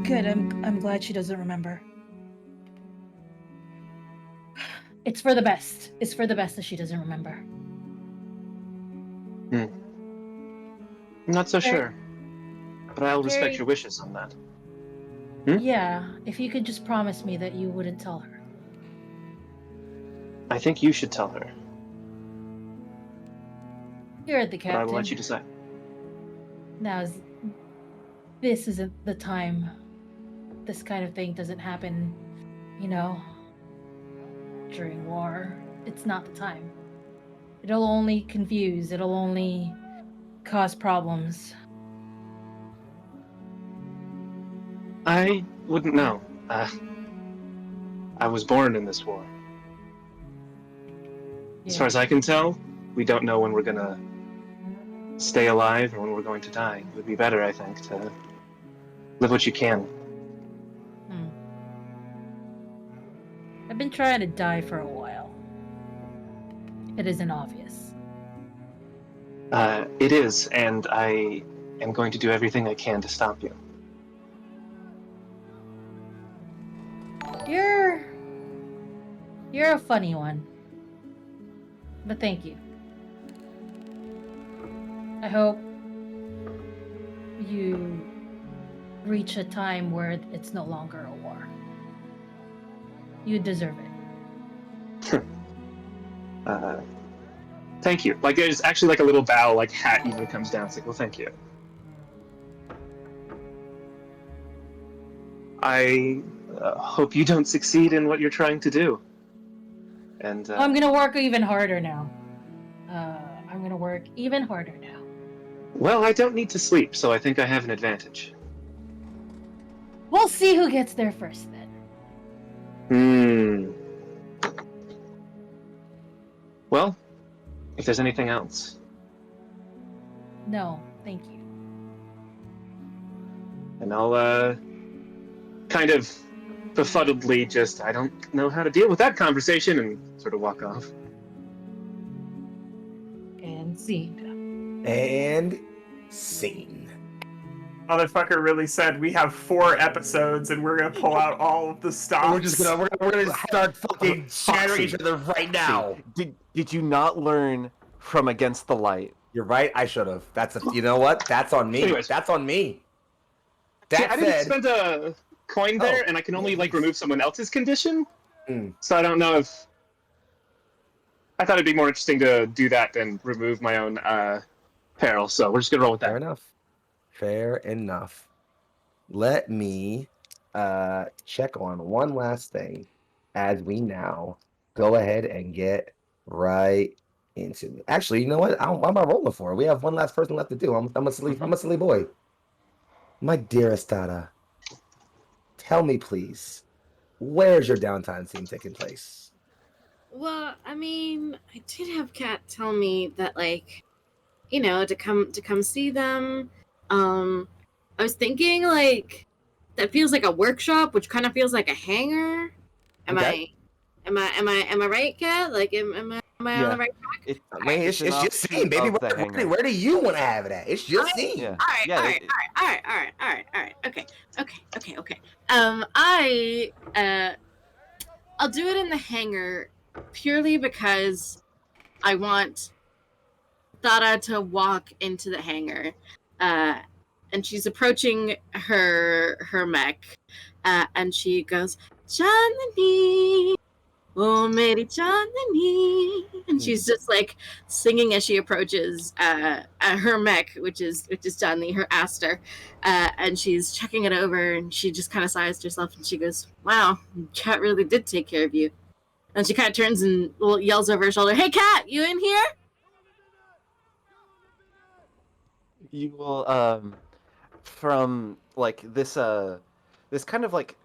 Good. I'm glad she doesn't remember. It's for the best. It's for the best that she doesn't remember. I'm not so Very- sure, but I'll respect very- your wishes on that. Yeah, if you could just promise me that you wouldn't tell her. I think you should tell her, You're the but I will let you captain. decide. This isn't the time. This kind of thing doesn't happen, you know, during war. It's not the time. It'll only confuse, it'll only cause problems. I wouldn't know. I was born in this war. As far as I can tell, we don't know when we're gonna stay alive or when we're going to die. It would be better, I think, to live what you can. I've been trying to die for a while. It isn't obvious. It is, and I am going to do everything I can to stop you. You're a funny one. But thank you. I hope you reach a time where it's no longer a war. You deserve it. Thank you. Like, there's actually like a little bow, like hat even comes down. It's like, well, thank you. I hope you don't succeed in what you're trying to do. And I'm gonna work even harder now. I'm gonna work even harder now. well, I don't need to sleep, so I think I have an advantage. We'll see who gets there first then. Well, if there's anything else. No, thank you. And I'll kind of befuddledly just, I don't know how to deal with that conversation, and sort of walk off. And scene. And scene. Motherfucker really said we have 4 episodes and we're gonna pull out all of the stops. We're gonna start fucking shattering each other right now. Did you not learn from Against the Light? You're right. I should have. You know what? That's on me. Anyways. That's on me. See, That I didn't said, spend a coin there, and I can only like remove someone else's condition. So I don't know if I thought it'd be more interesting to do that than remove my own peril. So we're just gonna roll with that. fair enough. Fair enough. Let me check on one last thing as we now go ahead and get right into it. Actually, you know what? What am I rolling for? We have one last person left to do. I'm a silly boy. My dearest Dada, tell me please, where's your downtime scene taking place? Well, I mean, I did have Kat tell me that, like, you know, to come see them. I was thinking like that feels like a workshop, which kind of feels like a hangar. Am Okay. I right, Kat? Like, am I on the right track? I mean, it's an your offshoot scene, baby. of the hangar. Where do you want to have it at? It's your scene. Yeah. All right. Okay. I'll do it in the hangar purely because I want Thada to walk into the hangar, and she's approaching her mech, and she goes, "Chandani, oh Mary Chandani," and she's just like singing as she approaches her mech, which is Chandani, her Aster, and she's checking it over, and she just kind of sighs to herself, and she goes, "Wow, Cat really did take care of you." And she kind of turns and yells over her shoulder, "Hey, Cat, you in here?" You will from like this kind of like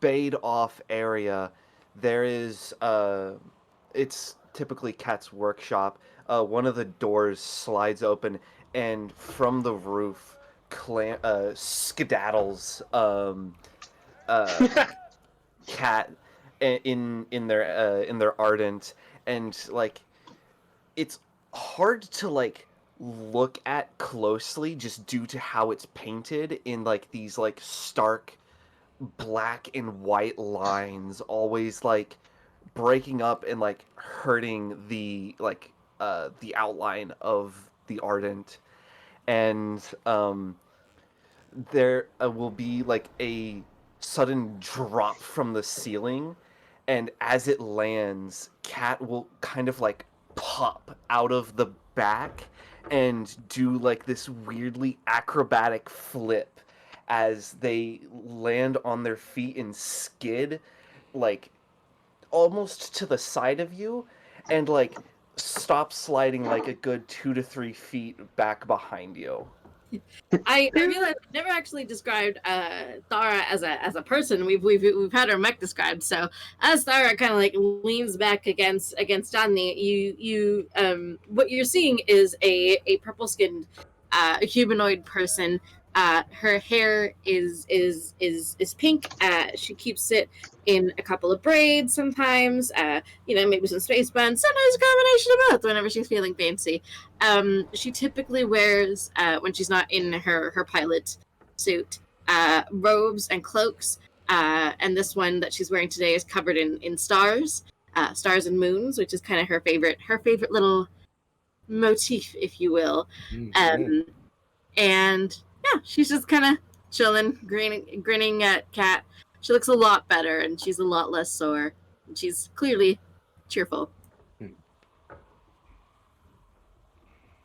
bayed off area. There is it's typically Cat's workshop. One of the doors slides open, and from the roof skedaddles Cat in their ardent, and like it's hard to like look at closely just due to how it's painted in like these like stark black and white lines, always like breaking up and like hurting the like the outline of the ardent, and there will be like a sudden drop from the ceiling, and as it lands, Cat will kind of like pop out of the back and do like this weirdly acrobatic flip as they land on their feet and skid like almost to the side of you and like stop sliding like a good 2 to 3 feet back behind you. I realized I've never actually described Thara as a person. We've had her mech described. So as Thara kind of like leans back against Johnny, you what you're seeing is a purple skinned humanoid person. Her hair is pink. She keeps it in a couple of braids sometimes. Maybe some space buns. Sometimes a combination of both whenever she's feeling fancy. She typically wears, when she's not in her pilot suit, robes and cloaks. And this one that she's wearing today is covered in stars, stars and moons, which is kind of her favorite little motif, if you will. And yeah, she's just kind of chilling, grinning at Kat. She looks a lot better, and she's a lot less sore. And she's clearly cheerful.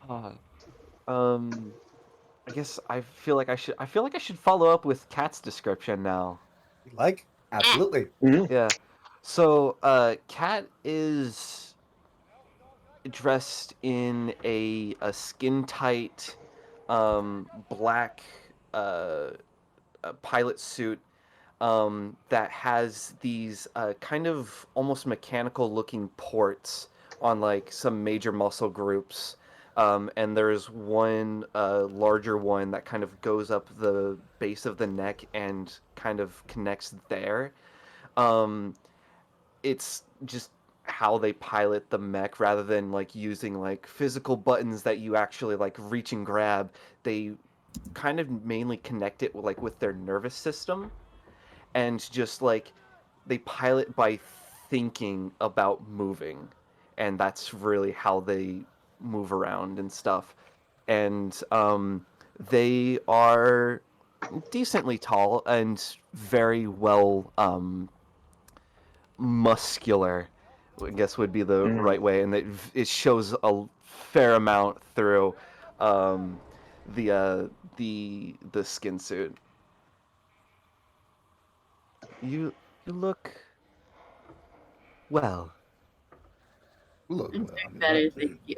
I guess I feel like I should follow up with Kat's description now. Like? Absolutely. Yeah. So, Kat is dressed in a skin tight black pilot suit that has these kind of almost mechanical looking ports on like some major muscle groups. And there's one larger one that kind of goes up the base of the neck and kind of connects there. It's just how they pilot the mech rather than like using like physical buttons that you actually like reach and grab. They kind of mainly connect it with their nervous system, and just like they pilot by thinking about moving, and that's really how they move around and stuff. And they are decently tall and very well muscular, I guess would be the right way, and it shows a fair amount through the skin suit. You look well. Look, I'm better, thank you.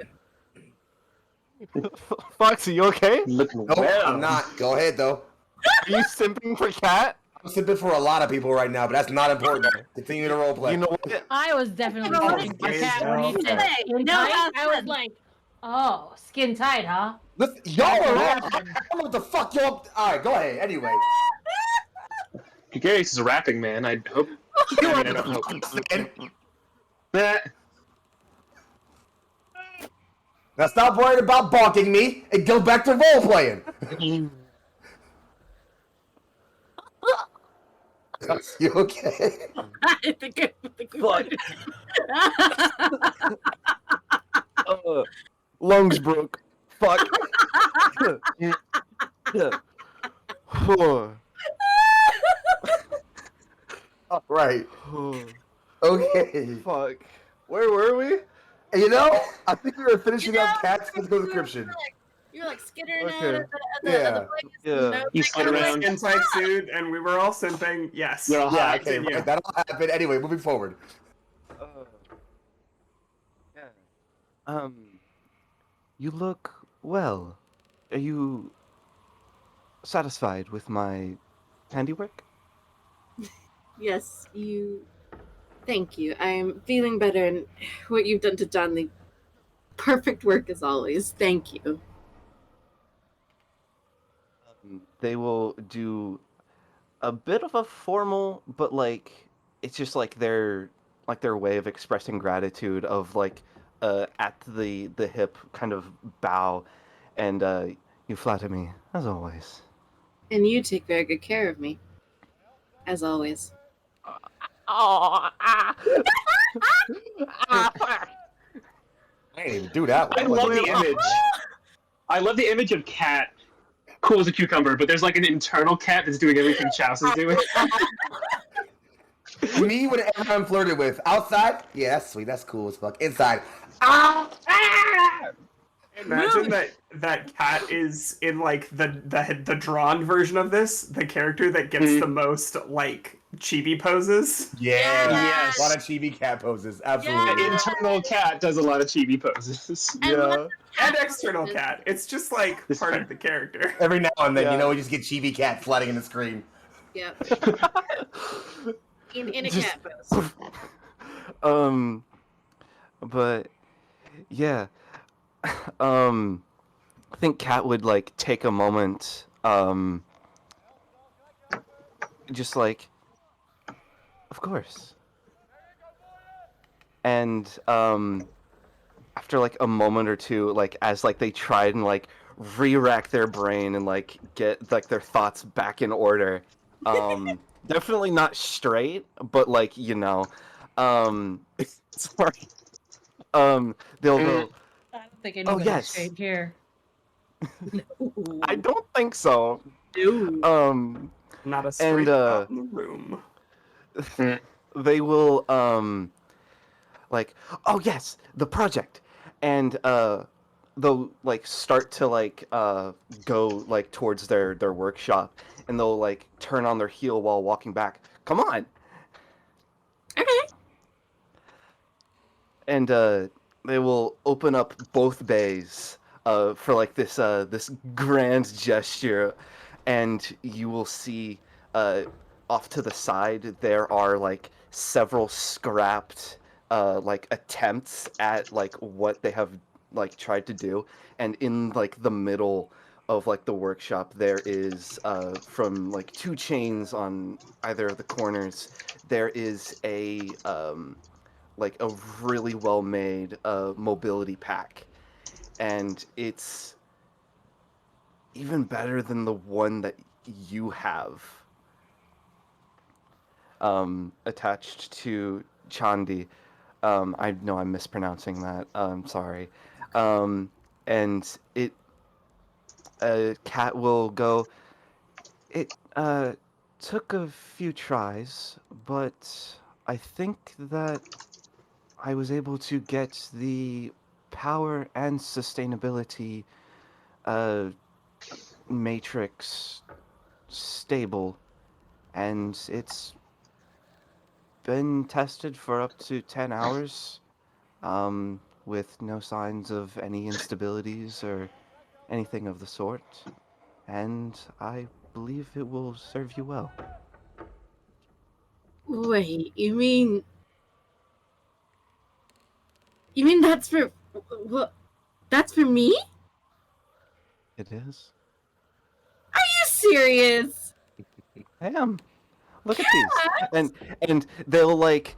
Foxy, you okay? Looking Nope, well. I'm not. Go ahead, though. Are you simping for Cat? I'm sipping for a lot of people right now, but that's not important. Continue to roleplay. You know what? I was definitely Oh, searching for yes, Cat when he no. said skin No, tight. I was fun. like, oh, skin tight, huh? Listen, y'all That's are what all. I happened. don't know what the fuck y'all. All right, go ahead. Anyway. Gregarious is a rapping man. I hope. I don't hope. Now stop worrying about balking me and go back to role playing. You okay? I think Fuck. Lungs broke. Fuck. Right. Okay. Fuck. Where were we? You know, I think we were finishing You know, up Cat's physical description. You're like skittering Okay. out of the Yeah. place. Yeah. No, You like, slid In a around. skin tight suit, and we were all simping. Yes. You're all Yeah, hot. okay, Continue. right. That'll happen. Anyway, moving forward. Yeah. You look well. Are you satisfied with my handiwork? Yes, you. Thank you. I'm feeling better, and what you've done to John Lee. Perfect work as always. Thank you. They will do a bit of a formal, but like it's just like their way of expressing gratitude of like at the hip kind of bow, and you flatter me as always. And you take very good care of me, as always. Oh, I didn't even do that I one. love the image. I love the image of cat, cool as a cucumber, but there's like an internal cat that's doing everything Chouse is doing. Me, whenever I'm flirted with. Outside, yeah, that's sweet. That's cool as fuck. Inside, ah! Imagine that cat is in like the drawn version of this, the character that gets the most like chibi poses. Yeah. Yes. A lot of chibi cat poses. Absolutely. The internal cat does a lot of chibi poses. Yeah. And external cat. It's just like It's part fair. of the character. Every now and then, Yeah. you know, we just get chibi cat flooding in the screen. Yep. In a Just- cat pose. But yeah, I think Kat would like take a moment, just like, of course. And after like a moment or two, like as like they tried and like re-rack their brain and like get like their thoughts back in order, definitely not straight, but like sorry, they'll go. I don't think Oh, anybody's yes. straight here. I don't think so. No. Not a straight out in the room. They will like, oh yes, the project, and they'll like start to like go like towards their workshop, and they'll like turn on their heel while walking back. Come on. Okay. And they will open up both bays for like this grand gesture, and you will see off to the side there are like several scrapped like attempts at like what they have like tried to do, and in like the middle of like the workshop there is from like two chains on either of the corners there is a like a really well made mobility pack, and it's even better than the one that you have attached to Chandi. I know I'm mispronouncing that. Sorry. And it Cat will go. It took a few tries, but I think that I was able to get the power and sustainability matrix stable, and it's been tested for up to 10 hours with no signs of any instabilities or anything of the sort, and I believe it will serve you well. Wait, you mean that's for what? That's for me? It is? Are you serious? I am. Look at these. And they'll like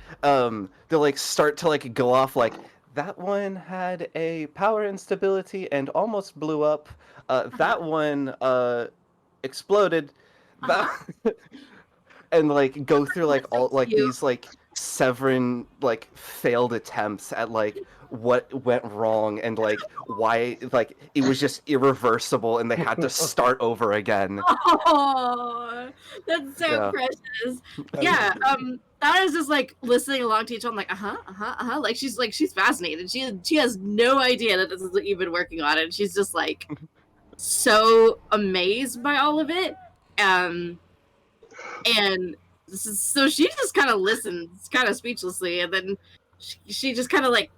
start to like go off like that one had a power instability and almost blew up. That one exploded. That and like go through like all like cute. these like severin like failed attempts at like what went wrong and like why like it was just irreversible and they had to start over again. Oh, that's so Yeah. precious. Yeah, that is just like listening along to each other. I'm like, like she's fascinated. She has no idea that this is what you've been working on, and she's just like so amazed by all of it. And so she just kind of listens, kind of speechlessly, and then she just kind of like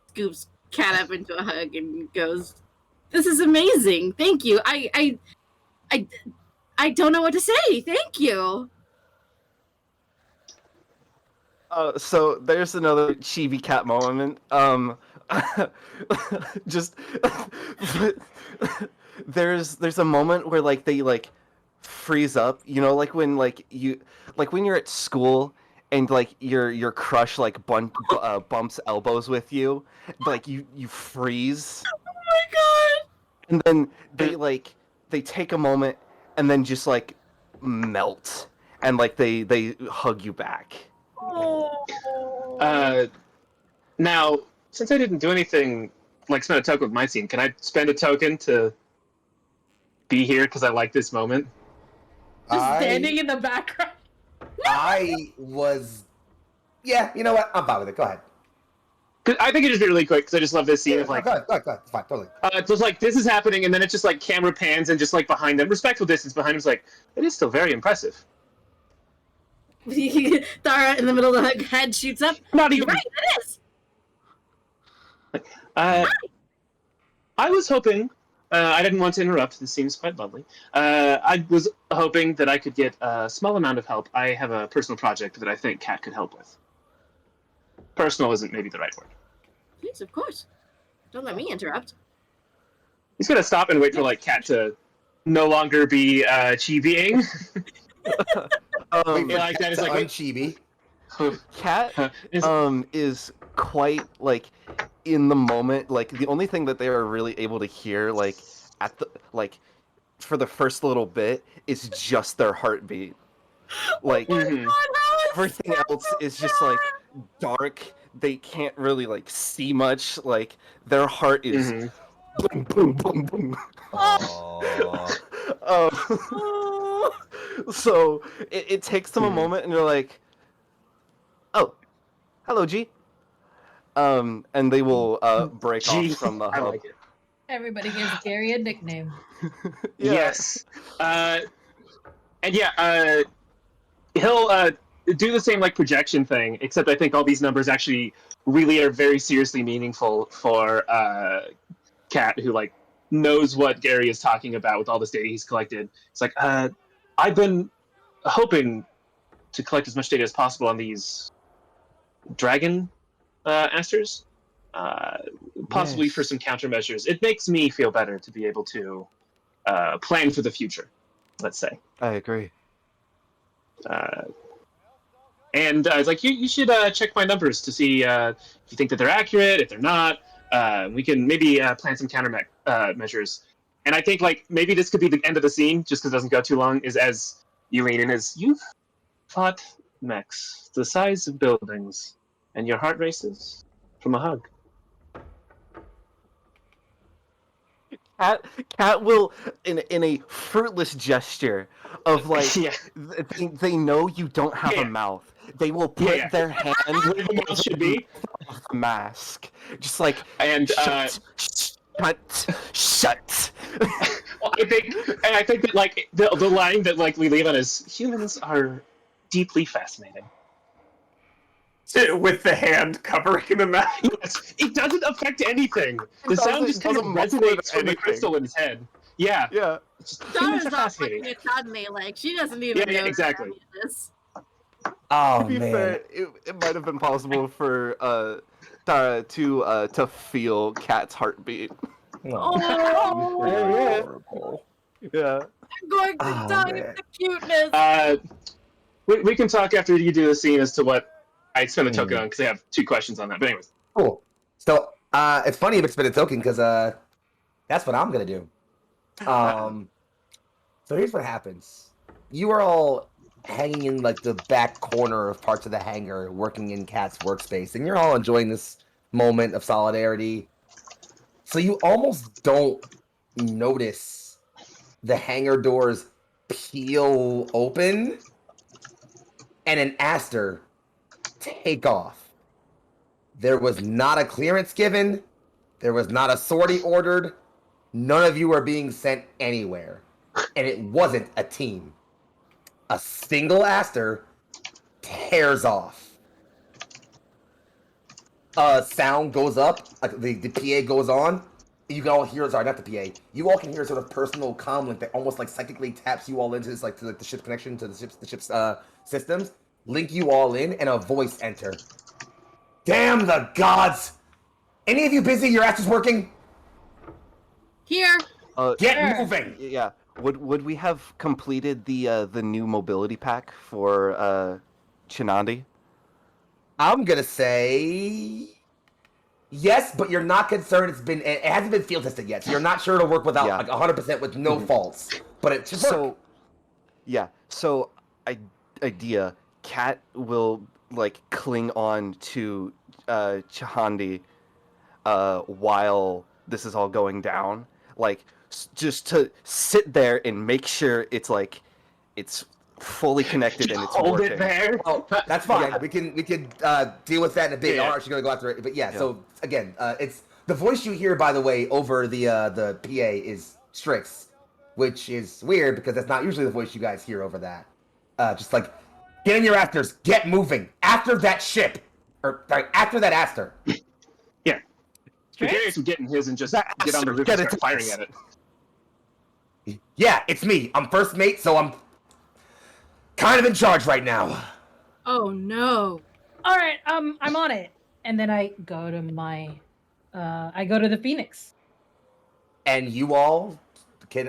scoops Cat up into a hug and goes, "This is amazing. Thank you. I don't know what to say. Thank you." So there's another chibi cat moment. Just there's a moment where like they like freeze up, you know, like when like when you're at school and like your crush like bumps elbows with you, like you freeze, Oh my god. and then they take a moment and then just like melt and like they hug you back. Oh. Now, since I didn't do anything like spend a token with my scene. Can I spend a token to be here because I like this moment? Just standing in the background. I was. Yeah, you know what? I'm fine with it. Go ahead. Cause I think it just be really quick because I just love this scene Yeah, of like. go ahead. It's fine, totally. It's just like this is happening, and then it's just like camera pans and just like behind them, respectful distance behind them. Is like it is still very impressive. Thara in the middle of the head shoots up. Not You're even. right, it is. I was hoping. I didn't want to interrupt. This seems quite lovely. I was hoping that I could get a small amount of help. I have a personal project that I think Kat could help with. Personal isn't maybe the right word. Yes, of course. Don't let me interrupt. He's gonna stop and wait for like Kat to no longer be chibiing. Like that is like chibi. Kat is quite like in the moment. Like the only thing that they are really able to hear, like at the like for the first little bit, is just their heartbeat. Like everything else is just like dark. They can't really like see much. Like their heart is boom, boom, boom, boom. So it takes them a moment, and they're like, "Oh, hello, G." And they will break off from the hub. I like it. Everybody gives Gary a nickname. Yeah. Yes. And yeah, he'll do the same like projection thing, except I think all these numbers actually really are very seriously meaningful for Kat, who like knows what Gary is talking about with all this data he's collected. It's like, I've been hoping to collect as much data as possible on these dragon asters, possibly for some countermeasures. It makes me feel better to be able to plan for the future, let's say. I agree. And I was like, you should check my numbers to see if you think that they're accurate. If they're not, we can maybe plan some countermeasures. And I think like maybe this could be the end of the scene, just because it doesn't go too long. Is as you lean in, as you've fought mechs the size of buildings, and your heart races from a hug. Kat will, in a fruitless gesture of like, they know you don't have a mouth. They will put their hand where the mouth should be, the mask, just like and shut. Well, I think that like the line that like we leave on is humans are deeply fascinating. With the hand covering the mouth. Yes, it doesn't affect anything. The sound just kind of resonates from the crystal in his head. Yeah. Yeah. Thara's not fucking Akadne, like, she doesn't even know exactly. this. Oh, to be man. fair, it might have been possible for Tara to feel Kat's heartbeat. Horrible. Yeah. I'm going to die of the cuteness. We can talk after you do the scene as to what I spent a token on, because I have 2 questions on that. But anyways. Cool. So it's funny if it's been a token, because that's what I'm gonna do. So here's what happens. You are all hanging in like the back corner of parts of the hangar, working in Kat's workspace, and you're all enjoying this moment of solidarity. So you almost don't notice the hangar doors peel open and an Aster take off. There was not a clearance given. There was not a sortie ordered. None of you are being sent anywhere. And it wasn't a team. A single Aster tears off. Sound goes up. The PA goes on. You can all hear, sorry, not the PA. You all can hear a sort of personal comlink that almost like psychically taps you all into this, like to like the ship's connection to the ship's systems. Link you all in, and a voice enter. Damn the gods! Any of you busy? Your ass is working? Here. Get moving! Yeah. Would we have completed the new mobility pack for Chinandi? I'm gonna say yes, but you're not concerned. It hasn't been field tested yet, so you're not sure it'll work without like 100% with no faults. But it should work. So idea. Kat will like cling on to Chahandi while this is all going down, like just to sit there and make sure it's like it's fully connected and it's Hold working. it there. Oh, that's fine. Yeah. We can deal with that in a bit. Yeah. I'm actually gonna go after it, but yeah. Yeah. So again, it's the voice you hear, by the way, over the PA is Strix, which is weird because that's not usually the voice you guys hear over that. Just like, get in your afters, get moving after that ship, or sorry, after that aster. Yeah. Strix? Gregarious would get in his and just That get on the roof get and it start firing at it. Yeah, it's me. I'm first mate, so I'm kind of in charge right now. Oh no. All right, I'm on it. And then I go to the Phoenix. And you all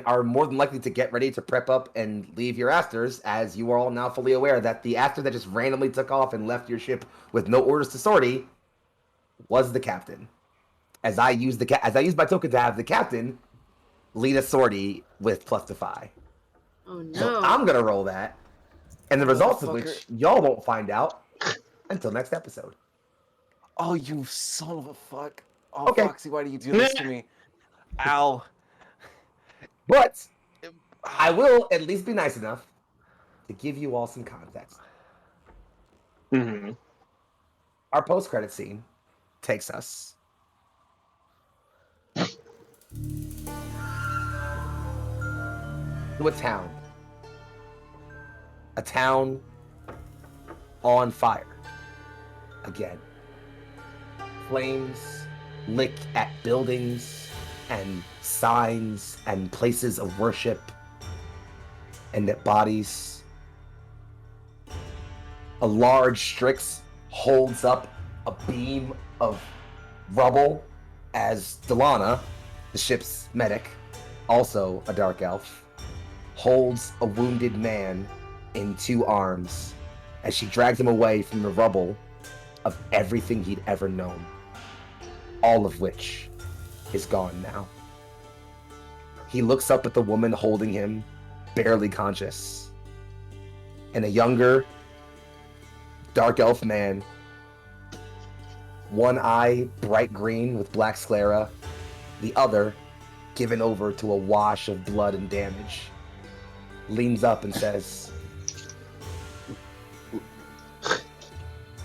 are more than likely to get ready to prep up and leave your asters, as you are all now fully aware that the aster that just randomly took off and left your ship with no orders to sortie was the captain. As I used my token to have the captain lead a sortie with +5. Oh no. So I'm gonna roll that, and the results of which y'all won't find out until next episode. Oh, you son of a fuck! Oh, Okay. Foxy, why do you do this to me? Ow! But I will at least be nice enough to give you all some context. Mm-hmm. Our post-credit scene takes us to a town. A town on fire. Again. Flames lick at buildings and signs and places of worship and at bodies. A large Strix holds up a beam of rubble as Delana, the ship's medic, also a dark elf, holds a wounded man in 2 arms as she drags him away from the rubble of everything he'd ever known, all of which is gone now. He looks up at the woman holding him, barely conscious, and a younger dark elf man, one eye bright green with black sclera, the other given over to a wash of blood and damage, leans up and says,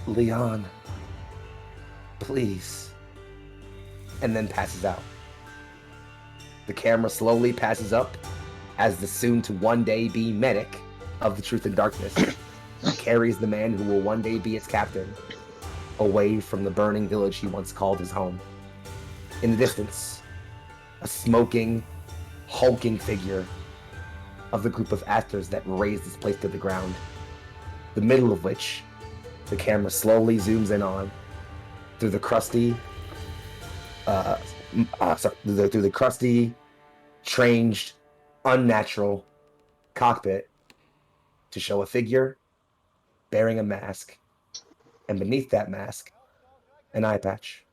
"Leon, please," and then passes out. The camera slowly passes up as the soon to one day be medic of the Truth and Darkness carries the man who will one day be its captain away from the burning village he once called his home. In the distance, a smoking, hulking figure of the group of asters that razed this place to the ground, the middle of which the camera slowly zooms in on through the crusty, through the crusty, changed, unnatural cockpit to show a figure bearing a mask, and beneath that mask, an eye patch.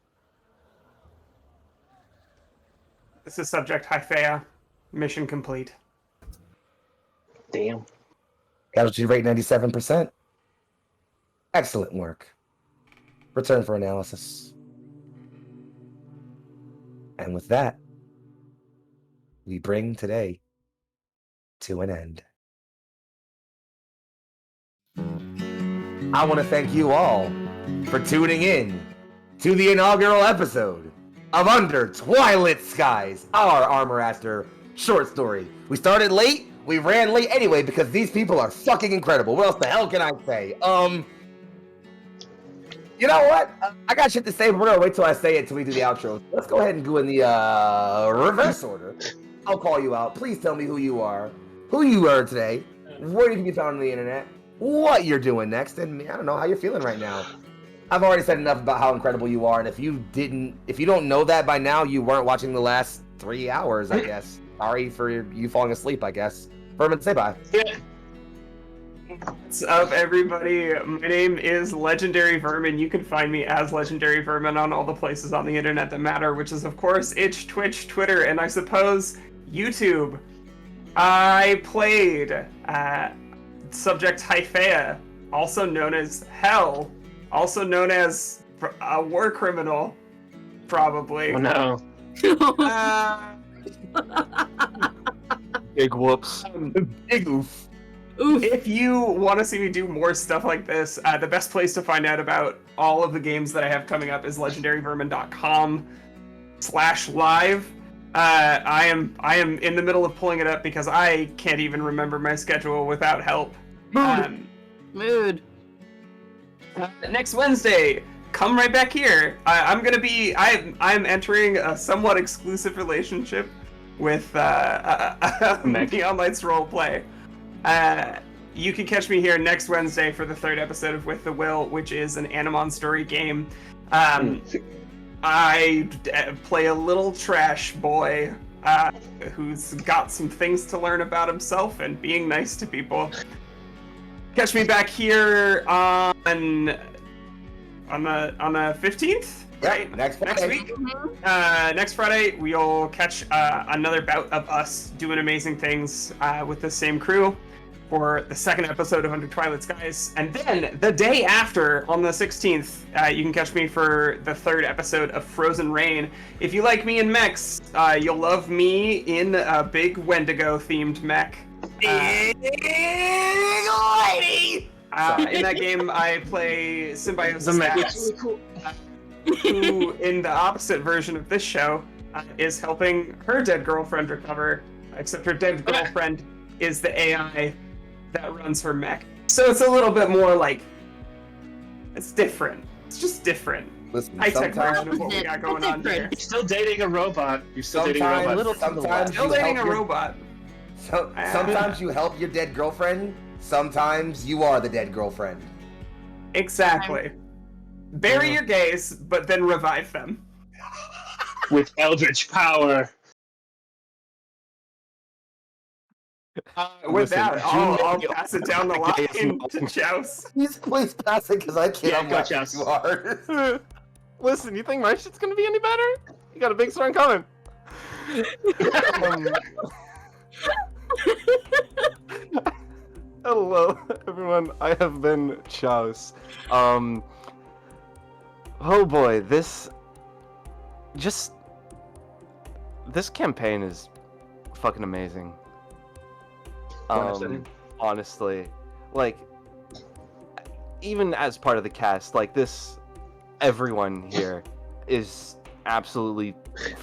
This is Subject Hyphea. Mission complete. Damn. Casualty rate 97%. Excellent work. Return for analysis. And with that, we bring today to an end. I want to thank you all for tuning in to the inaugural episode of Under Twilight Skies, our Armor Aster short story. We started late, we ran late anyway because these people are fucking incredible. What else the hell can I say? You know what? I got shit to say, but we're gonna wait till I say it till we do the outro. Let's go ahead and go in the reverse order. I'll call you out. Please tell me who you are today, where you can be found on the internet, what you're doing next, and I don't know how you're feeling right now. I've already said enough about how incredible you are, and if you don't know that by now, you weren't watching the last 3 hours, I guess. Sorry for you falling asleep, I guess. Vermin, say bye. Yeah. What's up, everybody? My name is Legendary Vermin. You can find me as Legendary Vermin on all the places on the internet that matter, which is, of course, Itch, Twitch, Twitter, and I suppose YouTube. I played Subject Hyphea, also known as Hell, also known as a war criminal, probably. Oh no. Uh, Big whoops. Big oof. Oof. If you want to see me do more stuff like this, the best place to find out about all of the games that I have coming up is legendaryvermin.com/live. I am in the middle of pulling it up because I can't even remember my schedule without help. Mood. Next Wednesday, come right back here. I'm entering a somewhat exclusive relationship with Neon Lights Roleplay. You can catch me here next Wednesday for the 3rd episode of With the Will, which is an Animon story game. I play a little trash boy who's got some things to learn about himself and being nice to people. Catch me back here on the 15th, right? Next week. Next Friday, we'll catch another bout of us doing amazing things with the same crew for the 2nd episode of Under Twilight Skies. And then the day after, on the 16th, you can catch me for the 3rd episode of Frozen Rain. If you like me in mechs, you'll love me in a big Wendigo-themed mech. Big lady! In that game, I play Symbiosis The mech Axe, is really cool. who, in the opposite version of this show, is helping her dead girlfriend recover, except her dead girlfriend is the AI that runs her mech. So it's a little bit more like, it's different. It's just different. Listen, High-tech sometimes, version of what we got going on here. You're still dating a robot. You're still dating a robot. sometimes Still you dating help a your- robot. sometimes you help your dead girlfriend. Sometimes you are the dead girlfriend. Exactly. Bury your gays, but then revive them. With eldritch power. With Listen, that, I'll pass it down the line to Chouse. Please pass it because I can't Yeah, go, watch Chas. too hard. Listen, you think my shit's gonna be any better? You got a big storm coming. Hello, everyone. I have been Chouse. Oh boy, this campaign is fucking amazing. Honestly, like, even as part of the cast, like everyone here is absolutely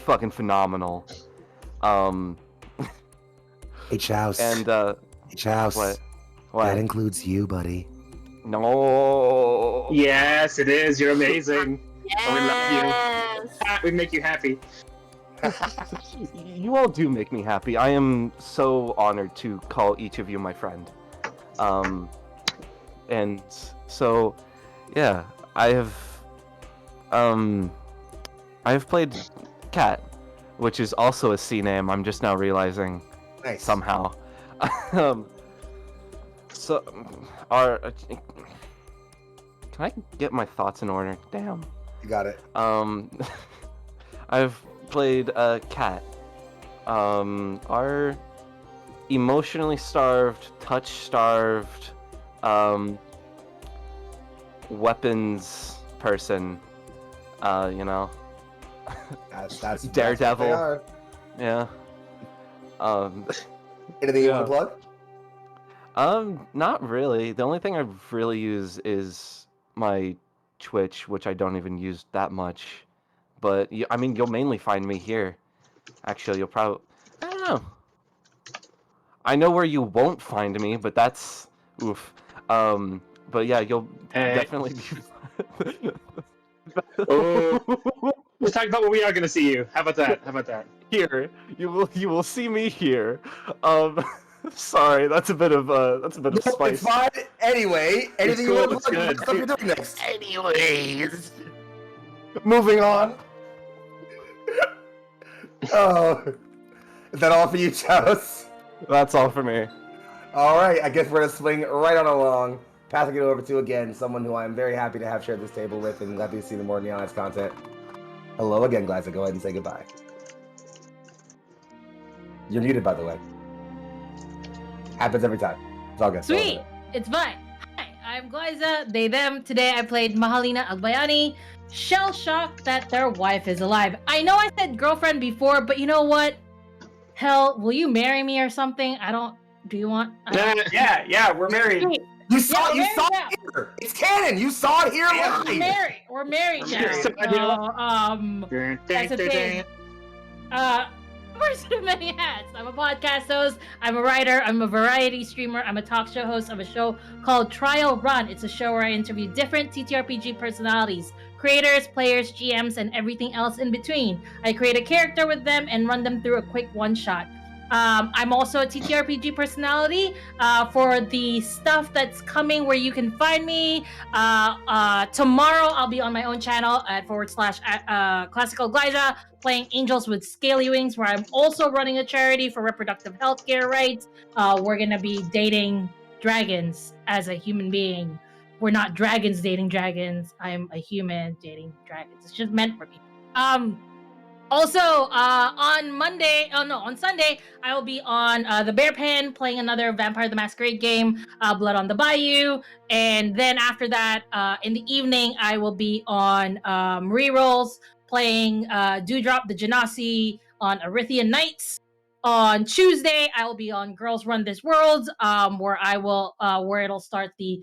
fucking phenomenal. Hey, Chouse. And Hey, Chouse. what? That includes you, buddy. No. Yes, it is. You're amazing. Yes. We love you. We make you happy. You all do make me happy. I am so honored to call each of you my friend. And so, yeah, I have played Cat, which is also a C name. I'm just now realizing Nice. somehow. So, can I get my thoughts in order? Damn. You got it. I've played Cat. Our emotionally starved, touch-starved, weapons person. You know. That's Daredevil. That's what Yeah. Anything you Yeah. want to plug? Not really. The only thing I really use is my Twitch, which I don't even use that much. But I mean, you'll mainly find me here. Actually, you'll probably, I don't know. I know where you won't find me, but that's oof. But yeah, you'll definitely be. Oh. Let's talk about where we are going to see you. How about that? How about that? Here, you will see me here. Sorry, that's a bit of spice. It's fine. Anyway, anything cool, you want it's to plug? good. What stuff you're doing next? Anyways, moving on. Oh, is that all for you, Chouse? That's all for me. All right, I guess we're gonna swing right on along. Passing it over to again someone who I'm very happy to have shared this table with, and glad to see the more Neon Lights content. Hello again, Glyza. Go ahead and say goodbye. You're muted, by the way. Happens every time. It's all good. Sweet. It's fine. Hi, I'm Goiza, they, them. Today I played Mahalina Agbayani, shell-shocked that their wife is alive. I know I said girlfriend before, but you know what? Hell, will you marry me or something? Do you want? Yeah, we're married. You saw we're it here. It's canon. You saw it here Yeah, live. We're married now. Married. That's the thing. Person of many hats. I'm a podcast host. I'm a writer. I'm a variety streamer. I'm a talk show host of a show called Trial Run. It's a show where I interview different TTRPG personalities, creators, players, GMs, and everything else in between. I create a character with them and run them through a quick one-shot. I'm also a TTRPG personality for the stuff that's coming where you can find me. Tomorrow I'll be on my own channel at / Classical Glyza playing Angels with Scaly Wings, where I'm also running a charity for reproductive healthcare rights. We're going to be dating dragons as a human being. We're not dragons dating dragons. I'm a human dating dragons. It's just meant for me. Also, on Sunday, I will be on the Bear Pen playing another Vampire the Masquerade game, Blood on the Bayou. And then after that, in the evening, I will be on Rerolls playing Dewdrop the Genasi on Arithian Nights. On Tuesday, I will be on Girls Run This World, where it'll start the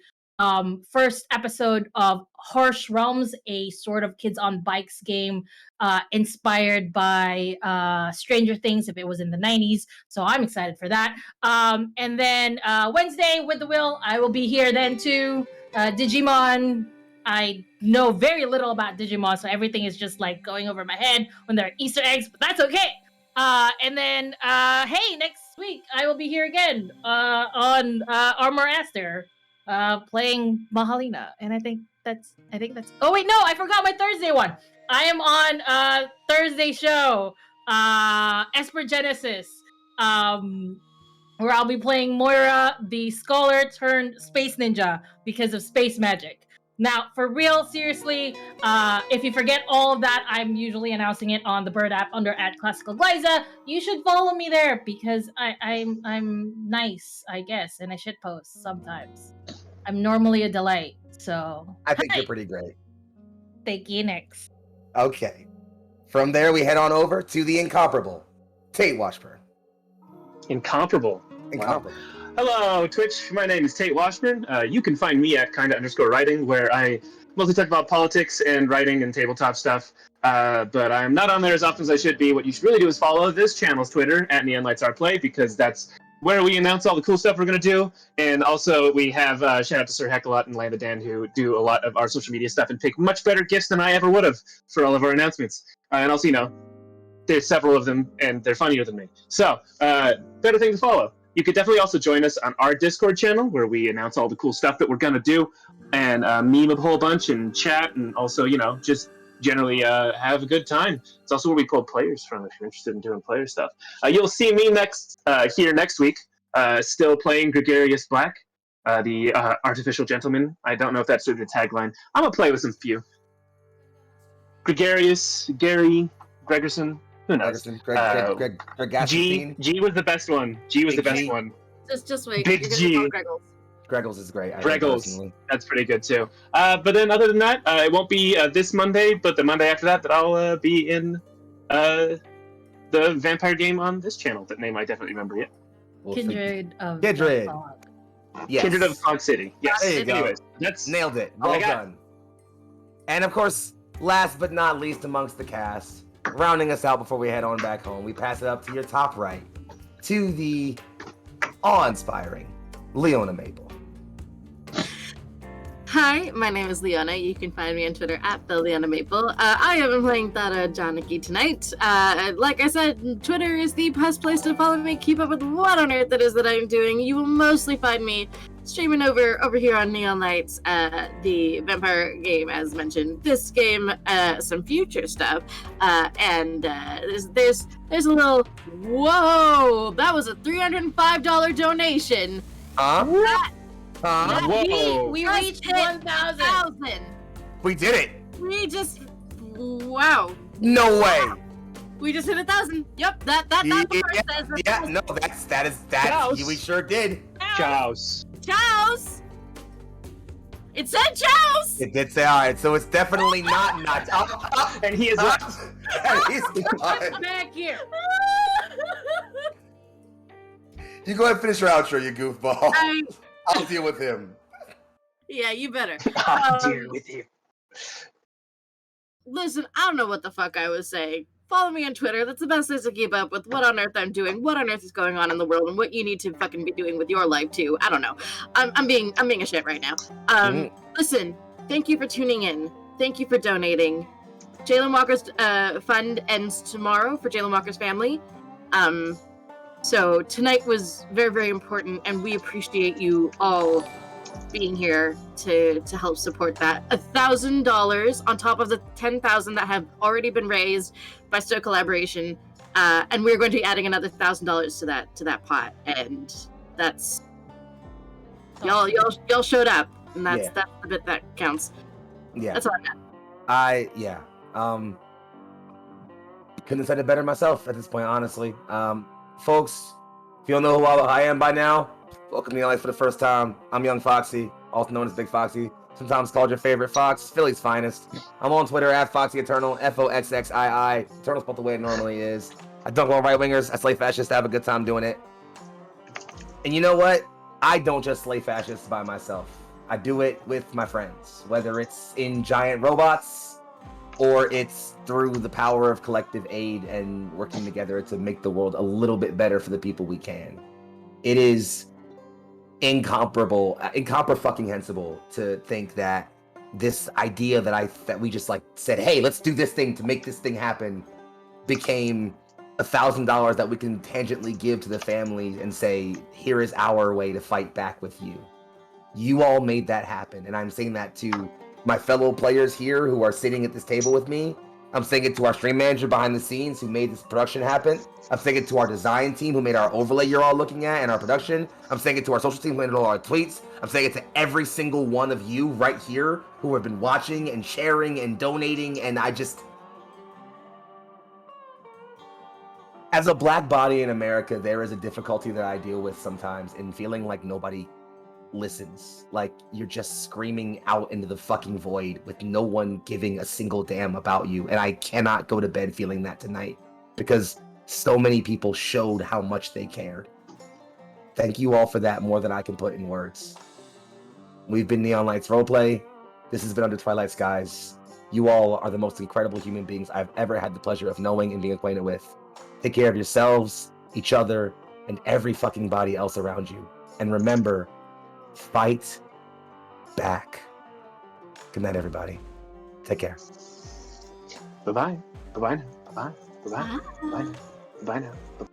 first episode of Harsh Realms, a sort of kids on bikes game inspired by Stranger Things if it was in the 90s. So I'm excited for that. And then Wednesday with the Will, I will be here then too. Digimon. I know very little about Digimon, so everything is just like going over my head when there are Easter eggs, but that's okay. And then, hey, next week I will be here again on Armor Aster, playing Mahalina, and I think that's. Oh wait, no, I forgot my Thursday one. I am on Thursday show, Esper Genesis, where I'll be playing Moira, the scholar turned space ninja because of space magic. Now, for real, seriously, if you forget all of that, I'm usually announcing it on the Bird app under @Classical Glyza. You should follow me there because I'm nice, I guess, and I shit post sometimes. I'm normally a delight, so I think you're pretty great. Thank you. Next. Okay. From there, we head on over to the incomparable Tate Washburn. Incomparable. Incomparable. Wow. Hello, Twitch. My name is Tate Washburn. You can find me at kinda_writing, where I mostly talk about politics and writing and tabletop stuff. But I'm not on there as often as I should be. What you should really do is follow this channel's Twitter at @NeonLightsRoleplay, because that's where we announce all the cool stuff we're going to do. And also we have shout out to Sir Heckalot and Landa Dan, who do a lot of our social media stuff and pick much better gifts than I ever would have for all of our announcements. And also, there's several of them and they're funnier than me. So, better thing to follow. You could definitely also join us on our Discord channel, where we announce all the cool stuff that we're going to do and meme a whole bunch and chat, and also, just generally have a good time. It's also where we pull players from if you're interested in doing player stuff. You'll see me here next week, still playing Gregarious Black, the artificial gentleman. I don't know if that's sort of the tagline. I'm going to play with some few. Gregarious, Gary, Gregerson. Who knows? G was the best one. G was the best one. Just wait. Big G. Greggles is great. Greggles. That's pretty good too. But then other than that, it won't be this Monday, but the Monday after that I'll be in the vampire game on this channel. That name I definitely remember yet. Kindred of Fog. Yes. Kindred of Fog City. Yes. There you go. Anyways, that's nailed it. Well done. And of course, last but not least amongst the cast, rounding us out before we head on back home, we pass it up to your top right, to the awe-inspiring Leona Maple. Hi, my name is Leona. You can find me on Twitter at @TheLeonaMaple. I have been playing Thada Janaki tonight. Like I said, Twitter is the best place to follow me, keep up with what on earth it is that I'm doing. You will mostly find me streaming over here on Neon Lights, the vampire game, as mentioned. This game, some future stuff, and there's a little. Whoa! That was a $305 donation. Whoa! We reached 1,000. We did it. We just. Wow. No way. We just hit 1,000. Yep, that says. Yeah, no, that is Chows. we sure did. Chows. Chows. It said Joust! It did say, all right, so it's definitely not. And he is And he's gone. Back here. You go ahead and finish your outro, you goofball. I'll deal with him. Yeah, you better. I'll deal with you. Listen, I don't know what the fuck I was saying. Follow me on Twitter. That's the best way to keep up with what on earth I'm doing, what on earth is going on in the world, and what you need to fucking be doing with your life too. I don't know. I'm being a shit right now. Listen, thank you for tuning in. Thank you for donating. Jayland Walker's fund ends tomorrow for Jayland Walker's family. So tonight was very, very important, and we appreciate you all being here to help support that. $1,000 on top of the 10,000 that have already been raised by Stowe Collaboration, and we're going to be adding another $1,000 to that pot, and that's y'all showed up, and that's the bit that counts. Yeah, that's all I got. Couldn't have said it better myself at this point, honestly. Folks, if you don't know who I am by now, welcome to the Lights for the first time. I'm Young Foxy, also known as Big Foxy, sometimes called your favorite fox, Philly's finest. I'm on Twitter at Foxy Eternal, FOXXII. Eternal spelled the way it normally is. I dunk on right wingers. I slay fascists. I have a good time doing it. And you know what? I don't just slay fascists by myself. I do it with my friends, whether it's in giant robots or it's through the power of collective aid and working together to make the world a little bit better for the people we can. It is incomprehensible to think that this idea that we just like said, hey, let's do this thing to make this thing happen, became $1,000 that we can tangentially give to the family and say, here is our way to fight back with you. You all made that happen, and I'm saying that to my fellow players here who are sitting at this table with me. I'm saying it to our stream manager behind the scenes who made this production happen. I'm saying it to our design team who made our overlay you're all looking at and our production. I'm saying it to our social team who made all our tweets. I'm saying it to every single one of you right here who have been watching and sharing and donating. And as a black body in America, there is a difficulty that I deal with sometimes in feeling like nobody listens, like you're just screaming out into the fucking void with no one giving a single damn about you. And I cannot go to bed feeling that tonight because so many people showed how much they cared. Thank you all for that more than I can put in words. We've been Neon Lights Roleplay. This has been Under Twilight Skies. You all are the most incredible human beings I've ever had the pleasure of knowing and being acquainted with. Take care of yourselves, each other, and every fucking body else around you. And remember, fight back. Good night, everybody. Take care. Bye-bye. Bye-bye now. Bye-bye. Bye-bye. Bye-bye now. Bye-bye now.